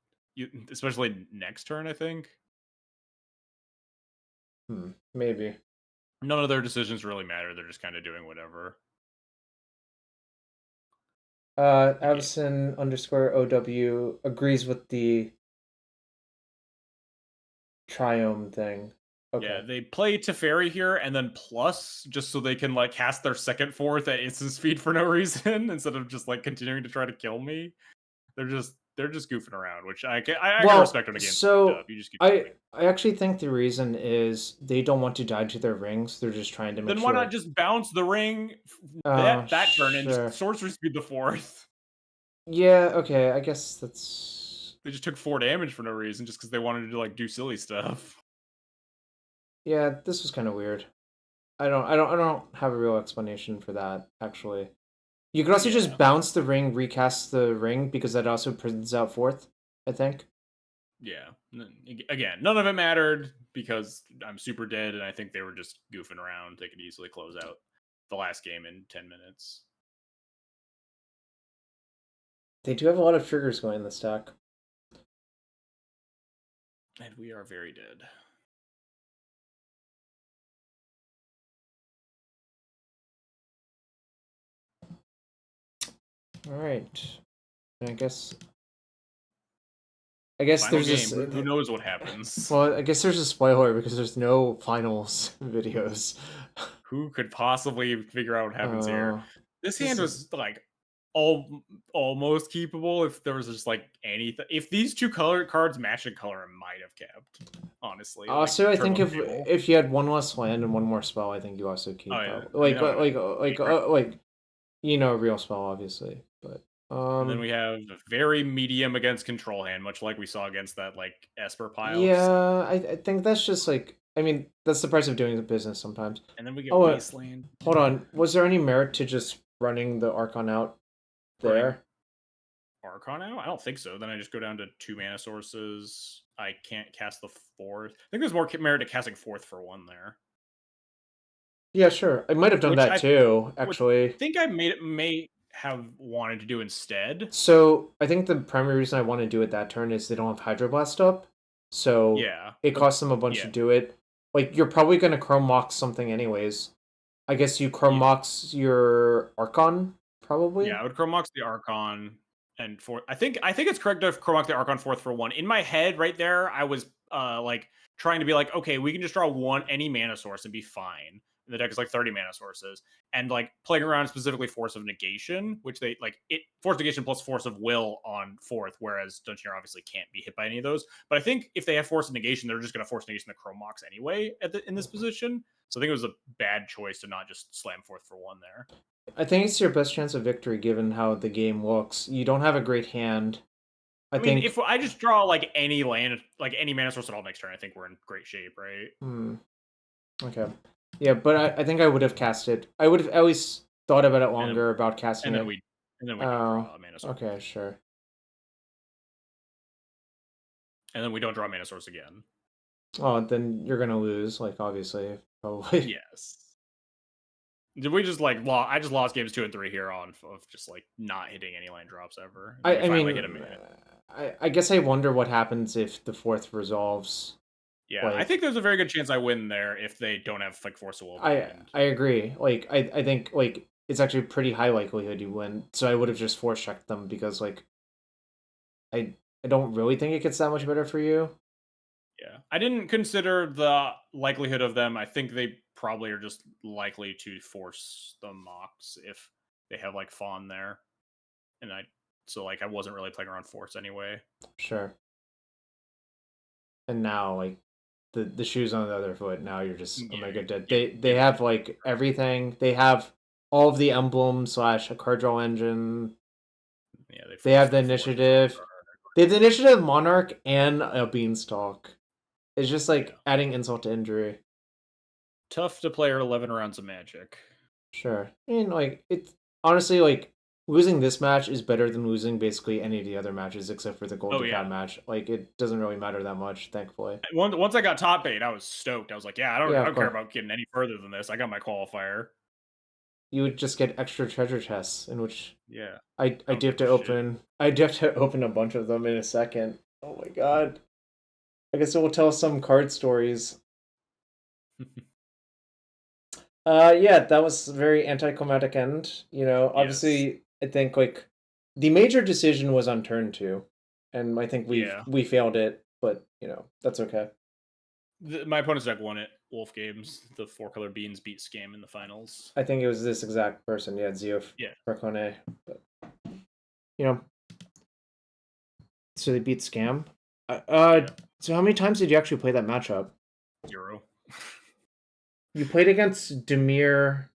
Especially next turn, I think. Maybe. None of their decisions really matter. They're just kind of doing whatever. Avison _OW agrees with the Triome thing. Okay. Yeah, they play Teferi here and then plus just so they can like cast their second 4th at instant speed for no reason instead of just like continuing to try to kill me. They're just goofing around, which I can respect them against. So I actually think the reason is they don't want to die to their rings. They're just trying to make Then why not just bounce the ring that turn and just sorcery speed the 4th? Yeah, okay, I guess that's... They just took 4 damage for no reason just because they wanted to like do silly stuff. Yeah, this was kind of weird. I don't have a real explanation for that, actually. You could also just bounce the ring, recast the ring, because that also prints out 4th, I think. Yeah. Again, none of it mattered because I'm super dead, and I think they were just goofing around. They could easily close out the last game in 10 minutes. They do have a lot of triggers going in this deck. And we are very dead. Alright. I guess there's this... Who knows what happens? Well, I guess there's a spoiler because there's no finals videos. Who could possibly figure out what happens here? This hand was like almost keepable if there was just like anything. If these 2 color cards match in color, it might have kept. Honestly. Also, I think if you had 1 less land and 1 more spell, I think you also keep real spell, obviously. But and then we have a very medium against control hand, much like we saw against that like Esper pile. Yeah, I think that's just like, I mean, that's the price of doing the business sometimes. And then we get Wasteland. Hold on, was there any merit to just running the Archon out there? Archon out? I don't think so. Then I just go down to 2 mana sources. I can't cast the 4th. I think there's more merit to casting 4th for 1 there. Yeah, sure. I might have done that too, actually. I think I may have wanted to do instead. So I think the primary reason I want to do it that turn is they don't have Hydroblast up. So Yeah. it costs them a bunch Yeah. to do it. Like, you're probably going to Chrome Mox something anyways. I guess you Chrome Mox your Archon, probably? Yeah, I would Chromox the Archon and for I think it's correct to Chromox the Archon fourth for 1. In my head right there, I was like trying to be like, okay, we can just draw any mana source and be fine. And the deck is like 30 mana sources. And like playing around specifically Force of Negation, which they like it Force of Negation plus Force of Will on fourth, whereas Dungeoneer obviously can't be hit by any of those. But I think if they have Force of Negation, they're just gonna Force Negation the Chromox anyway in this position. So I think it was a bad choice to not just slam forth for 1 there. I think it's your best chance of victory given how the game looks. You don't have a great hand. I mean, if I just draw like any land, like any mana source at all next turn, I think we're in great shape, right? Okay. Yeah, but I think I would have cast it. I would have at least thought about it longer about casting and it. then we don't draw a mana source. Okay, sure. And then we don't draw a mana source again. Oh, then you're gonna lose, like, obviously, probably. Yes. Did we just like I just lost games 2 and 3 here on of just like not hitting any land drops ever. I mean, I guess I wonder what happens if the fourth resolves. Yeah, like, I think there's a very good chance I win there if they don't have like Force of Will. I agree. Like I think like it's actually pretty high likelihood you win. So I would have just force checked them because like I don't really think it gets that much better for you. Yeah, I didn't consider the likelihood of them. I think they probably are just likely to force the Mox if they have like Fawn there, and so like I wasn't really playing around Force anyway. Sure. And now like the shoes on the other foot. Now you're just oh my god. They have like everything. They have all of the emblems / a card draw engine. Yeah, they have the initiative. They have the initiative Monarch and a Beanstalk. It's just like adding insult to injury. Tough to play 11 rounds of Magic. Sure. I mean, like, it's honestly like losing this match is better than losing basically any of the other matches except for the Golden Cat match. Like, it doesn't really matter that much, thankfully. Once I got top 8, I was stoked. I was like, I don't care about getting any further than this. I got my qualifier. You would just get extra treasure chests, in which I do have to open. Shit. I do have to open a bunch of them in a second. Oh my god! I guess it will tell some card stories. Yeah, that was a very anticlimactic end. You know, obviously, I think like the major decision was on turn 2, and I think we failed it, but you know that's okay. My opponent's deck won it. Wolf Games, the 4-color beans beat Scam in the finals. I think it was this exact person. Yeah, Zio Fracone. But you know, so they beat Scam. So how many times did you actually play that matchup? 0. You played against Demir.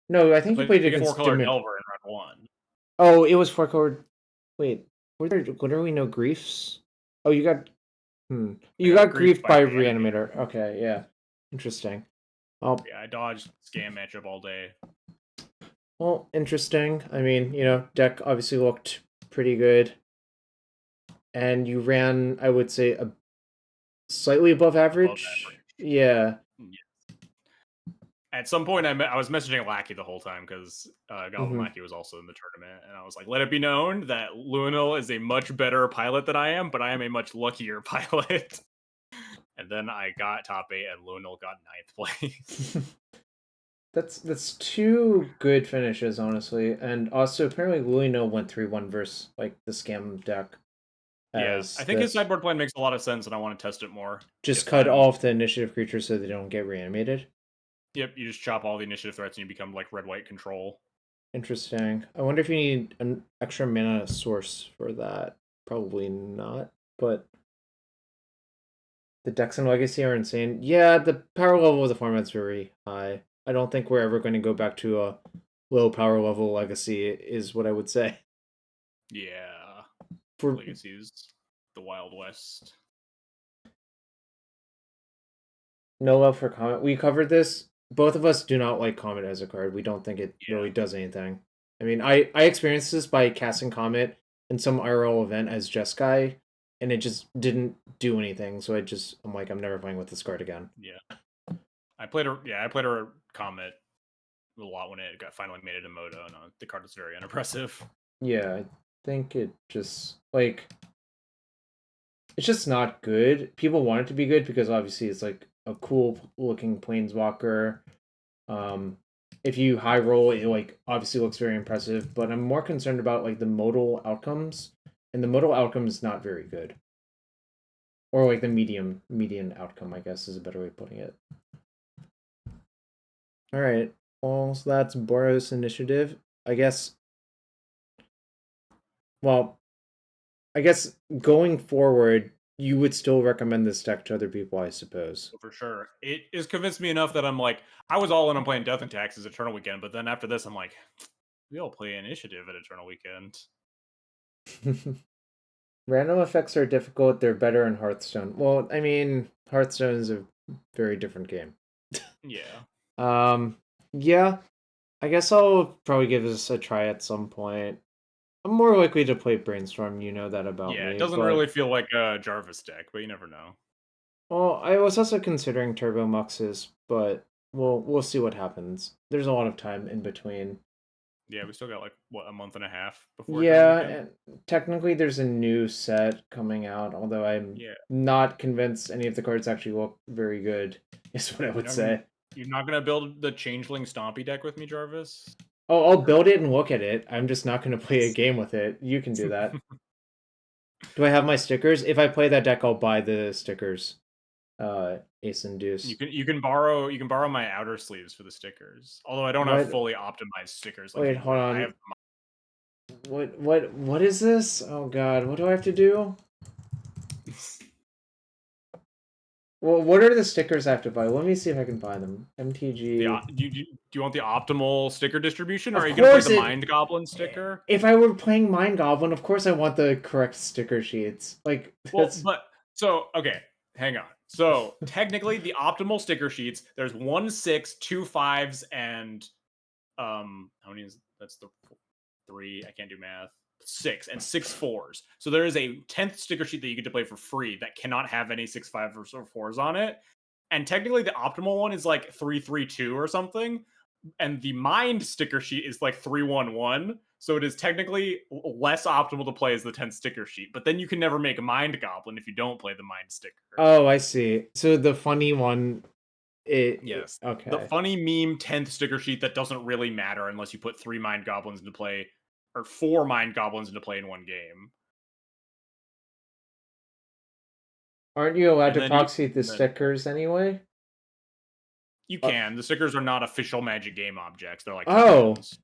No, I think you played against 4-color Delver in round 1. Oh, it was 4-color. Wait, what are we no griefs? Oh, you got. You got griefed by Reanimator. Okay, yeah, interesting. Yeah, I dodged Scam matchup all day. Well, interesting. I mean, you know, deck obviously looked pretty good, and you ran, I would say, a slightly above average. Yeah. At some point, I was messaging Lackey the whole time because Goblin Lackey was also in the tournament, and I was like, "Let it be known that Luinil is a much better pilot than I am, but I am a much luckier pilot." And then I got top 8, and Luinil got 9th place. That's 2 good finishes, honestly, and also apparently Luinil went 3-1 versus like the Scam deck. Yeah, I think his sideboard plan makes a lot of sense, and I want to test it more. Just cut off the initiative creatures so they don't get reanimated. Yep, you just chop all the initiative threats and you become like red-white control. Interesting. I wonder if you need an extra mana source for that. Probably not, but the decks and Legacy are insane. Yeah, the power level of the format's very high. I don't think we're ever going to go back to a low power level Legacy, is what I would say. Yeah. For Legacy's the Wild West. No love for Comet. We covered this. Both of us do not like Comet as a card. We don't think it really does anything. I mean, I experienced this by casting Comet in some IRL event as Jeskai, and it just didn't do anything. So I'm like, I'm never playing with this card again. Yeah. I played a Comet a lot when it finally made it a Moto, and the card was very unimpressive. Yeah, I think it just like It's just not good. People want it to be good because obviously it's like a cool looking planeswalker. Um, if you high roll, it like obviously looks very impressive. But I'm more concerned about like the modal outcomes, and the modal outcome is not very good. Or like the median outcome, I guess is a better way of putting it. All right. Well, so that's Boros Initiative. I guess. Well, I guess going forward, you would still recommend this deck to other people, I suppose. For sure. It has convinced me enough that I'm like, I was all in on playing Death and Taxes Eternal Weekend, but then after this, I'm like, we all play Initiative at Eternal Weekend. Random effects are difficult. They're better in Hearthstone. Well, I mean, Hearthstone is a very different game. Yeah. Yeah. I guess I'll probably give this a try at some point. I'm more likely to play Brainstorm, you know that about Yeah, me. it doesn't but... really feel like a Jarvis deck, but you never know. Well, I was also considering Turbo Muxes, but we'll see what happens. There's a lot of time in between. Yeah, we still got like what, a month and a half before Eternal Yeah, Weekend. and technically there's a new set coming out, although I'm Yeah. not convinced any of the cards actually look very good, is what I would say. You're not gonna build the Changeling Stompy deck with me, Jarvis? Oh, I'll build it and look at it. I'm just not going to play a game with it. You can do that. Do I have my stickers? If I play that deck, I'll buy the stickers. Ace and Deuce. You can borrow my outer sleeves for the stickers. Although I don't have fully optimized stickers like Wait, you hold do. on. I have What is this? Oh god, what do I have to do? Well, what are the stickers I have to buy? Let me see if I can buy them. MTG. do you want the optimal sticker distribution, or Of are you gonna play course the it. Mind Goblin sticker? If I were playing Mind Goblin, of course I want the correct sticker sheets. Like Well, that's. but so okay, hang on. So technically, the optimal sticker sheets, there's 1 6, 2 5s, and how many is that's the 3? I can't do math. 6 and 6 4s. So there is a 10th sticker sheet that you get to play for free that cannot have any 6 5 or 4s on it. And technically, the optimal one is like 3 3 2 or something. And the Mind sticker sheet is like 3-1-1. So it is technically less optimal to play as the 10th sticker sheet. But then you can never make a Mind Goblin if you don't play the Mind sticker. Oh, I see. So the funny one. Yes. Okay. The funny meme 10th sticker sheet that doesn't really matter unless you put 3 Mind Goblins into play, or 4 Mind Goblins into play in one game. Aren't you allowed And to then proxy the stickers anyway? you can. The stickers are not official Magic game objects. They're like Oh. tokens.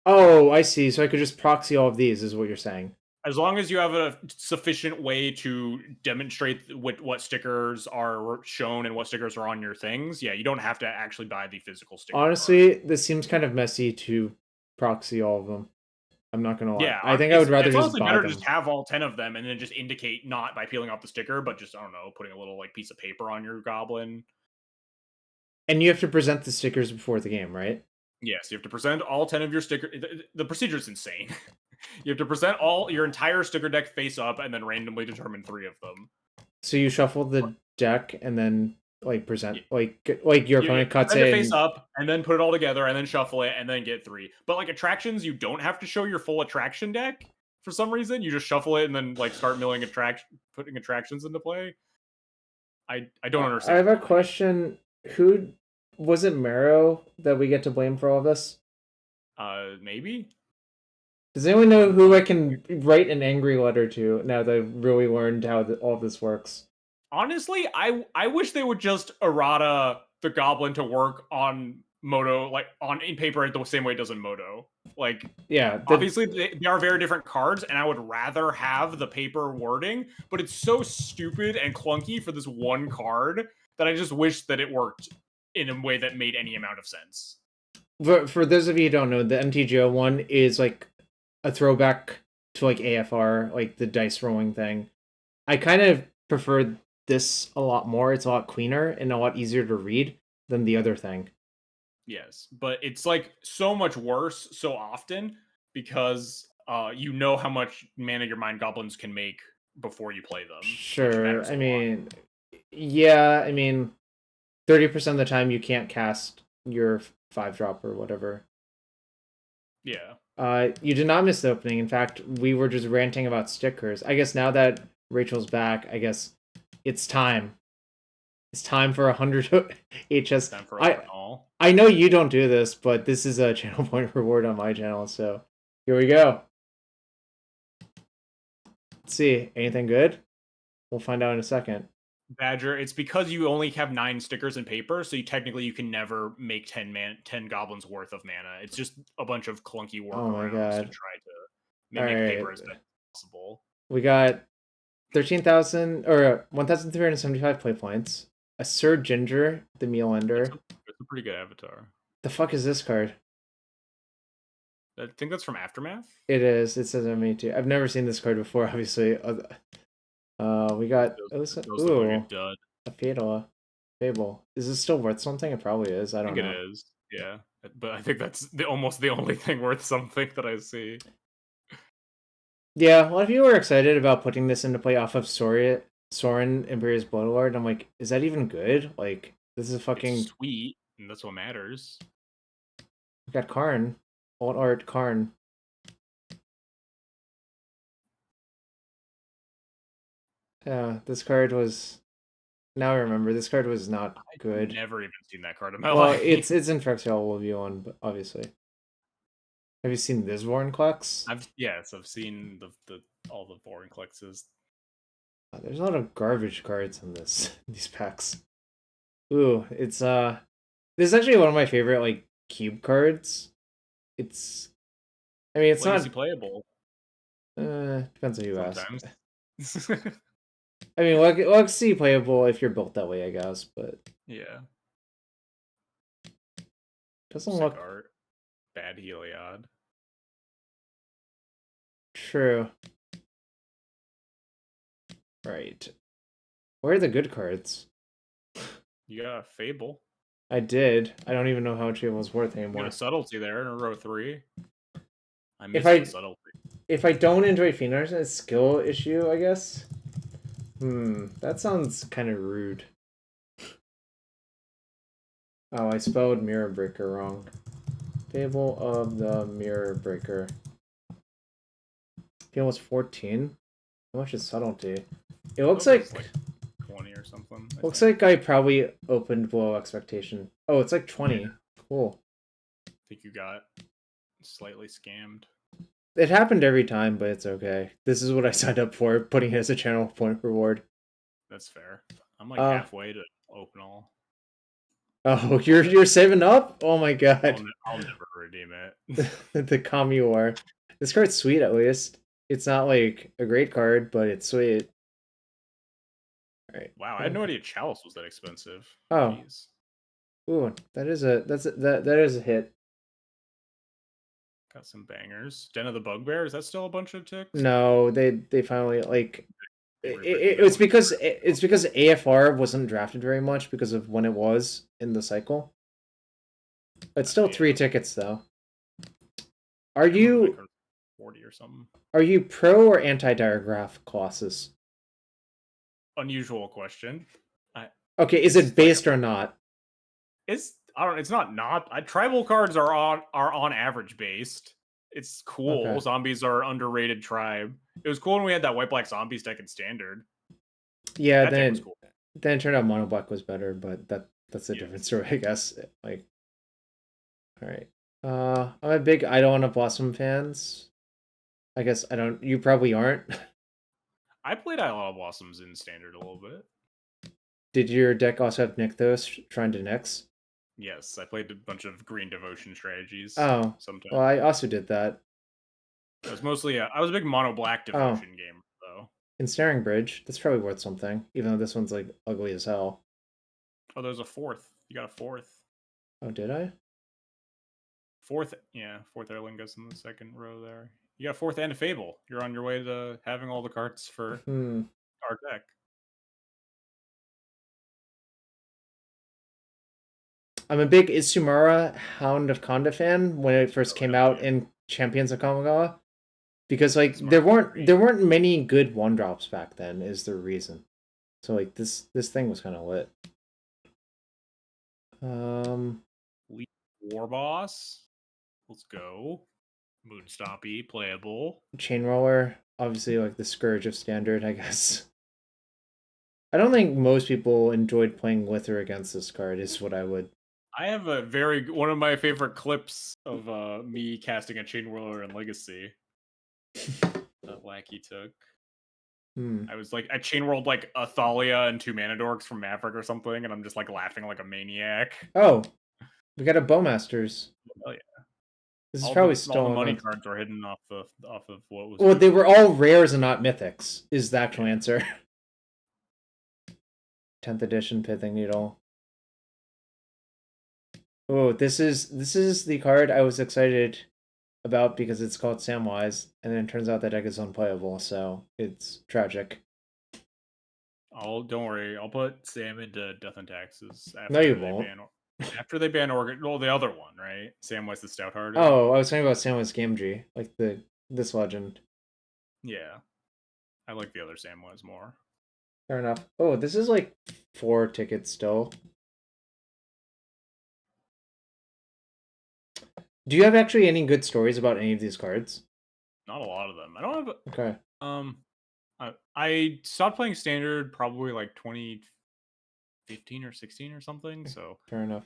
Oh, I see. So I could just proxy all of these, is what you're saying. As long as you have a sufficient way to demonstrate what stickers are shown and what stickers are on your things, yeah, you don't have to actually buy the physical sticker. Honestly, this seems kind of messy to proxy all of them. I'm not gonna lie. Yeah, I think I would rather it's just honestly buy better them. to just have all 10 of them and then just indicate not by peeling off the sticker, but just, I don't know, putting a little like piece of paper on your goblin. And you have to present the stickers before the game, right? Yes, you have to present all 10 of your sticker. The procedure is insane. You have to present all your entire sticker deck face up and then randomly determine 3 of them. So you shuffle the deck and then like present like your opponent cuts it it face up and then put it all together and then shuffle it and then get 3. But like attractions, you don't have to show your full attraction deck for some reason. You just shuffle it and then like start putting attractions into play. I don't understand. I have a question. Who was it? Marrow that we get to blame for all of this? Maybe. Does anyone know who I can write an angry letter to now that I've really learned how all of this works? Honestly, I wish they would just errata the goblin to work on Moto, like in paper the same way it does in Moto. Like, yeah, obviously they are very different cards, and I would rather have the paper wording, but it's so stupid and clunky for this one card that I just wish that it worked in a way that made any amount of sense. For those of you who don't know, the MTGO one is like a throwback to like AFR, like the dice rolling thing. I kind of prefer this a lot more. It's a lot cleaner and a lot easier to read than the other thing. Yes, but it's like so much worse so often because you know how much mana your Mind Goblins can make before you play them. Sure. I mean, yeah, I mean, 30% of the time you can't cast your 5-drop or whatever. Yeah. You did not miss the opening. In fact, we were just ranting about stickers. I guess now that Rachel's back, I guess it's time. It's time for 100 HS. Time for all. I know you don't do this, but this is a channel point reward on my channel, so here we go. Let's see. Anything good? We'll find out in a second. Badger, it's because you only have 9 stickers in paper, so you can never make 10 goblins worth of mana. It's just a bunch of clunky workarounds to try to make paper as best as possible. We got 13,000 or 1,375 play points. A Sir Ginger, the meal ender. It's a pretty good avatar. The fuck is this card? I think that's from Aftermath. It is. It says ME2. I've never seen this card before, obviously. We got a Fable. Is this still worth something? It probably is. I don't know. It is. Yeah, but I think that's almost the only thing worth something that I see. Yeah, a lot of people were excited about putting this into play off of Sorin Imperious Bloodlord. I'm like, is that even good? Like, this is fucking it's sweet, and that's what matters. We got Karn. Alt art Karn. Yeah, this card was. Now I remember, this card was not good. I've never even seen that card in my life. It's in Phyrexial will view on, but obviously. Have you seen this Vorinclex? I've seen all the Vorinclexes. There's a lot of garbage cards in these packs. Ooh, it's this is actually one of my favorite like cube cards. It's not easy playable. Depends on who you ask. I mean, let's see playable if you're built that way, I guess, but yeah. Doesn't look art. Bad Heliod. True. Right. Where are the good cards? You got a Fable. I did. I don't even know how much Fable was worth anymore. You got a Subtlety there in row 3. I missed the Subtlety. If I don't enjoy Phoenix, it's a skill issue, I guess. That sounds kind of rude. Oh, I spelled Mirror Breaker wrong. Fable of the Mirror Breaker. Fable was 14. How much is Subtlety? It looks like 20 or something. Looks like I probably opened below expectation. Oh, it's like 20. Yeah. Cool. I think you got slightly scammed. It happened every time, but it's okay. This is what I signed up for, putting it as a channel point reward. That's fair. I'm like halfway to open all. Oh, you're saving up? Oh my god. I'll never redeem it. The Kami War. This card's sweet at least. It's not like a great card, but it's sweet. Alright. Wow, I had no idea Chalice was that expensive. Oh. Jeez. Ooh, that is a hit. Got some bangers. Den of the Bugbear, is that still a bunch of ticks? No, they finally like it was because AFR wasn't drafted very much because of when it was in the cycle. It's still 3 tickets though. Are you 40 or something? Are you pro or anti-diagraph Colossus? Unusual question. Okay, is it based or not? It's not. Tribal cards are on average based. It's cool. Okay. Zombies are underrated tribe. It was cool when we had that white black zombies deck in standard. Yeah, then it turned out mono black was better, but that's a different story, I guess. Like, all right. I'm a big Eidolon of Blossom fans. I guess I don't. You probably aren't. I played Eidolon of Blossoms in standard a little bit. Did your deck also have Nykthos trying to Nyx? Yes, I played a bunch of green devotion strategies. Oh, sometimes. Well, I also did that. It was mostly I was a big mono black devotion gamer though. Ensnaring Bridge, that's probably worth something, even though this one's like ugly as hell. Oh, there's a 4th. You got a 4th. Oh, did I? 4th, yeah, 4th Eorlingas in the second row there. You got a 4th and a Fable. You're on your way to having all the cards for our deck. I'm a big Isumara Hound of Konda fan when it first came out in Champions of Kamigawa, because like there weren't many good 1-drops back then. Is the reason. So like this thing was kind of lit. War Boss. Let's go. Moonstoppy, playable. Chain Roller, obviously like the scourge of Standard, I guess. I don't think most people enjoyed playing with or against this card, is what I would. I have one of my favorite clips of me casting a Chain Whirler in Legacy that Lackey took. I was like, I chain rolled like a Thalia and 2 mana dorks from Maverick or something, and I'm just like laughing like a maniac. Oh, we got a Bowmasters. Oh yeah, This is probably still all the money cards are hidden off of what was. Well, they were all rares and not mythics. Is the actual answer. 10th edition Pithing Needle. Oh, this is the card I was excited about because it's called Samwise, and then it turns out that deck is unplayable, so it's tragic. Don't worry, I'll put Sam into Death and Taxes. No, you won't. After they ban Oregon, well, the other one, right? Samwise the Stouthearted. Oh, I was talking about Samwise Gamgee, like this legend. Yeah, I like the other Samwise more. Fair enough. Oh, this is like 4 tickets still. Do you have actually any good stories about any of these cards? Not a lot of them. I don't have. Okay. I stopped playing Standard probably like 2015 or 16 or something. So fair enough.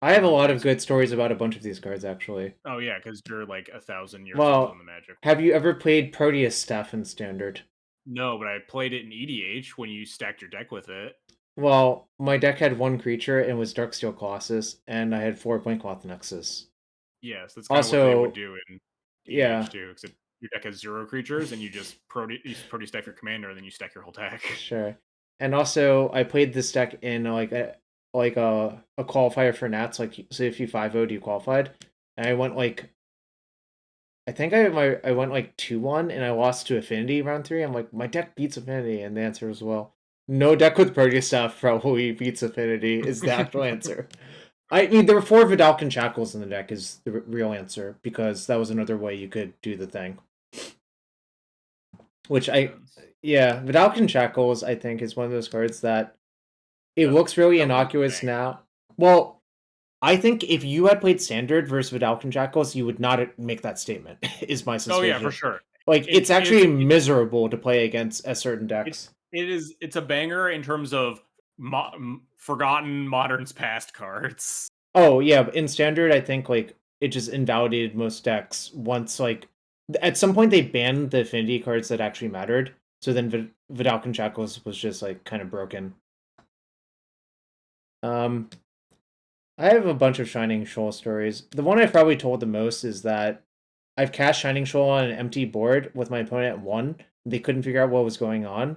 I have a lot of good stories about a bunch of these cards, actually. Oh yeah, because you're like 1,000 years old on the Magic. Have you ever played Proteus Staff in Standard? No, but I played it in EDH when you stacked your deck with it. Well, my deck had 1 creature and was Darksteel Colossus, and I had 4 Blinkmoth Nexus. Yes, that's kind of what they would do in EDH too, except your deck has 0 creatures and you just Proteus stack your commander and then you stack your whole deck. Sure. And also, I played this deck in like a qualifier for Nats. Like, so if you 5-0'd, you qualified. And I went like, I think I went like 2-1, and I lost to Affinity round 3. I'm like, my deck beats Affinity, and the answer was, well, no deck with Proteus Staff probably beats Affinity is the actual answer. I mean, there were 4 Vidalcan Shackles in the deck is the real answer, because that was another way you could do the thing. Which Vidalcan Shackles, I think, is one of those cards that it looks really innocuous now. Well, I think if you had played Standard versus Vidalcan Shackles, you would not make that statement, is my suspicion. Oh yeah, for sure. Like, it's actually miserable to play against certain decks. It's a banger in terms of forgotten Modern's past cards. Oh yeah, but in Standard, I think like it just invalidated most decks once like at some point they banned the affinity cards that actually mattered. So then Vidalcan Shackles was just like kind of broken. I have a bunch of Shining Shoal stories. The one I've probably told the most is that I've cast Shining Shoal on an empty board with my opponent at 1. They couldn't figure out what was going on.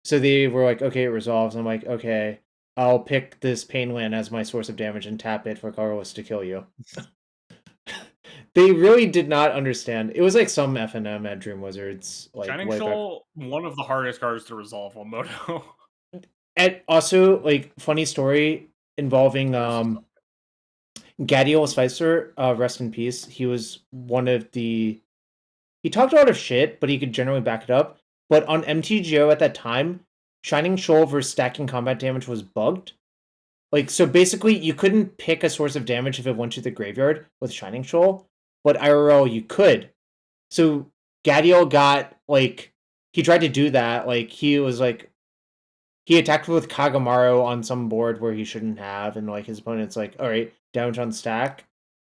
So they were like, okay, it resolves. I'm like, okay, I'll pick this Pain Land as my source of damage and tap it for Carlos to kill you. They really did not understand. It was like some FNM at Dream Wizards. Like Shining Shoal, one of the hardest cards to resolve on Moto. And also, like, funny story involving Gadiel Spicer, rest in peace. He was one of the... He talked a lot of shit, but he could generally back it up. But on MTGO at that time, Shining Shoal versus stacking combat damage was bugged. Like, so basically, you couldn't pick a source of damage if it went to the graveyard with Shining Shoal, but IRL, you could. So Gadiel got, like... He tried to do that. Like, he was, like... He attacked with Kagamaru on some board where he shouldn't have, and like his opponent's like, alright, damage on stack,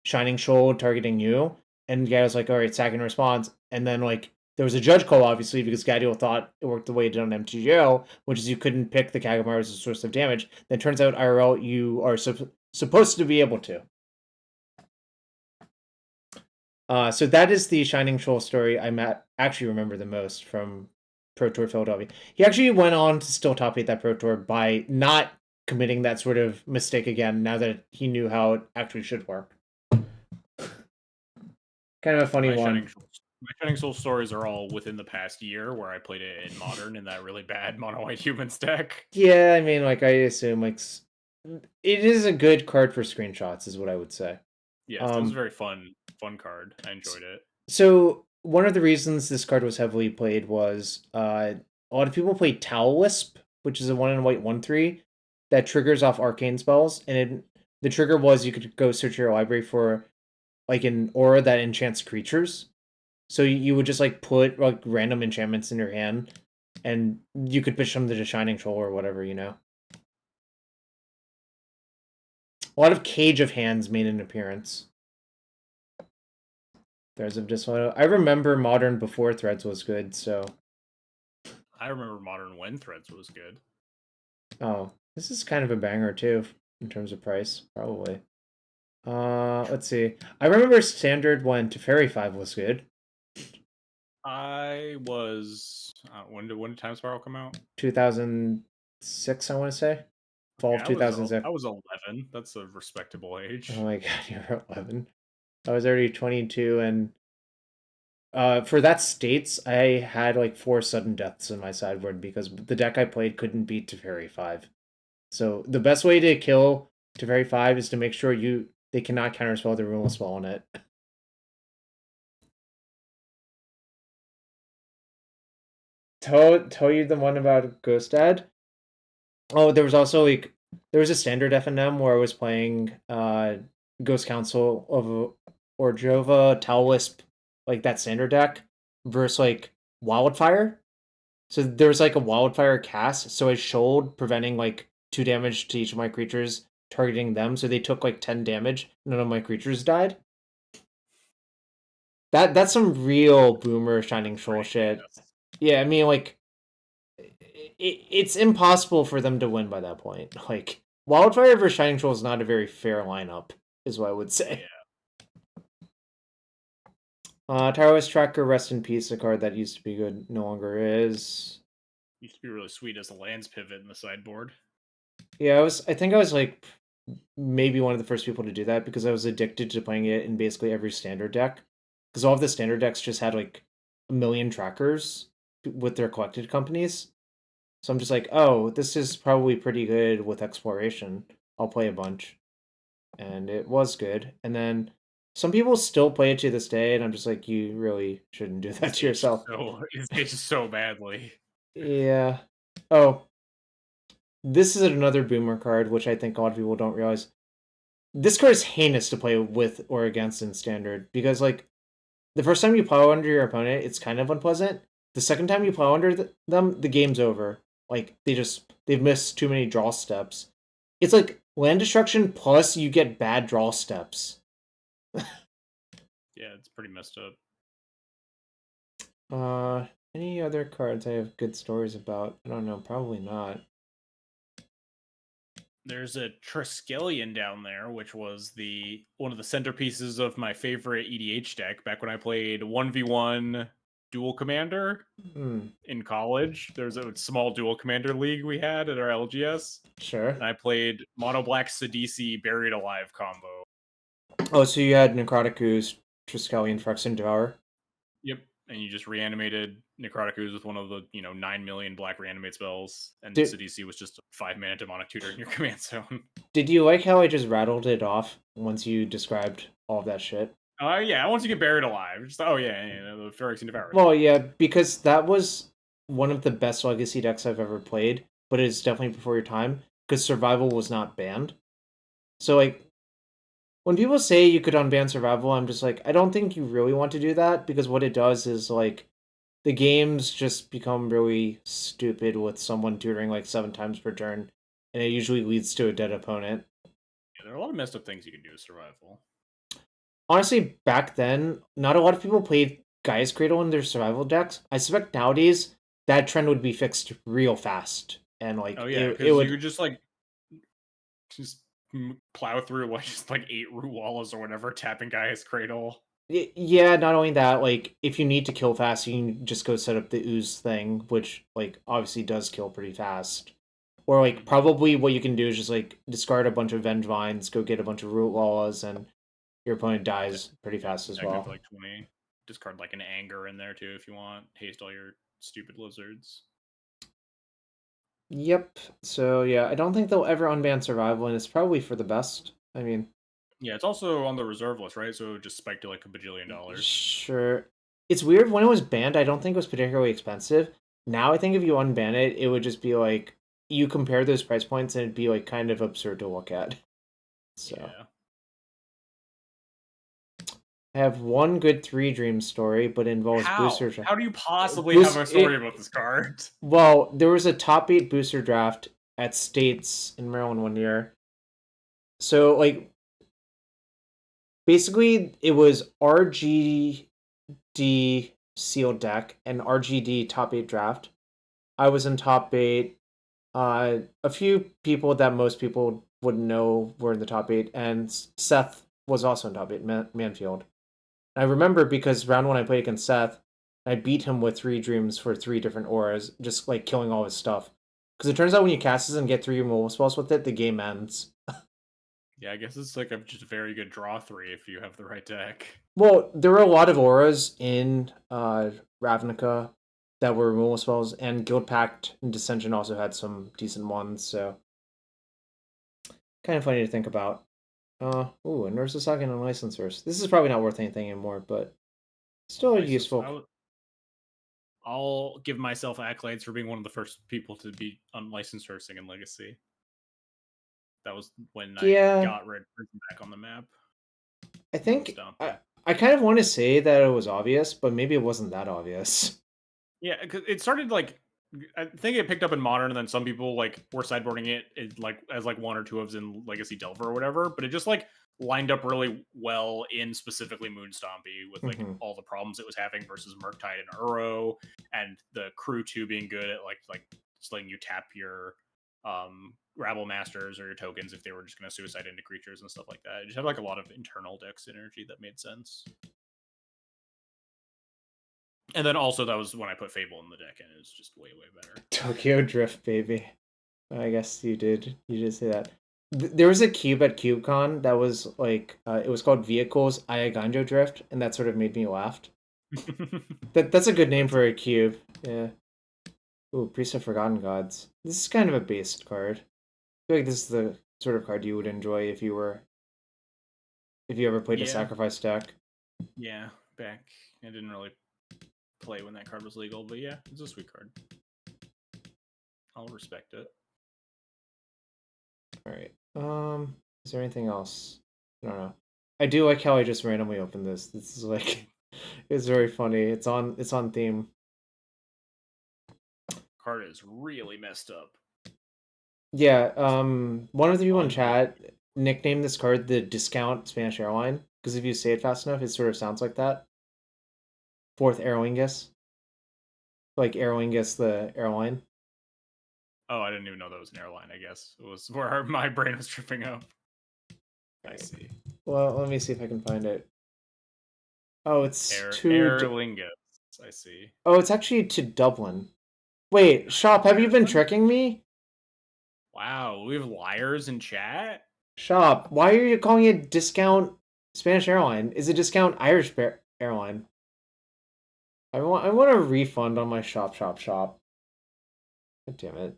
Shining Shoal targeting you, and Gadiel's like, alright, sack in response, and then like there was a judge call obviously because Gadiel thought it worked the way it did on MTGO, which is you couldn't pick the Kagamaru as a source of damage. Then turns out IRL you are supposed to be able to. So that is the Shining Shoal story I actually remember the most from Pro Tour Philadelphia. He actually went on to still top 8 that Pro Tour by not committing that sort of mistake again now that he knew how it actually should work. Kind of a funny one. My Shining Soul stories are all within the past year where I played it in Modern in that really bad Mono White Humans deck. Yeah, I mean, like, I assume, like, it is a good card for screenshots, is what I would say. Yes, it was a very fun card. I enjoyed it. So, one of the reasons this card was heavily played was a lot of people played Towel Wisp, which is a 1-in-white 1/3 that triggers off arcane spells. And the trigger was you could go search your library for like an aura that enchants creatures. So you would just like put like random enchantments in your hand, and you could pitch them to the Shining Troll or whatever, you know. A lot of Cage of Hands made an appearance. Threads of Disloyal. I remember Modern before Threads was good, so. I remember Modern when Threads was good. Oh, this is kind of a banger too, in terms of price, probably. Let's see. I remember Standard when Teferi 5 was good. I was when did Time Spiral come out? 2006, I want to say. Fall of 2006. I was 11. That's a respectable age. Oh my god, you were 11. I was already 22, and for that states, I had like 4 sudden deaths in my sideboard because the deck I played couldn't beat Teferi 5. So the best way to kill Teferi 5 is to make sure they cannot counterspell the Rune Spell on it. Tell you the one about Ghost Dad? Oh, there was also like there was a standard FNM where I was playing Ghost Council of Orjova, Talwisp, like that standard deck, versus like Wildfire. So there was like a Wildfire cast, so I showed preventing like 2 damage to each of my creatures, targeting them, so they took like 10 damage. None of my creatures died. That's some real boomer Shining Troll shit. Yeah, I mean like it's impossible for them to win by that point. Like Wildfire versus Shining Troll is not a very fair lineup, is what I would say. Yeah. Tyrus Tracker, rest in peace. A card that used to be good, no longer is. Used to be really sweet as a lands pivot in the sideboard. Yeah, I think I was like maybe one of the first people to do that because I was addicted to playing it in basically every standard deck. Because all of the standard decks just had like a million trackers with their collected companies. So I'm just like, oh, this is probably pretty good with exploration. I'll play a bunch. And it was good. And then some people still play it to this day, and I'm just like, you really shouldn't do that to yourself. It's aged so badly. Yeah. Oh. This is another boomer card, which I think a lot of people don't realize. This card is heinous to play with or against in standard, because like the first time you plow under your opponent, it's kind of unpleasant. The second time you plow under them, the game's over. Like they've missed too many draw steps. It's like land destruction plus you get bad draw steps. Yeah, it's pretty messed up. Any other cards I have good stories about? I don't know, probably not. There's a Triskelion down there, which was one of the centerpieces of my favorite EDH deck back when I played 1v1 Dual Commander in college. There's a small Dual Commander league we had at our LGS. Sure. And I played Mono Black Sidisi Buried Alive combo. Oh, so you had Necrotic Ooze, Triskelion, Phyrexian Devour? Yep. And you just reanimated Necrotic Ooze with one of the 9 million black reanimate spells, and Sidisi was just a 5-mana demonic tutor in your command zone. Did you like how I just rattled it off once you described all of that shit? Yeah, once you get Buried Alive, just the Phyrexian Devour. Well, yeah, because that was one of the best legacy decks I've ever played, but it's definitely before your time, because Survival was not banned. So, like, when people say you could unban Survival, I'm just like, I don't think you really want to do that, because what it does is, like, the games just become really stupid with someone tutoring, like, 7 times per turn, and it usually leads to a dead opponent. Yeah, there are a lot of messed up things you can do with Survival. Honestly, back then, not a lot of people played Gaia's Cradle in their Survival decks. I suspect nowadays, that trend would be fixed real fast. And, like, it would... you could just plow through just 8 root walls or whatever, tapping Gaia's Cradle. Yeah, not only that, like, if you need to kill fast, you can just go set up the ooze thing, which, like, obviously does kill pretty fast. Or, like, probably what you can do is just, like, discard a bunch of Venge Vines, go get a bunch of root walls, and your opponent dies pretty fast as well. 20. Discard, an Anger in there, too, if you want. Haste all your stupid lizards. Yep. So, yeah, I don't think they'll ever unban Survival, and it's probably for the best. I mean... Yeah, it's also on the reserve list, right? So it just spiked to, a bajillion dollars. Sure. It's weird, when it was banned, I don't think it was particularly expensive. Now, I think if you unban it, it would just be, you compare those price points, and it'd be, kind of absurd to look at. So... Yeah. I have one good 3 Dream story, but it involves booster How do you possibly have boost a story it. about this card? Well, there was a top 8 booster draft at States in Maryland one year. So like basically it was RGD sealed deck and RGD top 8 draft. I was in top 8. A few people that most people wouldn't know were in the top 8, and Seth was also in top 8, Manfield. I remember because round 1 I played against Seth, I beat him with 3 dreams for 3 different auras, just like killing all his stuff. Because it turns out when you cast this and get 3 removal spells with it, the game ends. Yeah, I guess it's like just a very good draw 3 if you have the right deck. Well, there were a lot of auras in Ravnica that were removal spells, and Guild Pact and Dissension also had some decent ones, so kind of funny to think about. A Nurse Asagi and Licensors. This is probably not worth anything anymore, but still useful. I'll give myself accolades for being one of the first people to be unlicensed nursing in Legacy. That was when I got Red Prison back on the map. I think I kind of want to say that it was obvious, but maybe it wasn't that obvious. Yeah, because it started like I think it picked up in Modern, and then some people like were sideboarding it like as like 1 or 2 ofs in Legacy Delver or whatever. But it just like lined up really well in specifically Moonstompy with like all the problems it was having versus Murktide and Uro, and the crew 2 being good at like just letting you tap your Rabble Masters or your tokens if they were just going to suicide into creatures and stuff like that. It just had like a lot of internal deck synergy that made sense. And then also that was when I put Fable in the deck, and it was just way better. Tokyo Drift, baby. I guess you did say that. There was a cube at CubeCon that was like it was called Vehicles Ayaganjo Drift, and that sort of made me laugh. That's a good name for a cube. Yeah. Ooh, Priest of Forgotten Gods. This is kind of a based card. I feel like this is the sort of card you would enjoy if you ever played a sacrifice deck. Yeah, back. I didn't really play when that card was legal, but yeah, it's a sweet card. I'll respect it. Alright. Is there anything else? I don't know. I do like how I just randomly opened this. This is like it's very funny. It's on theme. Card is really messed up. Yeah, one of the people in chat nicknamed this card the discount Spanish airline, because if you say it fast enough, it sort of sounds like that. 4th Eorlingas. Like Eorlingas the airline. Oh, I didn't even know that was an airline, I guess. It was where my brain was tripping up. I see. Well, let me see if I can find it. Oh, it's to Eorlingas. I see. Oh, it's actually to Dublin. Wait, Shop, have you been tricking me? Wow, we have liars in chat? Shop, why are you calling it discount Spanish airline? Is it discount Irish airline? I want a refund on my shop. God damn it.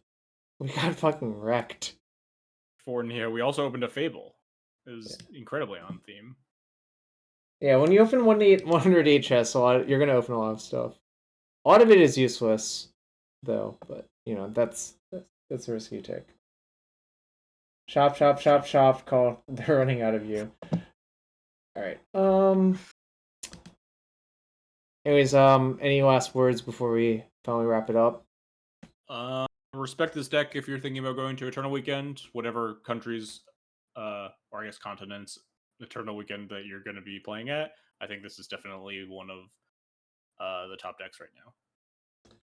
We got fucking wrecked. For Neo, we also opened a Fable. It was incredibly on theme. Yeah, when you open 100 HS, you're gonna open a lot of stuff. A lot of it is useless, though. But you know that's a risk you take. Shop. Call. They're running out of you. All right. Anyways, any last words before we finally wrap it up? Respect this deck if you're thinking about going to Eternal Weekend, whatever countries, or I guess continents, Eternal Weekend that you're going to be playing at. I think this is definitely one of the top decks right now.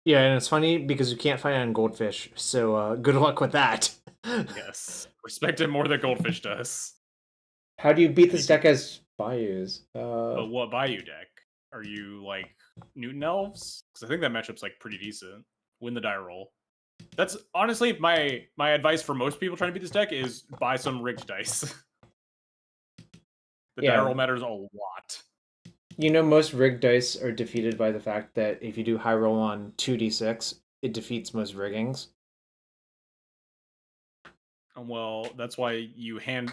Yeah, and it's funny because you can't find it on Goldfish, so good luck with that. Yes, respect it more than Goldfish does. How do you beat this deck as Bayous? What Bayou deck? Are you like Newton Elves? Because I think that matchup's like pretty decent. Win the die roll. That's honestly my advice for most people trying to beat this deck is buy some rigged dice. The die roll matters a lot. You know, most rigged dice are defeated by the fact that if you do high roll on 2d6, it defeats most riggings. Well, that's why you have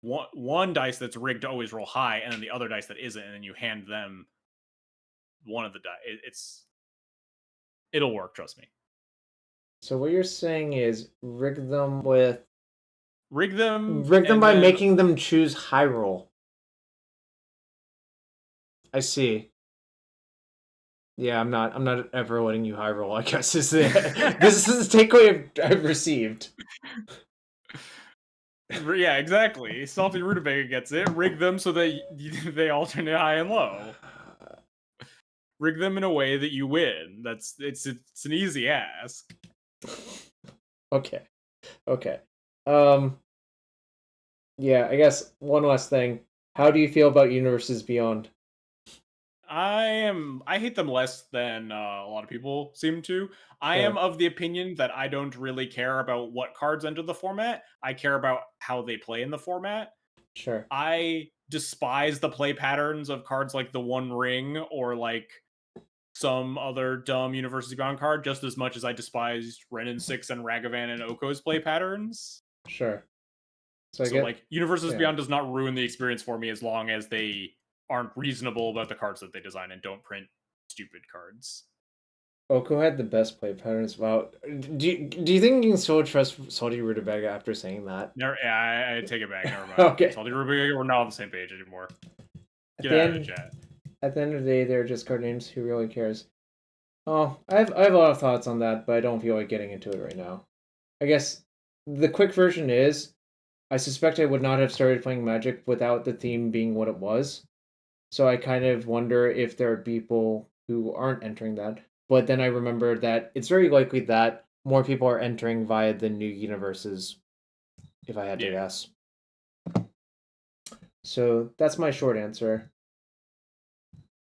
one dice that's rigged to always roll high, and then the other dice that isn't, and then you hand them one of the dice. It'll work, trust me. So what you're saying is rig them by then making them choose high roll. I see. Yeah, I'm not ever letting you high roll. I guess is the this is the takeaway I've received. Yeah, exactly. Salty Rutabaga gets it. Rig them so that they alternate high and low. Rig them in a way that you win. It's an easy ask. Okay. Okay. Yeah, I guess one last thing. How do you feel about Universes Beyond? I hate them less than a lot of people seem to. I am Sure. of the opinion that I don't really care about what cards enter the format. I care about how they play in the format. Sure. I despise the play patterns of cards like the One Ring or like some other dumb Universes Beyond card just as much as I despised Renin 6 and Ragavan and Oko's play patterns. Sure. So I So get like Universes yeah. Beyond does not ruin the experience for me as long as they aren't reasonable about the cards that they design and don't print stupid cards. Oko had the best play patterns. Wow. Do you think you can still trust Salty Rutabaga after saying that? Never, yeah, I take it back. Never mind. Okay. Salty Ruby, we're not on the same page anymore. At Get the out of the end, chat. at the end of the day, they're just card names. Who really cares? Oh, I have a lot of thoughts on that, but I don't feel like getting into it right now. I guess the quick version is I suspect I would not have started playing Magic without the theme being what it was. So I kind of wonder if there are people who aren't entering that. But then I remember that it's very likely that more people are entering via the new universes, if I had to guess. So that's my short answer.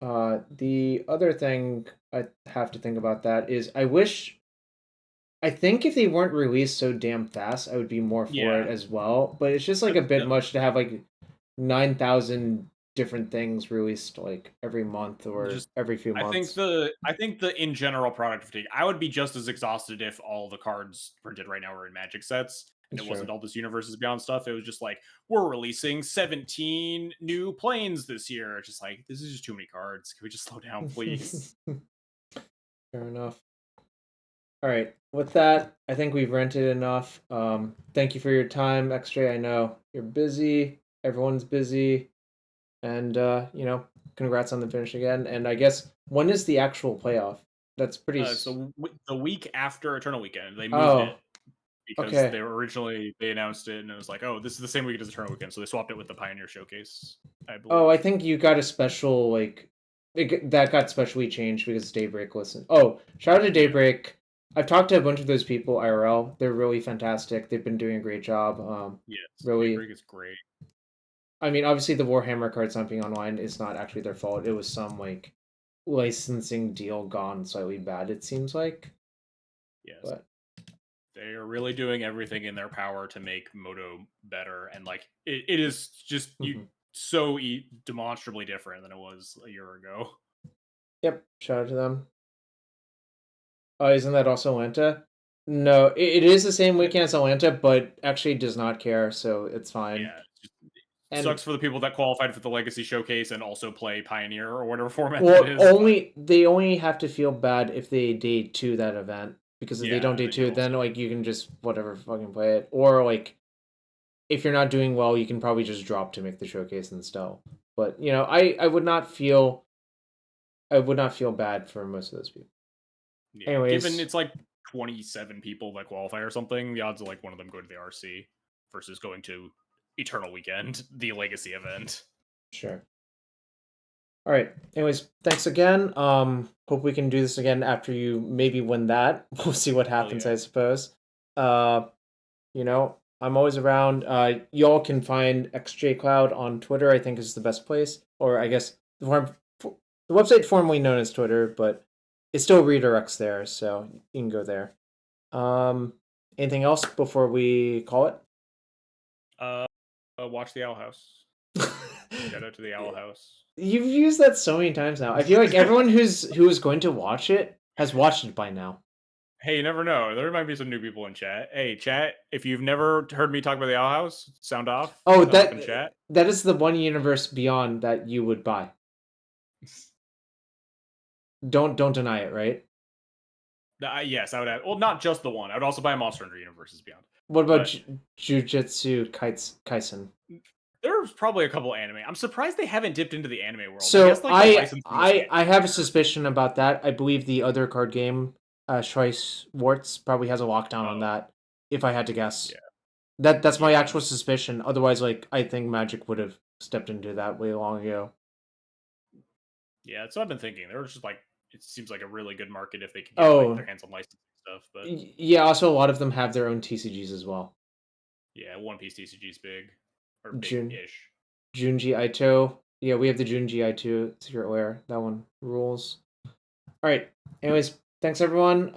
The other thing I have to think about that is I think if they weren't released so damn fast, I would be more for it Yeah. as well. But it's just like a bit much to have like 9,000 different things released like every month or Just every few I think months. the in general product fatigue. I would be just as exhausted if all the cards printed right now were in Magic sets and it Sure. wasn't all this Universes Beyond stuff. It was just like we're releasing 17 new planes this year. It's just like this is just too many cards. Can we just slow down, please? Fair enough. All right. With that, I think we've rented enough. Thank you for your time, XJ. I know you're busy. Everyone's busy. And congrats on the finish again. And I guess when is the actual playoff? That's pretty. So the week after Eternal Weekend, they moved it Oh, because okay. they announced it and it was like, oh, this is the same week as Eternal Weekend, so they swapped it with the Pioneer Showcase, I Oh, I believe. think you got a special that got specially changed because Daybreak listened. Oh, shout out to Yeah. Daybreak. I've talked to a bunch of those people IRL. They're really fantastic. They've been doing a great job. Yes, Really, Daybreak is great. I mean, obviously the Warhammer cards not being online is not actually their fault. It was some like licensing deal gone slightly bad. It seems like, Yes, but they are really doing everything in their power to make Moto better, and like it is just you mhm. so demonstrably different than it was a year ago. Yep. Shout out to them. Isn't that also Atlanta? No, it is the same weekend as Atlanta, but actually does not care, so it's fine. Yeah, it And sucks for the people that qualified for the Legacy Showcase and also play Pioneer or whatever format that well, is. But they only have to feel bad if they day two that event because if they yeah, don't day then you two, then also like you can just whatever fucking play it, or like if you're not doing well, you can probably just drop to make the showcase and still. But I would not feel bad for most of those people. yeah, given Anyways, it's like 27 people that qualify or something, the odds of like one of them go to the RC versus going to Eternal Weekend, the Legacy event. sure. All right. Anyways, thanks again. Hope we can do this again after you maybe win that. We'll see what Hell happens, yeah. I suppose. Uh, I'm always around. Y'all can find XJCloud on Twitter. I think is the best place, or I guess the website formerly known as Twitter, but it still redirects there, so you can go there. Um, Anything else before we call it? Watch the Owl House. Shout out to the Owl House. You've used that so many times now. I feel like everyone who is going to watch it has watched it by now. Hey, you never know. There might be some new people in chat. Hey, chat, if you've never heard me talk about the Owl House, sound off. Oh, Sound off in chat. that is the one universe beyond that you would buy. Don't deny it, right? Yes, I would have. Well, not just the one. I would also buy Monster Hunter Universes Beyond. What about But Jujutsu Kaisen? There's probably a couple anime. I'm surprised they haven't dipped into the anime world. I So guess like the licensing is I have a suspicion about that. I believe the other card game, Schweiss Warts, probably has a lockdown on that. If I had to guess, Yeah. that's my Yeah. actual suspicion. Otherwise, like I think Magic would have stepped into that way long ago. Yeah, so I've been thinking there was just like it seems like a really good market if they could get like their hands on licensing stuff. But Yeah, also a lot of them have their own TCGs as well. yeah, One Piece TCG is big or Jun big-ish. Junji Ito. Yeah, we have the Junji Ito. So you're aware that one rules. All right. Anyways, thanks everyone.